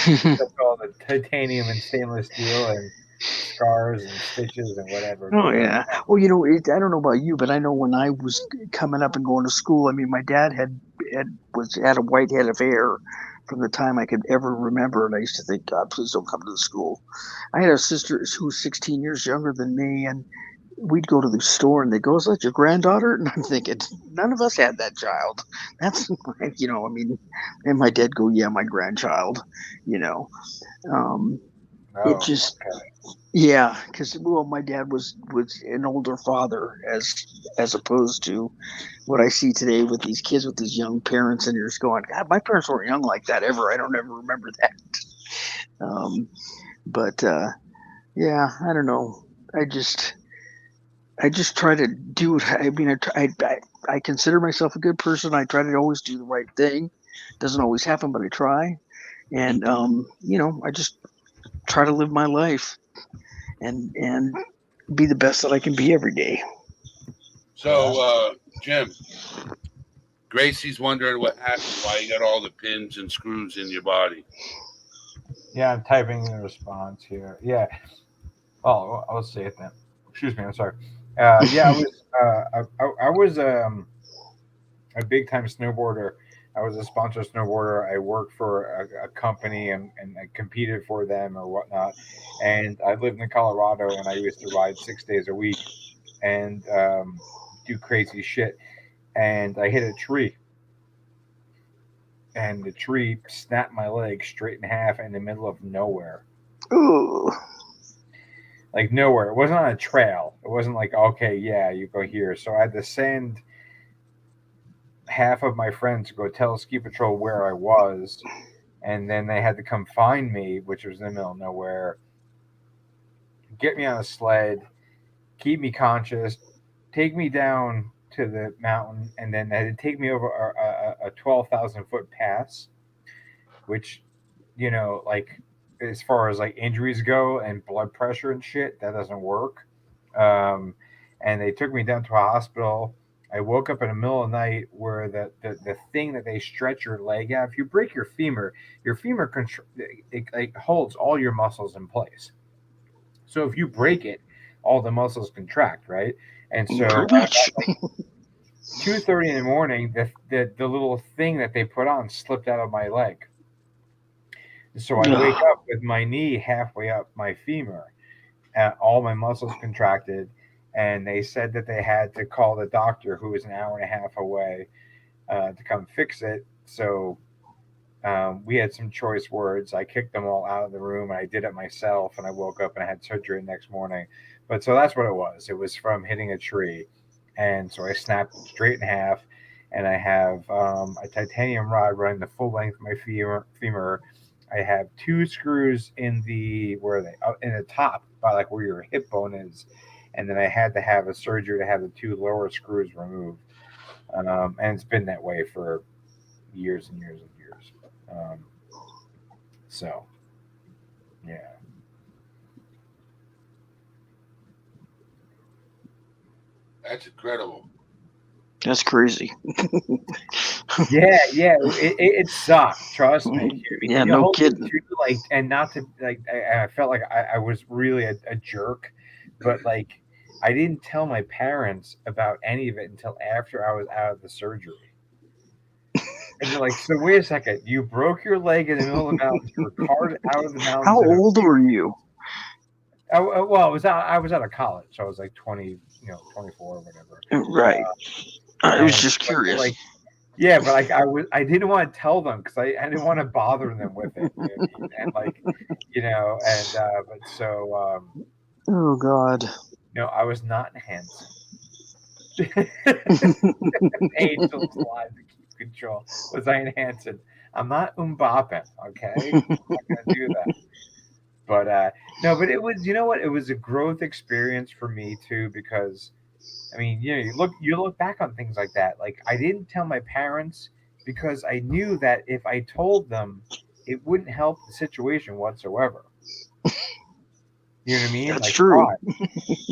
That's all the titanium and stainless steel and scars and stitches and whatever. Oh But yeah. Well, I don't know about you, but I know when I was coming up and going to school. I mean, my dad had a white head of hair from the time I could ever remember, and I used to think, God, please don't come to the school. I had a sister who was 16 years younger than me, and we'd go to the store, and they go, "Is that your granddaughter?" And I'm thinking, none of us had that child. That's I mean, and my dad go, "Yeah, my grandchild." You know, um, it oh, just okay. yeah, because my dad was an older father as opposed to what I see today with these kids with these young parents, and you're just going, God, my parents weren't young like that ever. I don't ever remember that. Um, but yeah, I don't know. I just I just try to do it. I mean, I consider myself a good person. I try to always do the right thing. Doesn't always happen, but I try. And I just try to live my life and be the best that I can be every day. So, Jim, Gracie's wondering what happened, why you got all the pins and screws in your body. Yeah, I'm typing the response here. Yeah. Oh, I'll say it then. Excuse me. I'm sorry. Yeah, I was a big time snowboarder. I was a sponsor snowboarder. I worked for a company and I competed for them or whatnot. And I lived in Colorado and I used to ride 6 days a week and do crazy shit. And I hit a tree and the tree snapped my leg straight in half in the middle of nowhere. Ooh. Like nowhere. It wasn't on a trail. It wasn't like, okay, yeah, you go here. So I had to send half of my friends to go tell ski patrol where I was, and then they had to come find me, which was in the middle of nowhere, get me on a sled, keep me conscious, take me down to the mountain, and then they had to take me over a 12,000 foot pass, which, like as far as like injuries go and blood pressure and shit, that doesn't work. Um, and they took me down to a hospital. I woke up in the middle of the night where the thing that they stretch your leg out. If you break your femur it holds all your muscles in place. So if you break it, all the muscles contract, right? And so Pretty much. 2:30 in the morning, the little thing that they put on slipped out of my leg. So I wake Ugh. up with my knee halfway up my femur, all my muscles contracted, and they said that they had to call the doctor who was an hour and a half away to come fix it. So we had some choice words. I kicked them all out of the room, and I did it myself. And I woke up and I had surgery the next morning. But so that's what it was. It was from hitting a tree, and so I snapped it straight in half. And I have a titanium rod running the full length of my femur. I have two screws in the where are they? In the top, by like where your hip bone is, and then I had to have a surgery to have the two lower screws removed. And it's been that way for years and years and years. Um, so, yeah. That's incredible. That's crazy. Yeah. It sucked. Trust me. I mean, Yeah, the no whole thing kidding. too, like, and not to like, I felt like I was really a jerk, but like, I didn't tell my parents about any of it until after I was out of the surgery. And they're like, "So wait a second, you broke your leg in the middle of the mountains. You were carted out of the How mountains in a old were you? well, I was out of college, so I was like 20, 24 or whatever. Right. I was And just curious. like, yeah, but like I didn't want to tell them because I didn't want to bother them with it, you know what I mean? And like, and but so Oh God. I was not handsome. Angels alive to keep control. Was I enhancing? I'm not Mbappe, okay? I'm not gonna do that. But no, but it was, you know what? It was a growth experience for me too because I mean, you look back on things like that. Like I didn't tell my parents because I knew that if I told them, it wouldn't help the situation whatsoever. You know what I mean? That's Like true. why?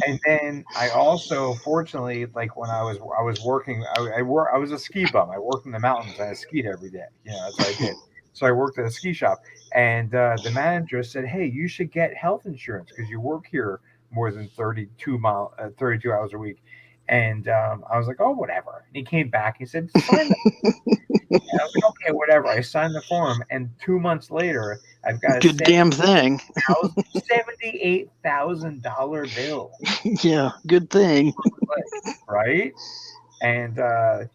And then I also, fortunately, like when I was working, I was a ski bum. I worked in the mountains and I skied every day. That's what I did. So I worked at a ski shop, and the manager said, "Hey, you should get health insurance because you work here more than 32 hours a week." And I was like, "Oh, whatever." And he came back. He said, "Sign the." And I was like, "Okay, whatever." I signed the form, and 2 months later, I've got a Good damn thing. $78,000 bill, Yeah, good thing. right? And so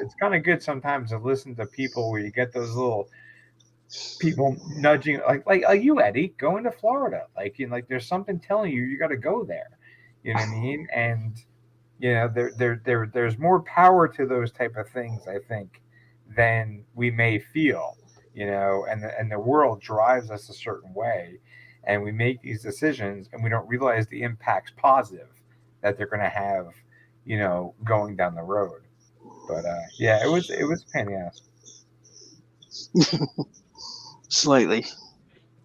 it's kind of good sometimes to listen to people where you get those little people nudging, like you, Eddie, going to Florida. Like there's something telling you got to go there. You know what I mean? And there's more power to those type of things, I think, than we may feel. And the world drives us a certain way, and we make these decisions, and we don't realize the impacts positive that they're going to have, going down the road. But yeah, it was a pain in the ass. Slightly.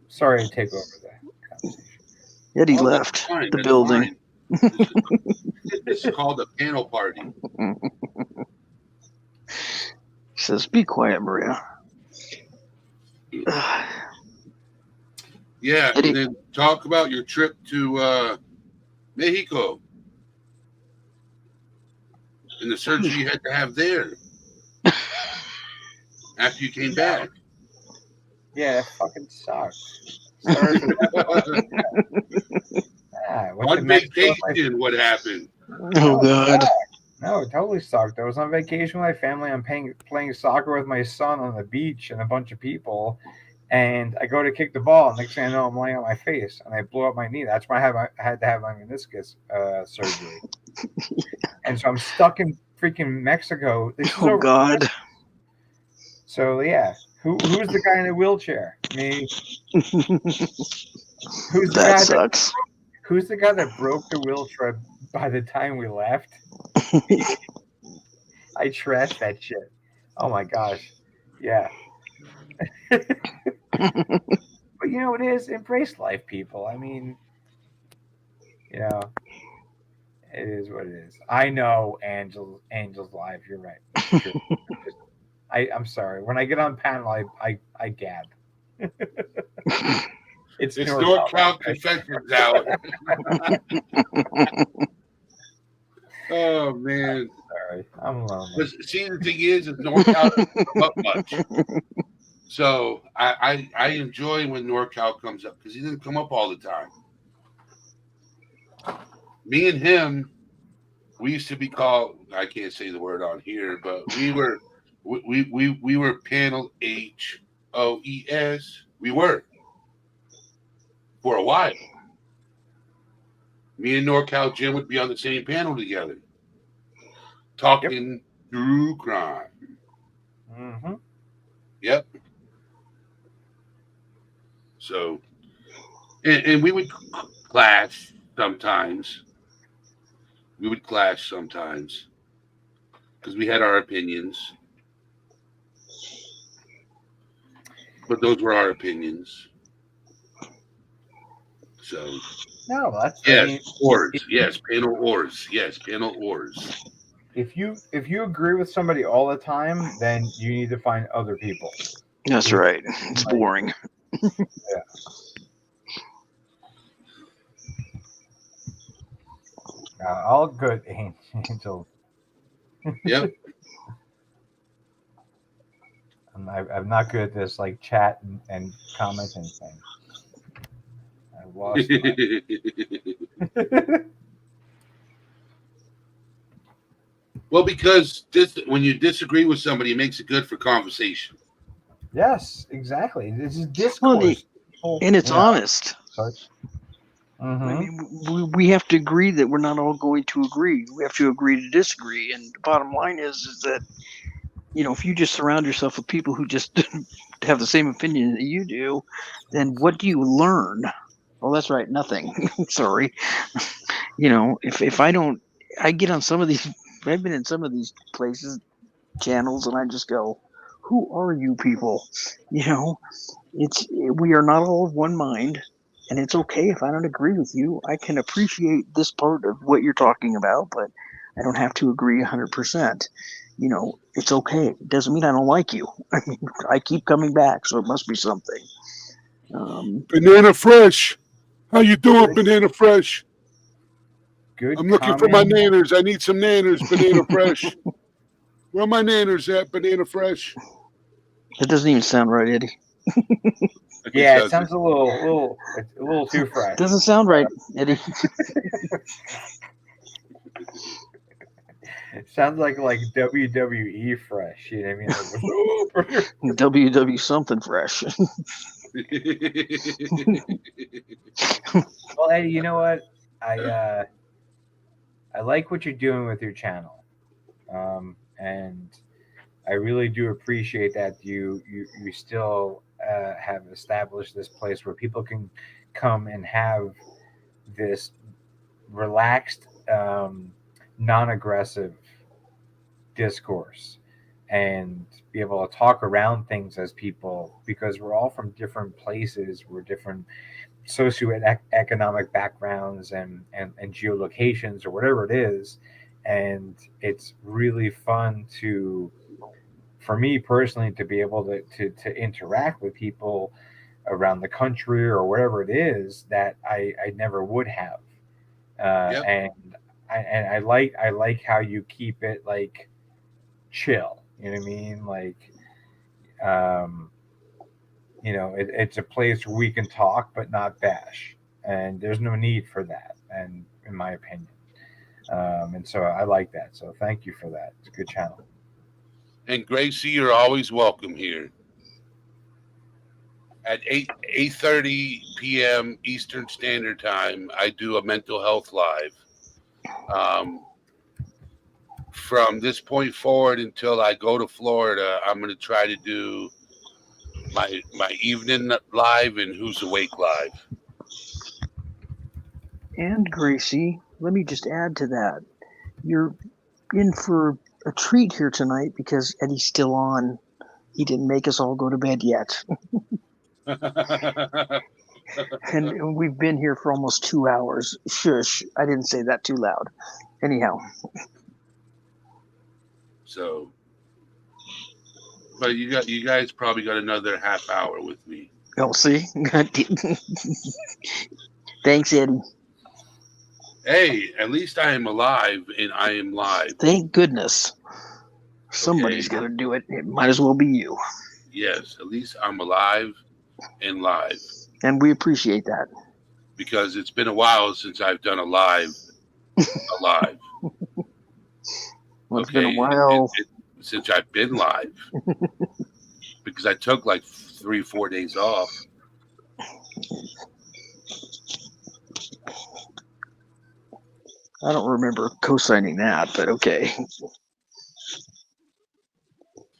Sorry to take over the conversation. Eddie Oh, that's left fine. the That's building. fine. This is called a panel party. He says, "Be quiet, Maria." Yeah, Eddie- and then talk about your trip to Mexico and the surgery you had to have there after you came back. Yeah, it fucking sucked. Sorry for that. I went to On Mexico with vacation, what happened? Oh God. No, it totally sucked. I was on vacation with my family. I'm playing soccer with my son on the beach and a bunch of people. And I go to kick the ball. Next thing I know, I'm laying on my face and I blew up my knee. That's why I had to have my meniscus surgery. And so I'm stuck in freaking Mexico. This is Oh over. God. So yeah, who's the guy in the wheelchair? Me. Who's the That guy sucks. Who's the guy that broke the wheelchair by the time we left? I trashed that shit. Oh my gosh. Yeah. But it is embrace life, people. I mean, it is what it is. I know Angel's live. You're right. It's true. I'm sorry. When I get on panel, I gab. It's NorCal Confessions out. Oh man. Sorry, I'm lonely. See, the thing is NorCal doesn't come up much. So I enjoy when NorCal comes up because he doesn't come up all the time. Me and him, we used to be called, I can't say the word on here, but we were We were panel HOES. We were for a while. Me and NorCal Jim would be on the same panel together, talking true crime. Mm-hmm. Yep. So, and we would clash sometimes. We would clash sometimes because we had our opinions. But those were our opinions. So, No, that's I yes, mean, ors. Yes, panel ors. Yes, panel ors. if you agree with somebody all the time, then you need to find other people. That's If- right. It's boring. All good, Angel. Yep. I'm not good at this, like chat and commenting thing. I lost. Well, because when you disagree with somebody, it makes it good for conversation. Yes, exactly. This is Well, discourse. and it's Yeah. honest. Sorry. I Mm-hmm. mean, we have to agree that we're not all going to agree. We have to agree to disagree. And the bottom line is that, if you just surround yourself with people who just have the same opinion that you do, then what do you learn? Oh, that's right, nothing. Sorry. If I get on some of these, I've been in some of these places, channels, and I just go, who are you people? We are not all of one mind, and it's okay if I don't agree with you. I can appreciate this part of what you're talking about, but I don't have to agree 100%. It's okay. It doesn't mean I don't like you. I mean, I keep coming back, so it must be something. Banana Fresh. How you doing, Banana Fresh? Good. I'm looking for my comment. nanners. I need some nanners, Banana Fresh. Where are my nanners at, Banana Fresh? That doesn't even sound right, Eddie. Yeah, it sounds a little too fresh. Doesn't sound right, Eddie. It sounds like WWE fresh. You know what I mean? Like, WW something fresh. well, Eddie, you know what? I like what you're doing with your channel, and I really do appreciate that you still have established this place where people can come and have this relaxed, non-aggressive discourse and be able to talk around things as people, because we're all from different places, we're different socioeconomic backgrounds and geolocations or whatever it is, and it's really fun for me personally to be able to interact with people around the country or whatever it is that I never would have. Yep. And I like how you keep it like chill. You know what I mean? Like, it's a place where we can talk but not bash, and there's no need for that, and in my opinion. And so I like that. So thank you for that. It's a good channel. And Gracie, you're always welcome here. At 8:30 p.m. Eastern Standard Time, I do a mental health live. From this point forward until I go to Florida, I'm going to try to do my evening live and Who's Awake live. And Gracie, let me just add to that. You're in for a treat here tonight because Eddie's still on. He didn't make us all go to bed yet. And we've been here for almost 2 hours. Shush, I didn't say that too loud. Anyhow. So, but you guys probably got another half hour with me. Oh, see? Thanks, Eddie. Hey, at least I am alive and I am live. Thank goodness. Somebody's got to do it. It might as well be you. Yes, at least I'm alive and live. And we appreciate that. Because it's been a while since I've done a live. Well, it's been a while. since I've been live because I took like 3-4 days off. I don't remember co-signing that, but okay.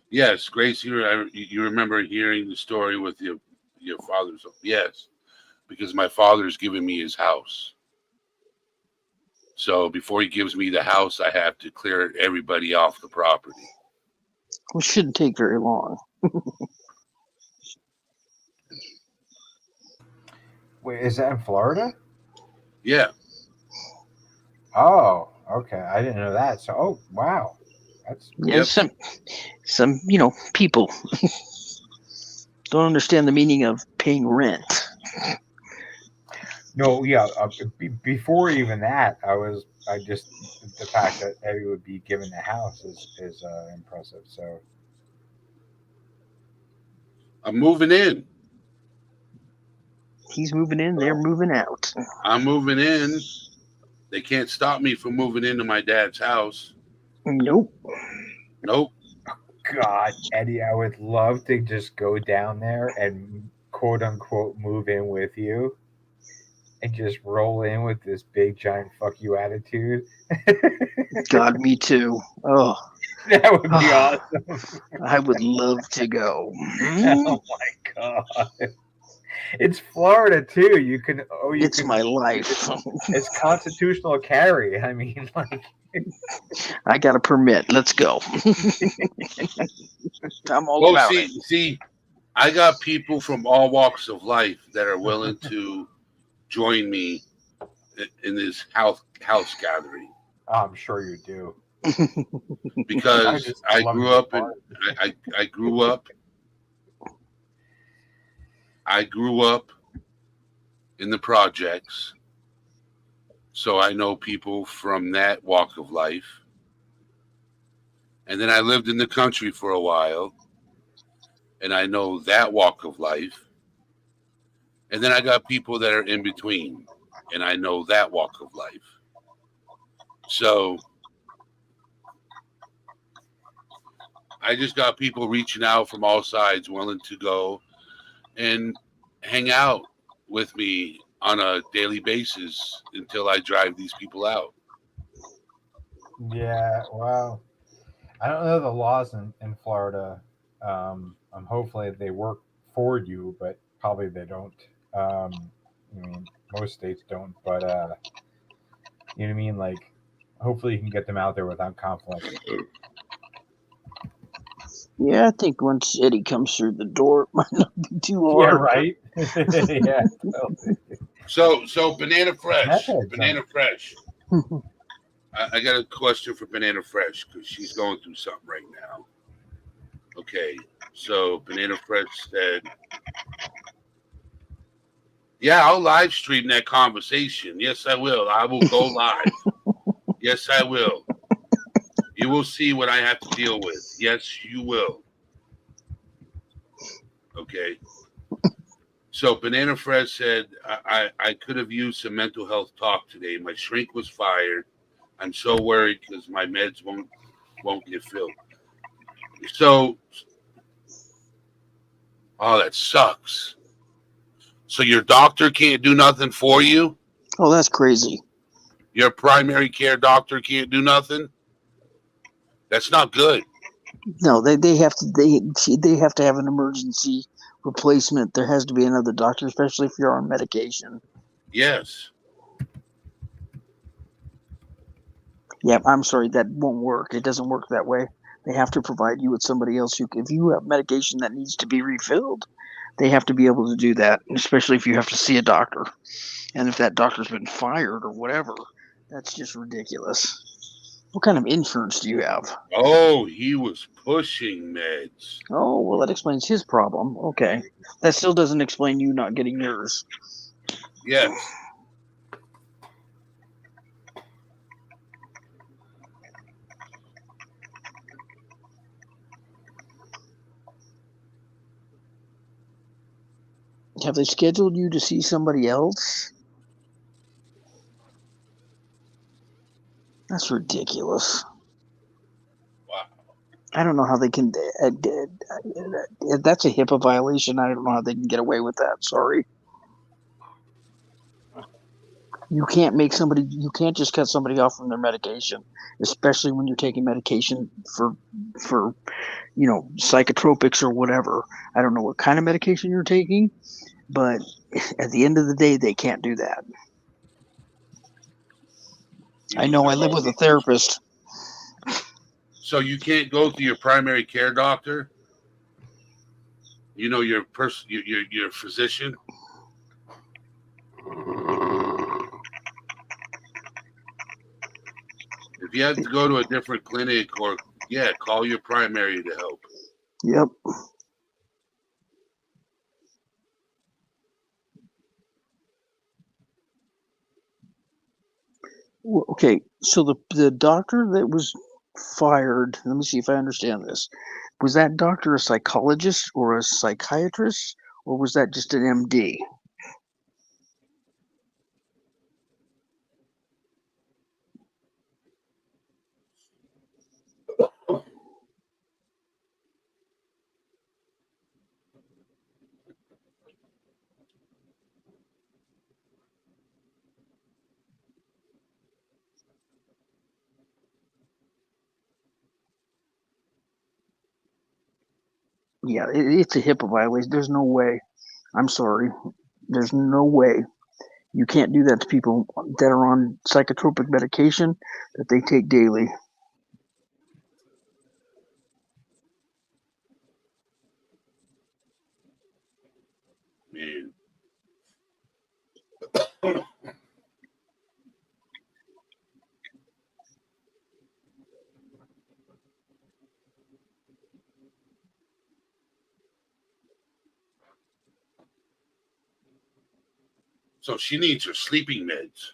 Yes, Grace, you remember hearing the story with your father's? Yes, because my father's given me his house. So before he gives me the house, I have to clear everybody off the property. Well, shouldn't take very long. Wait, is that in Florida? Yeah. Oh, okay. I didn't know that. So, oh, wow. That's Yeah, Yep. some people don't understand the meaning of paying rent. no, yeah. Before even that, I just the fact that Eddie would be given the house is impressive. So, I'm moving in. He's moving in, they're moving out. I'm moving in. They can't stop me from moving into my dad's house. Nope. Nope. God, Eddie, I would love to just go down there and quote unquote move in with you and just roll in with this big giant fuck you attitude. God, me too. Oh, That would be awesome. I would love to go. Oh my god. It's Florida too. You can It's my life. it's constitutional carry. I mean, like I got a permit. Let's go. I'm all Well, about it. see, I got people from all walks of life that are willing to join me in this house gathering I'm sure you do. because I love grew to be up in I grew up in the projects, so I know people from that walk of life. And then I lived in the country for a while, and I know that walk of life. And then I got people that are in between, and I know that walk of life. So I just got people reaching out from all sides, willing to go and hang out with me on a daily basis until I drive these people out. Yeah, well, I don't know the laws in Florida. Hopefully they work for you, but probably they don't. I mean, most states don't, but you know what I mean. Like, hopefully you can get them out there without conflict. Yeah, I think once Eddie comes through the door, it might not be too Yeah, hard. right. Yeah. So Banana Fresh, Method, Banana Fresh. I got a question for Banana Fresh because she's going through something right now. Okay, so Banana Fresh said, "Yeah, I'll live stream that conversation. Yes, I will. I will go live. Yes, I will. You will see what I have to deal with. Yes, you will." Okay. So Banana Fresh said, I could have used some mental health talk today. My shrink was fired. I'm so worried because my meds won't get filled. So, oh, that sucks. So your doctor can't do nothing for you? Oh, that's crazy. Your primary care doctor can't do nothing? That's not good. No, they have to have an emergency replacement. There has to be another doctor, especially if you're on medication. Yes. Yeah, I'm sorry, that won't work. It doesn't work that way. They have to provide you with somebody else who, if you have medication that needs to be refilled, they have to be able to do that, especially if you have to see a doctor. And if that doctor's been fired or whatever, that's just ridiculous. What kind of insurance do you have? Oh, he was pushing meds. Oh, well, that explains his problem. Okay. That still doesn't explain you not getting yours. Yes. Have they scheduled you to see somebody else? That's ridiculous. Wow. I don't know how they can. That's a HIPAA violation. I don't know how they can get away with that. Sorry. You can't make somebody. You can't just cut somebody off from their medication, especially when you're taking medication for psychotropics or whatever. I don't know what kind of medication you're taking, but at the end of the day, they can't do that. I know. I live with a therapist. So you can't go to your primary care doctor. Your your physician. If you have to go to a different clinic, or call your primary to help. Yep. Okay, so the doctor that was fired, let me see if I understand this. Was that doctor a psychologist or a psychiatrist, or was that just an MD? Yeah, it's a HIPAA violation. There's no way. I'm sorry. There's no way. You can't do that to people that are on psychotropic medication that they take daily. Man. So she needs her sleeping meds.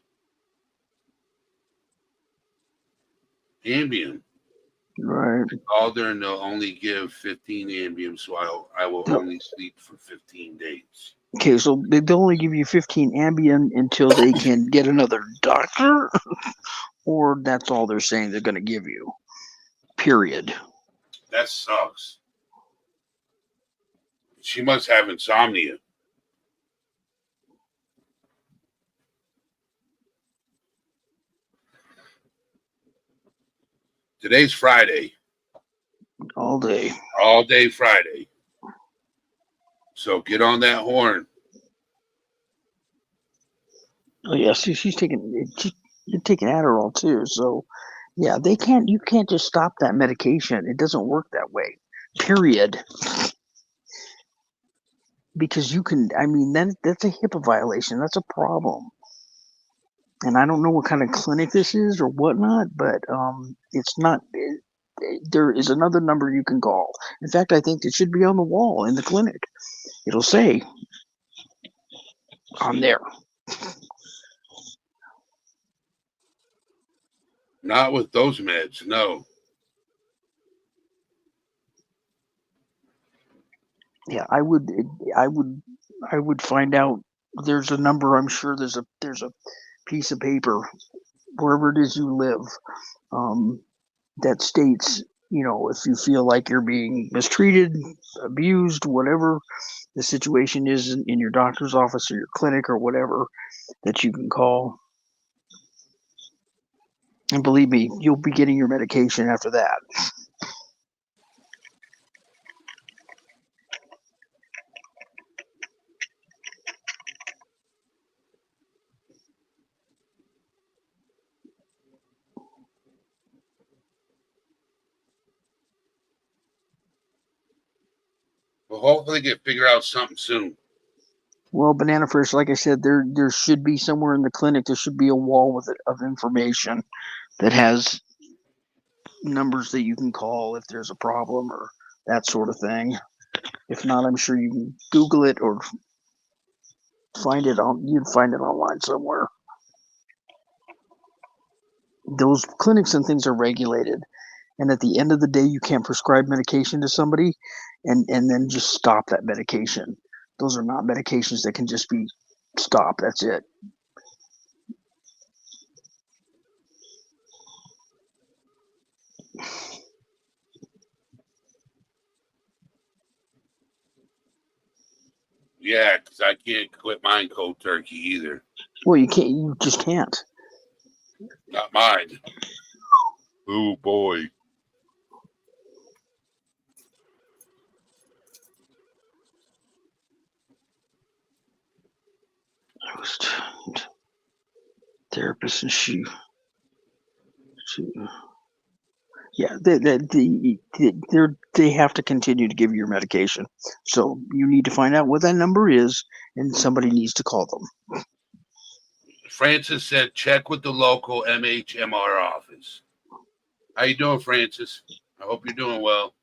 Ambien. Right. I called her and they'll only give 15 Ambien, so I will only sleep for 15 days. Okay, so they'll only give you 15 Ambien until they can get another doctor, or that's all they're saying they're going to give you. Period. That sucks. She must have insomnia. Today's Friday. All day. All day Friday. So get on that horn. Oh yeah, she's taking you're taking Adderall too. So yeah, you can't just stop that medication. It doesn't work that way. Period. Because that's a HIPAA violation. That's a problem. And I don't know what kind of clinic this is or whatnot, but it's not. There is another number you can call. In fact, I think it should be on the wall in the clinic. It'll say on there. Not with those meds, no. Yeah, I would find out. There's a number. I'm sure there's a piece of paper wherever it is you live that states, if you feel like you're being mistreated, abused, whatever the situation is in your doctor's office or your clinic or whatever, that you can call. And believe me, you'll be getting your medication after that. Well, hopefully they can figure out something soon. Well, Banana Fish, like I said, there should be somewhere in the clinic. There should be a wall of information that has numbers that you can call if there's a problem or that sort of thing. If not, I'm sure you can Google it or you'd find it online somewhere. Those clinics and things are regulated, and at the end of the day, you can't prescribe medication to somebody and then just stop that medication. Those are not medications that can just be stopped. That's it. Yeah, because I can't quit mine cold turkey either. Well, you can't. You just can't. Not mine. Oh boy. Host, therapist, and she. Yeah, they have to continue to give you your medication. So you need to find out what that number is, and somebody needs to call them. Francis said, check with the local MHMR office. How you doing, Francis? I hope you're doing well.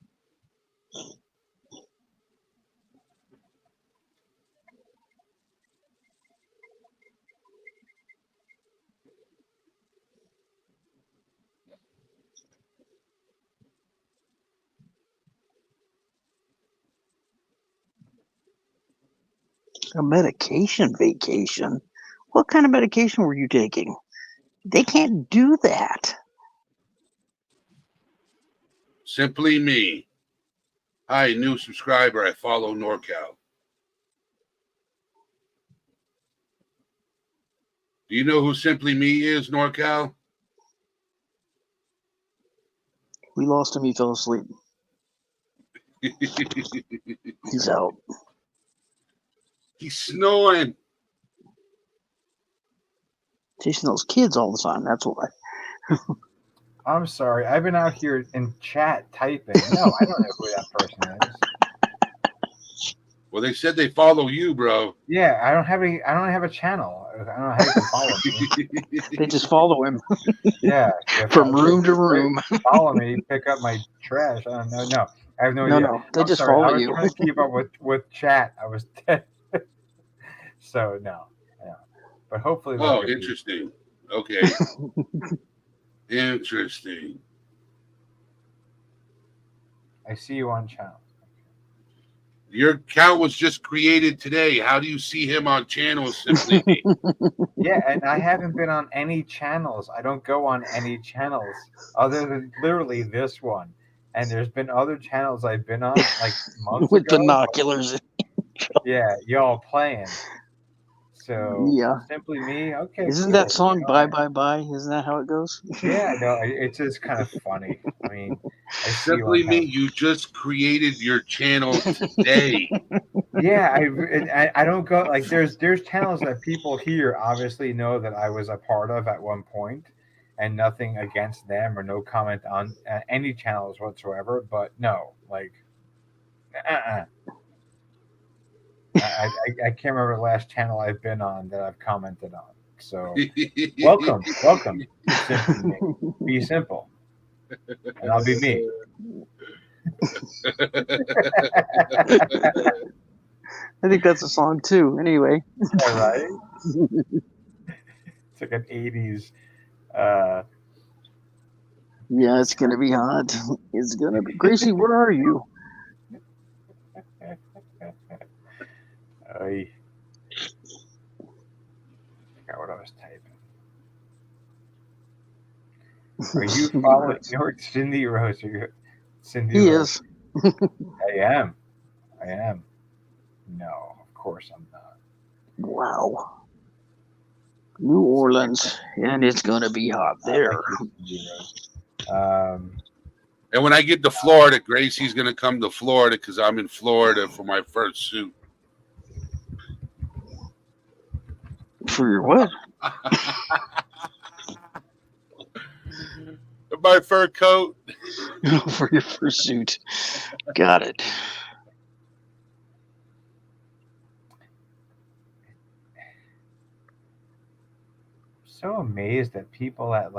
A medication vacation? What kind of medication were you taking? They can't do that. Simply me. Hi, new subscriber. I follow NorCal. Do you know who Simply Me is, NorCal? We lost him. He fell asleep. He's out. He's snoring. Chasing those kids all the time. That's why. I'm sorry. I've been out here in chat typing. No, I don't know who that person is. Well, they said they follow you, bro. Yeah, I don't have a channel. I don't know how you can follow me. They just follow him. Yeah, from room to room. Follow me, pick up my trash. I don't know. No, I have no idea. No, they I'm just sorry. follow I was you. trying to keep up with chat. I was dead. So no, yeah. But hopefully. Oh, interesting. Okay. Interesting. I see you on channel. Your account was just created today. How do you see him on channels? Simply Me? Yeah, and I haven't been on any channels. I don't go on any channels other than literally this one. And there's been other channels I've been on like months with ago. binoculars. Yeah, y'all playing. So yeah, Simply Me. Okay, isn't cool. that song "Bye Bye Bye"? Isn't that how it goes? Yeah, no, it's just kind of funny. I mean, I see Simply like Me, you just created your channel today. Yeah, I don't go like there's channels that people here obviously know that I was a part of at one point, and nothing against them or no comment on any channels whatsoever. But no, like, I can't remember the last channel I've been on that I've commented on. So welcome. Simply Me. Be simple, and I'll be me. I think that's a song too. Anyway. All right. It's like an 80s. Yeah, it's gonna be hot. It's gonna be. Gracie, where are you? I forgot what I was typing. Are you following Cindy Rose? Are you Cindy He Rose? is. I am. No, of course I'm not. Wow. New Orleans, and it's gonna be hot there. And when I get to Florida, Gracie's going to come to Florida because I'm in Florida for my first suit. For your what? My fur coat. For your fursuit. Got it. So amazed that people that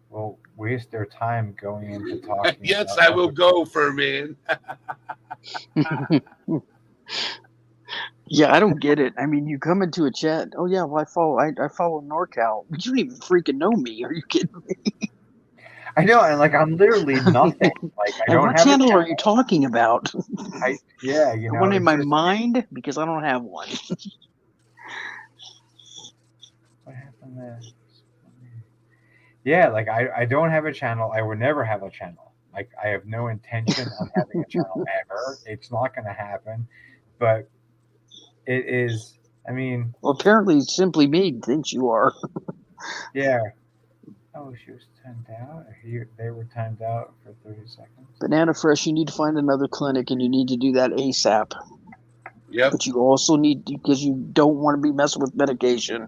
will waste their time going into talking. Yes, I will go for a man. Yeah, I don't get it. I mean, you come into a chat. Oh yeah, well I follow NorCal. But you don't even freaking know me. Are you kidding me? I know, and I'm literally nothing. Like I don't what have channel a are you talking about? Yeah, the one in my mind because I don't have one. What happened there? Yeah, I don't have a channel. I would never have a channel. Like I have no intention of having a channel ever. It's not going to happen. But It is. I mean, Well, apparently, Simply Made thinks you are. yeah. Oh, she was timed out. They were timed out for 30 seconds. Banana Fresh, you need to find another clinic, and you need to do that ASAP. Yep. But you also need, because you don't want to be messing with medication.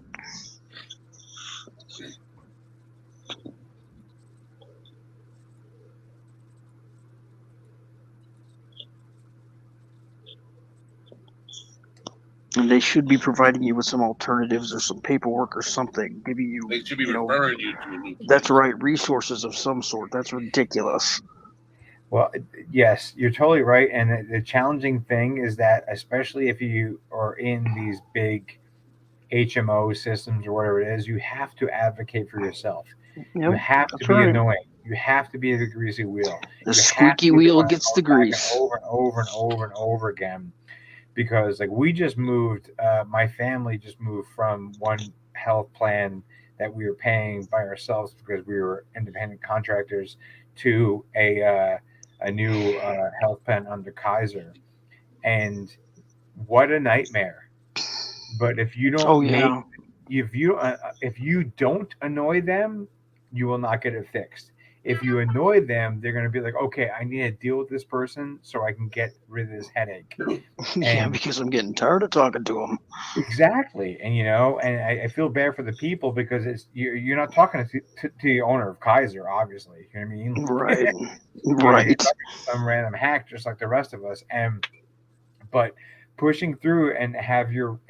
And they should be providing you with some alternatives or some paperwork or something, giving you, They should be you know, referring you to a new that's place. right, resources of some sort. That's ridiculous. Well, yes, you're totally right. And the challenging thing is that, especially if you are in these big HMO systems or whatever it is, you have to advocate for yourself. You Yep, have to that's be right. annoying. You have to be the greasy wheel. The You have to squeaky be the wheel one that gets the goes back and grease. over and over and over and over again. Because like we just moved, my family just moved from one health plan that we were paying by ourselves because we were independent contractors to a new health plan under Kaiser, and what a nightmare! But if you don't Oh, make yeah. if you don't annoy them, you will not get it fixed. If you annoy them, they're going to be like, okay, I need to deal with this person so I can get rid of this headache. Yeah, And because I'm getting tired of talking to them. exactly, and and I feel bad for the people because you're not talking to the owner of Kaiser, obviously. You know what I mean? Right. You're Right. talking to some random hack just like the rest of us, and but pushing through and have your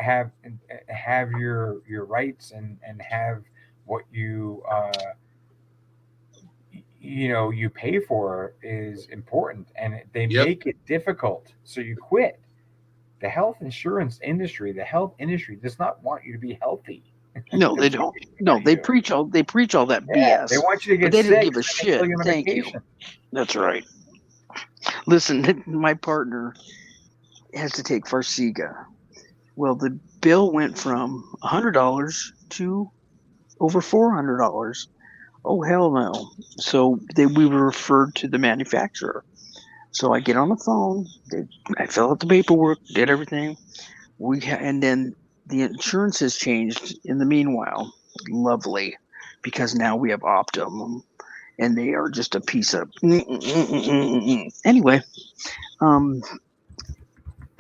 rights and have what you pay for is important, and they Yep. make it difficult, so you quit. The health insurance industry, the health industry does not want you to be healthy. No, they That's what don't. they No, want you to do. they preach all that Yeah, they BS, want you to but get they didn't sick give a so they can fill shit. your Thank you. medication. That's right. Listen, my partner has to take Farxiga. Well, the bill went from $100 to over $400. Oh hell no! So we were referred to the manufacturer. So I get on the phone. I fill out the paperwork, did everything. And then the insurance has changed in the meanwhile. Lovely, because now we have Optum, and they are just a piece of. Anyway, um,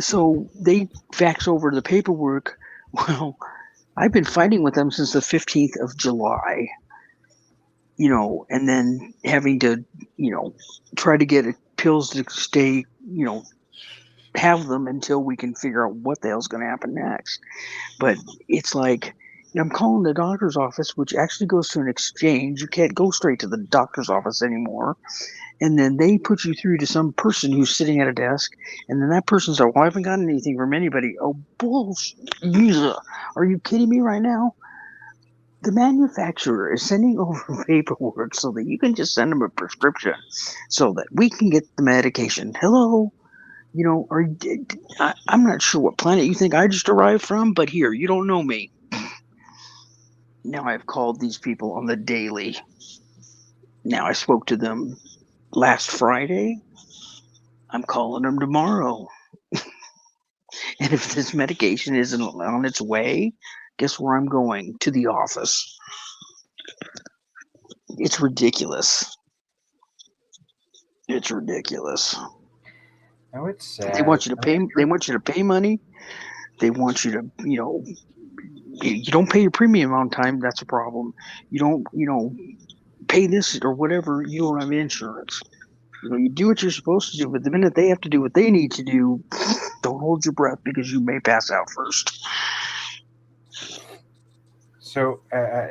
so they fax over the paperwork. Well, I've been fighting with them since the 15th of July, and then having to, try to get pills to stay, have them until we can figure out what the hell's going to happen next. But it's like, I'm calling the doctor's office, which actually goes to an exchange. You can't go straight to the doctor's office anymore. And then they put you through to some person who's sitting at a desk. And then that person's like, well, I haven't gotten anything from anybody. Oh, bullshit. Are you kidding me right now? The manufacturer is sending over paperwork so that you can just send them a prescription so that we can get the medication. Hello? I'm not sure what planet you think I just arrived from, but here, you don't know me. Now I've called these people on the daily. Now I spoke to them last Friday. I'm calling them tomorrow. And if this medication isn't on its way, guess where I'm going? To the office. It's ridiculous. It's ridiculous. No, it's They sad. want you to pay. They want you to pay money. They want you to, you don't pay your premium on time. That's a problem. You don't, pay this or whatever. You don't have insurance. You do what you're supposed to do, but the minute they have to do what they need to do, don't hold your breath because you may pass out first. So,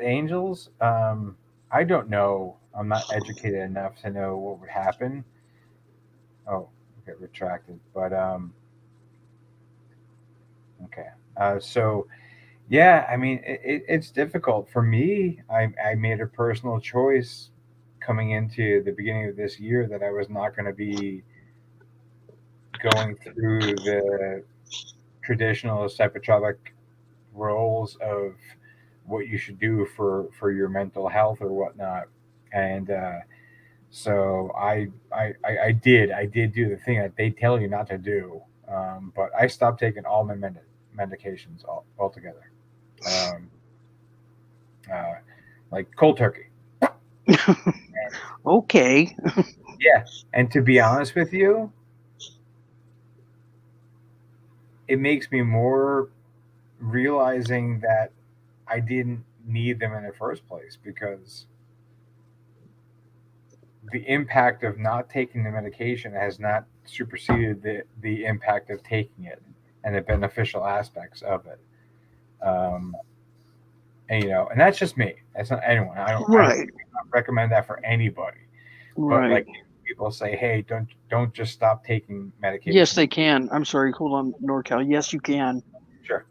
Angels, I don't know. I'm not educated enough to know what would happen. Oh, get retracted. But okay. So yeah, I mean, it's difficult for me. I made a personal choice coming into the beginning of this year that I was not going to be going through the traditional psychotropic roles of what you should do for your mental health or whatnot. And so I did do the thing that they tell you not to do. But I stopped taking all my medications altogether. Like cold turkey. Okay. Yeah, and to be honest with you, it makes me more realizing that I didn't need them in the first place, because the impact of not taking the medication has not superseded the impact of taking it and the beneficial aspects of it. And and that's just me. That's not anyone. Right. don't recommend that for anybody. But Right. like, people say, hey, don't just stop taking medication. Yes, they can. I'm sorry. Hold on, NorCal. Yes, you can. Sure.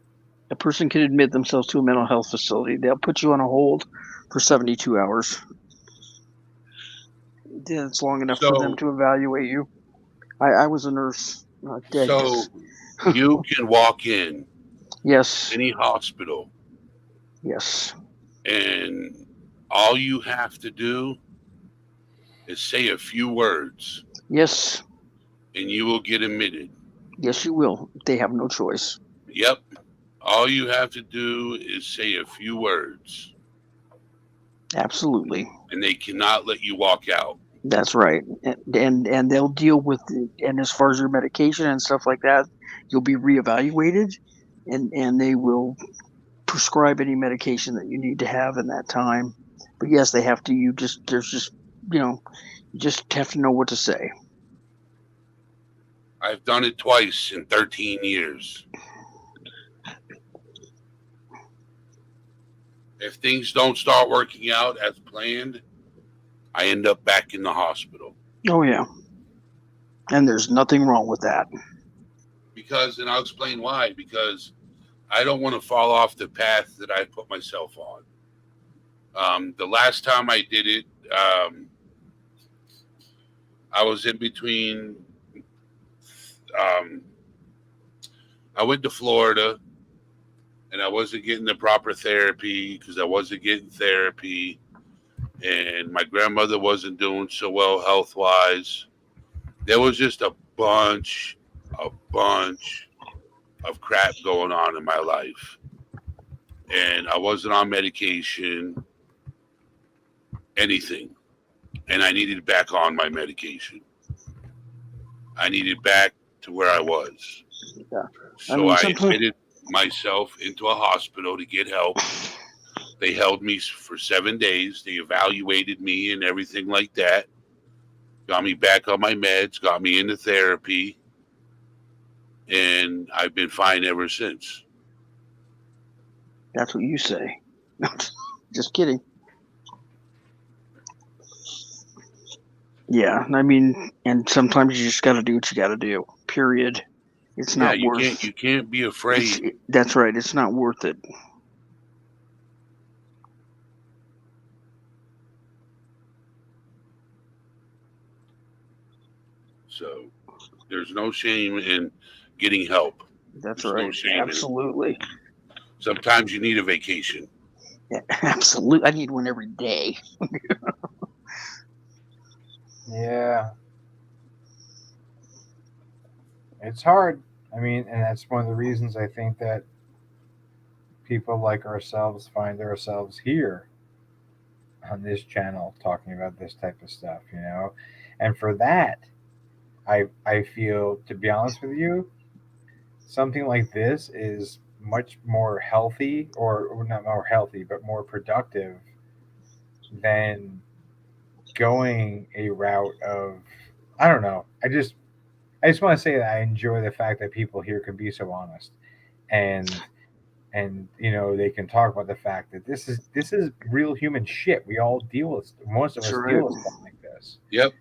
A person can admit themselves to a mental health facility. They'll put you on a hold for 72 hours. That's long enough for them So, to evaluate you. I was a nurse. so you can walk in Yes. any hospital, Yes. and all you have to do is say a few words, Yes. and you will get admitted. Yes, you will. They have no choice. Yep. All you have to do is say a few words, Absolutely. and they cannot let you walk out. That's right. And they'll deal with and as far as your medication and stuff like that, you'll be reevaluated, and they will prescribe any medication that you need to have in that time. But yes, they have to. You just have to know what to say. I've done it twice in 13 years. If things don't start working out as planned, I end up back in the hospital. Oh yeah, and there's nothing wrong with that. And I'll explain why. Because I don't want to fall off the path that I put myself on. The last time I did it, I was in between. I went to Florida, and I wasn't getting the proper therapy because I wasn't getting therapy, and my grandmother wasn't doing so well health-wise. There was just a bunch of crap going on in my life, and I wasn't on medication, anything, and I needed back on my medication. I needed back to where I was. Yeah. So I admitted myself into a hospital to get help. They held me for 7 days. They evaluated me and everything like that. Got me back on my meds, got me into therapy, and I've been fine ever since. That's what you say. Just kidding. Yeah, I mean, and sometimes you just got to do what you got to do. Period. It's not worth. You can't be afraid. That's right. It's not worth it. So there's no shame in getting help. That's there's right. No shame Absolutely. Sometimes you need a vacation. Yeah, absolutely. I need one every day. Yeah. It's hard. I mean, and that's one of the reasons I think that people like ourselves find ourselves here on this channel talking about this type of stuff, And for that, I feel, to be honest with you, something like this is much more healthy, or not more healthy, but more productive than going a route of, I don't know. I just want to say that I enjoy the fact that people here can be so honest, and they can talk about the fact that this is real human shit. We all deal with, most of us deal with stuff like this. Yep.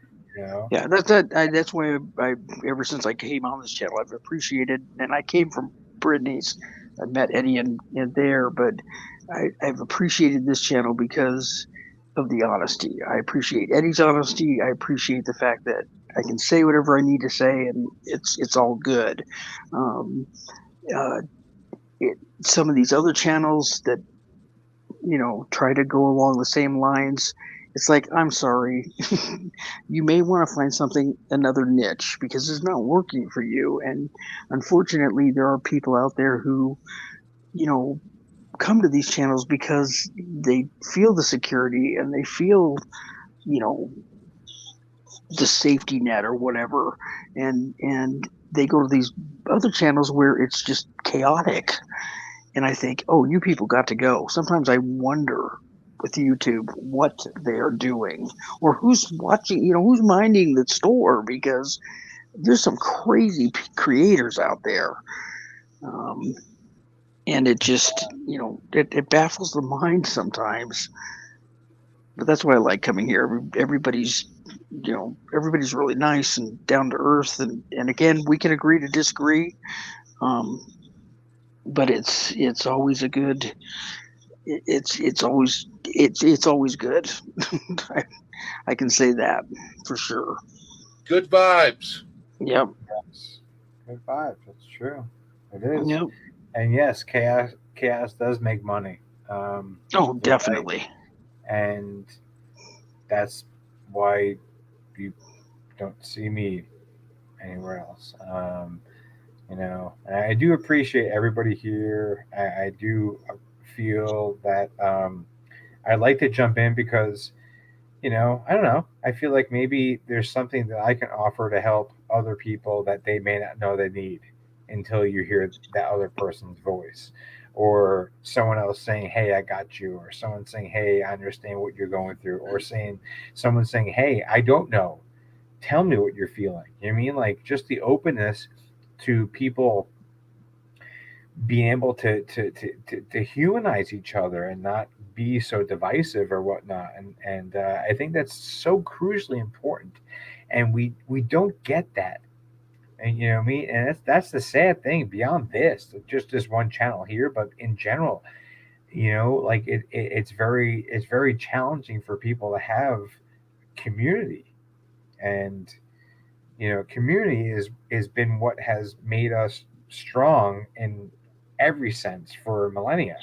Yeah, that's why I ever since I came on this channel, I've appreciated, and I came from Brittany's. I met Eddie and there, but I've appreciated this channel because of the honesty. I appreciate Eddie's honesty. I appreciate the fact that I can say whatever I need to say, and it's all good. Some of these other channels that try to go along the same lines, It's like, I'm sorry, you may want to find something, another niche, because it's not working for you. And unfortunately, there are people out there who, you know, come to these channels because they feel the security and they feel, you know, the safety net or whatever. And they go to these other channels where it's just chaotic. And I think, oh, you people got to go. Sometimes I wonder with YouTube what they're doing or who's watching, who's minding the store, because there's some crazy creators out there. And it just, it baffles the mind sometimes. But that's why I like coming here. Everybody's really nice and down to earth. And again, we can agree to disagree. Um, but it's always a good it's always good. I can say that for sure. Good vibes. Yep. Yes. Good vibes. That's true. It is. Yep. And yes, chaos does make money. Oh, You're right. definitely. And that's why you don't see me anywhere else. And I do appreciate everybody here. I do feel that I'd like to jump in because, I don't know. I feel like maybe there's something that I can offer to help other people that they may not know they need until you hear that other person's voice, or someone else saying, "Hey, I got you," or someone saying, "Hey, I understand what you're going through," or someone saying, "Hey, I don't know. Tell me what you're feeling." You know what I mean? Like just the openness to people being able to humanize each other and not be so divisive or whatnot. And I think that's so crucially important. And we don't get that. And you know what I mean? And that's the sad thing beyond this, just this one channel here, but in general, like it's very challenging for people to have community. And community is been what has made us strong in every sense for millennia.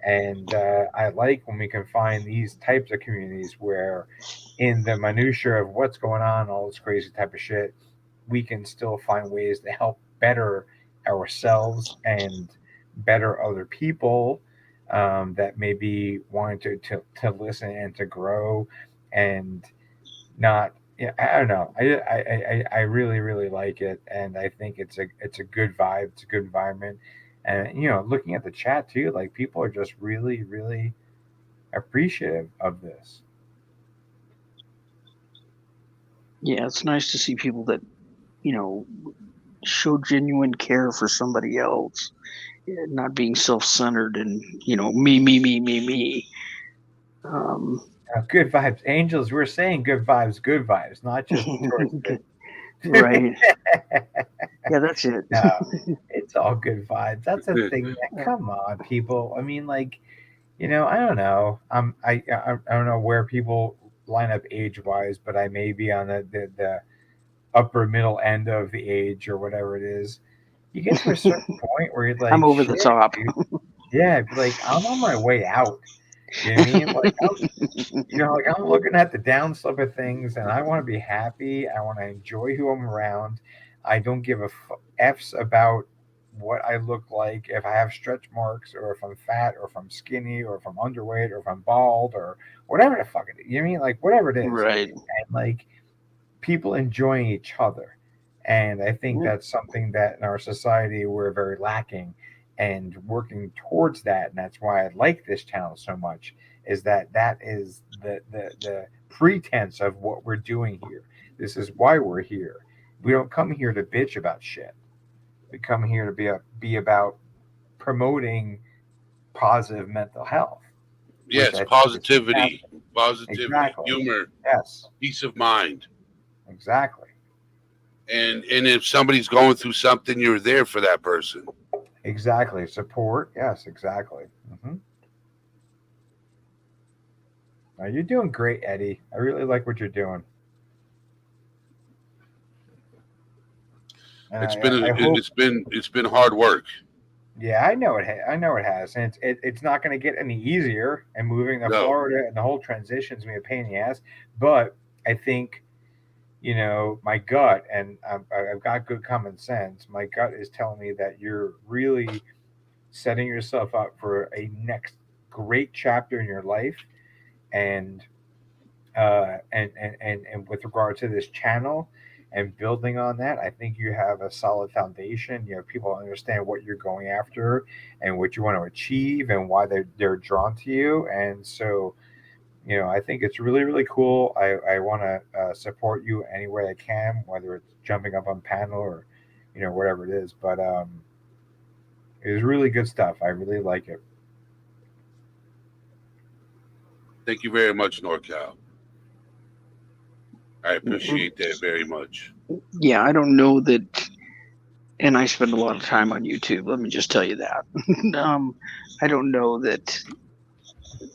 And I like when we can find these types of communities where, in the minutia of what's going on, all this crazy type of shit, we can still find ways to help better ourselves and better other people that may be wanting to listen and to grow and not. Yeah, I don't know. I really really like it, and I think it's a good vibe. It's a good environment, and looking at the chat too, like people are just really really appreciative of this. Yeah, it's nice to see people that you know show genuine care for somebody else, not being self-centered and me me me me me. Um, Good vibes, angels. We're saying good vibes, not just towards the. right. Yeah, that's it. No, it's all good vibes. That's a thing. Come on, people. I mean, like, I don't know. I don't know where people line up age wise, but I may be on the upper middle end of the age or whatever it is. You get to a certain point where you're I'm like, over the shit, top. dude. Yeah, like I'm on my way out. You know what I mean? Like like I'm looking at the downslope of things, and I want to be happy. I want to enjoy who I'm around. I don't give a f's about what I look like, if I have stretch marks, or if I'm fat, or if I'm skinny, or if I'm underweight, or if I'm bald, or whatever the fuck it is. You know what I mean? Like whatever it is, Right. and like people enjoying each other. And I think Yeah. that's something that in our society we're very lacking and working towards that. And that's why I like this channel so much, is that is the pretense of what we're doing here. This is why we're here. We don't come here to bitch about shit. We come here to be about promoting positive mental health, which Yes, I think is positivity, fantastic. positivity, Exactly. humor, Yes. peace of mind. Exactly. And if somebody's going through something, you're there for that person. Exactly. Support. Yes, exactly. Now, you're doing great, Eddie. I really like what you're doing. And It's been I hope, it's been hard work. Yeah, I know it. I know it has, and it's not going to get any easier. And moving to No. Florida and the whole transition is going to be a pain in the ass. But I think my gut, and I've got good common sense. My gut is telling me that you're really setting yourself up for a next great chapter in your life, and and with regard to this channel and building on that, I think you have a solid foundation. You have people who understand what you're going after and what you want to achieve and why they're drawn to you. And so, I think it's really, really cool. I want to support you any way I can, whether it's jumping up on panel or, whatever it is. But it was really good stuff. I really like it. Thank you very much, NorCal. I appreciate that very much. Yeah, I don't know that, and I spend a lot of time on YouTube. Let me just tell you that. I don't know that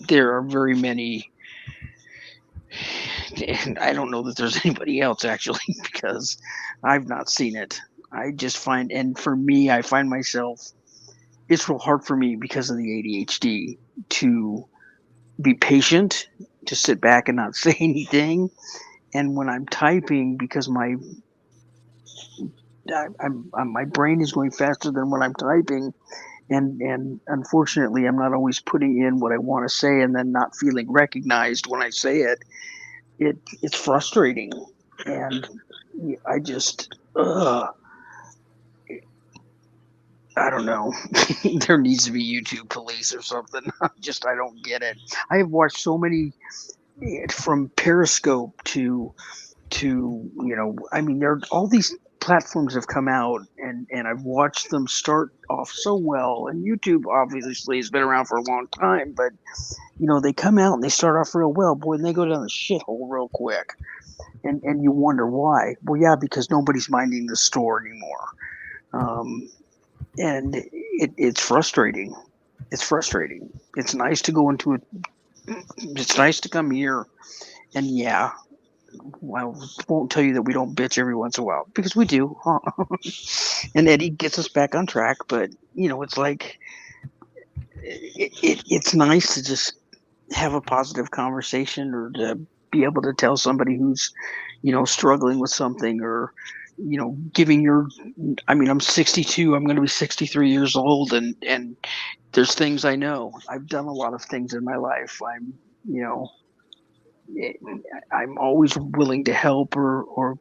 there are very many, and I don't know that there's anybody else actually because I've not seen it. I just find, and for me, I find myself, it's real hard for me because of the ADHD to be patient, to sit back and not say anything. And when I'm typing, because my brain is going faster than when I'm typing, and unfortunately, I'm not always putting in what I want to say, and then not feeling recognized when I say it. It's frustrating, and I just I don't know. There needs to be YouTube police or something. I don't get it. I have watched so many from Periscope to I mean there all these platforms have come out, and I've watched them start off so well, and YouTube obviously has been around for a long time, but they come out and they start off real well, boy, and they go down the shithole real quick, and you wonder why. Well, yeah, because nobody's minding the store anymore. And it's frustrating. It's frustrating. It's nice to go into it. It's nice to come here, and yeah, I won't tell you that we don't bitch every once in a while because we do. And Eddie gets us back on track, but it's like it's nice to just have a positive conversation, or to be able to tell somebody who's struggling with something, or giving your. I mean, I'm 62. I'm going to be 63 years old, and there's things I know. I've done a lot of things in my life. You know, eh, I'm always willing to help, or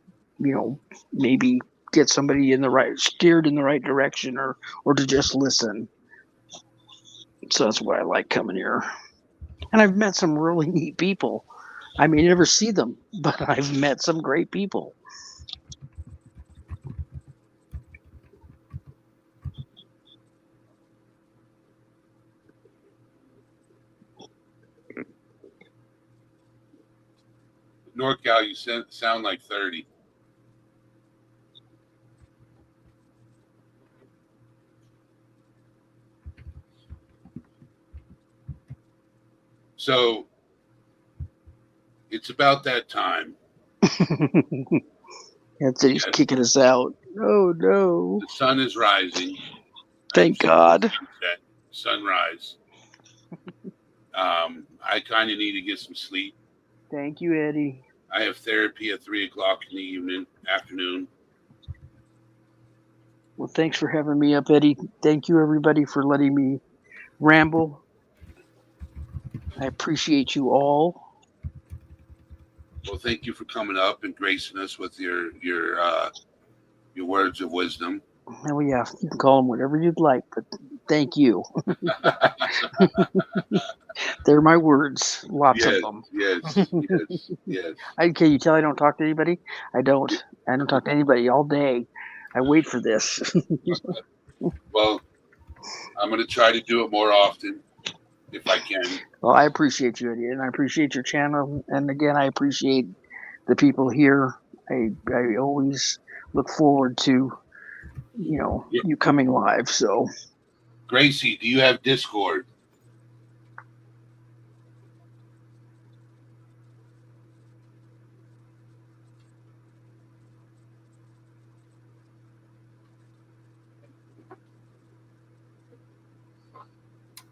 maybe get somebody steered in the right direction, or to just listen. So that's why I like coming here. And I've met some really neat people. I may never see them, but I've met some great people. NorCal, you sound like 30. So it's about that time. That's it. He's kicking us out. Oh no! The sun is rising. Thank God. Sunrise. I kind of need to get some sleep. Thank you, Eddie. I have therapy at 3:00 in the afternoon. Well, thanks for having me up, Eddie. Thank you, everybody, for letting me ramble. I appreciate you all. Well, thank you for coming up and gracing us with your words of wisdom. Oh yeah, you can call them whatever you'd like, but thank you. They're my words. Lots of them. Yes. Can you tell I don't talk to anybody? I don't talk to anybody all day. I wait for this. Well, I'm going to try to do it more often if I can. Well, I appreciate you, Eddie, and I appreciate your channel. And again, I appreciate the people here. I always look forward to you coming live. So, Gracie, do you have Discord?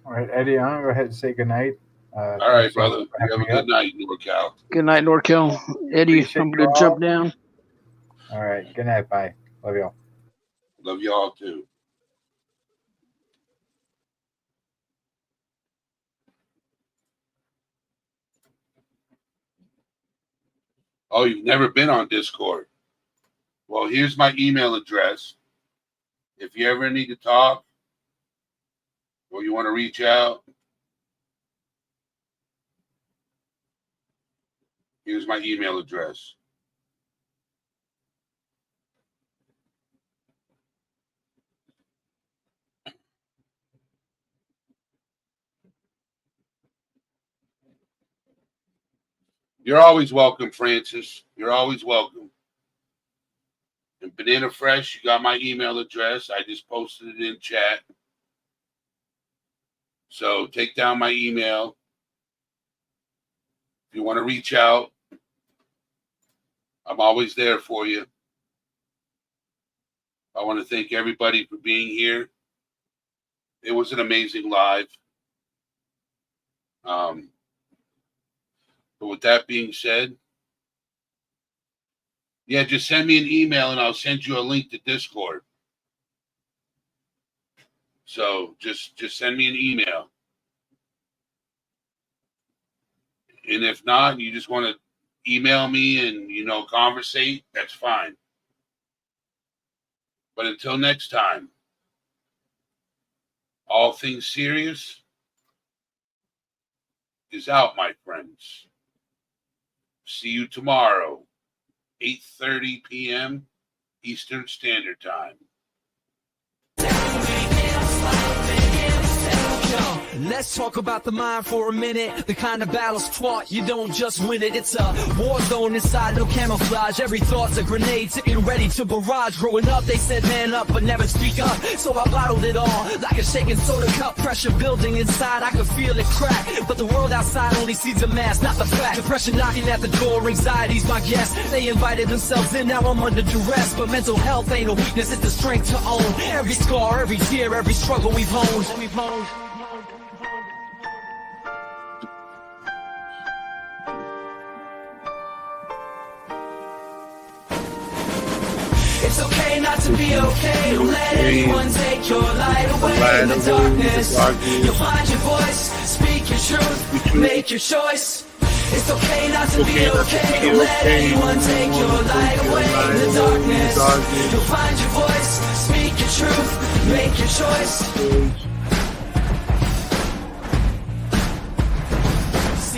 All right, Eddie, I'm gonna go ahead and say goodnight. All right, brother. You have a good night, NorCal. Good night, NorCal. Eddie, Appreciate I'm you going to all. jump down. All right, good night. Bye. Love y'all. Love y'all too. Oh, you've never been on Discord? Well, here's my email address. If you ever need to talk or you want to reach out, here's my email address. You're always welcome, Francis. You're always welcome. And Banana Fresh, you got my email address. I just posted it in chat. So take down my email. If you want to reach out, I'm always there for you. I want to thank everybody for being here. It was an amazing live. But with that being said, yeah, just send me an email and I'll send you a link to Discord. So just send me an email. And if not, you just want to email me and, conversate, that's fine. But until next time, all things serious is out, my friends. See you tomorrow, 8:30 p.m. Eastern Standard Time. Let's talk about the mind for a minute. The kind of battle's fought, you don't just win it. It's a war zone inside, no camouflage. Every thought's a grenade, sitting ready to barrage. Growing up, they said man up, but never speak up. So I bottled it all, like a shaking soda cup. Pressure building inside, I could feel it crack. But the world outside only sees the mask, not the fact. Depression knocking at the door, anxiety's my guest. They invited themselves in, now I'm under duress. But mental health ain't a weakness, it's a strength to own. Every scar, every tear, every struggle we've honed. It's okay not to be okay. Don't let anyone take your light away. In the darkness, you'll find your voice. Speak your truth, make your choice. It's okay not to be okay. Don't let anyone take your light away. In the darkness, you'll find your voice. Speak your truth, make your choice.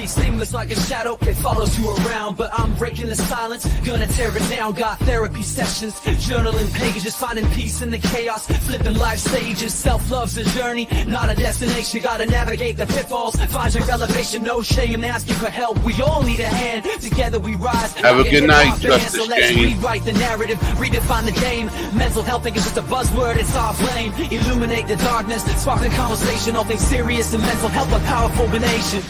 Seamless like a shadow, it follows you around. But I'm breaking the silence, gonna tear it down. Got therapy sessions, journaling pages, finding peace in the chaos, flipping life stages. Self-love's a journey, not a destination. Gotta navigate the pitfalls, find your elevation. No shame asking for help, we all need a hand. Together we rise. Have a good night, Justice So let's Jane. rewrite the narrative, redefine the game. Mental health ain't just a buzzword, it's our flame. Illuminate the darkness, spark the conversation. All things serious and mental health, a powerful combination.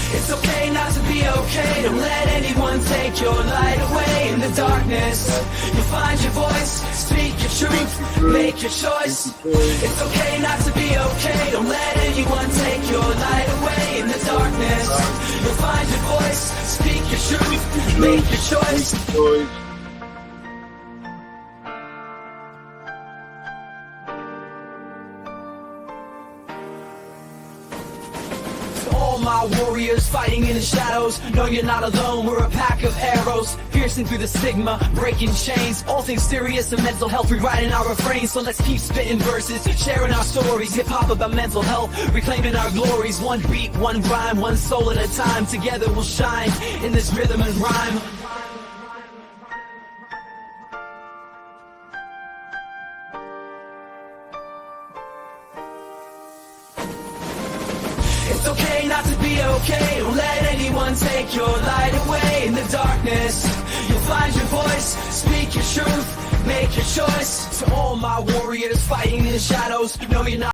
It's okay not to be okay. Don't let anyone take your light away. In the darkness, you'll find your voice. Speak your truth, make your choice. It's okay not to be okay. Don't let anyone take your light away. In the darkness, you'll find your voice. Speak your truth, make your choice. All my warriors fighting in the shadows. No, you're not alone, we're a pack of arrows. Piercing through the stigma, breaking chains. All things serious and mental health, rewriting our refrains. So let's keep spitting verses, sharing our stories. Hip-hop about mental health, reclaiming our glories. One beat, one rhyme, one soul at a time. Together we'll shine in this rhythm and rhyme. It's okay not to be okay. Don't let anyone take your light away. In the darkness, you'll find your voice. Speak your truth, make your choice. To all my warriors fighting in the shadows, know you're not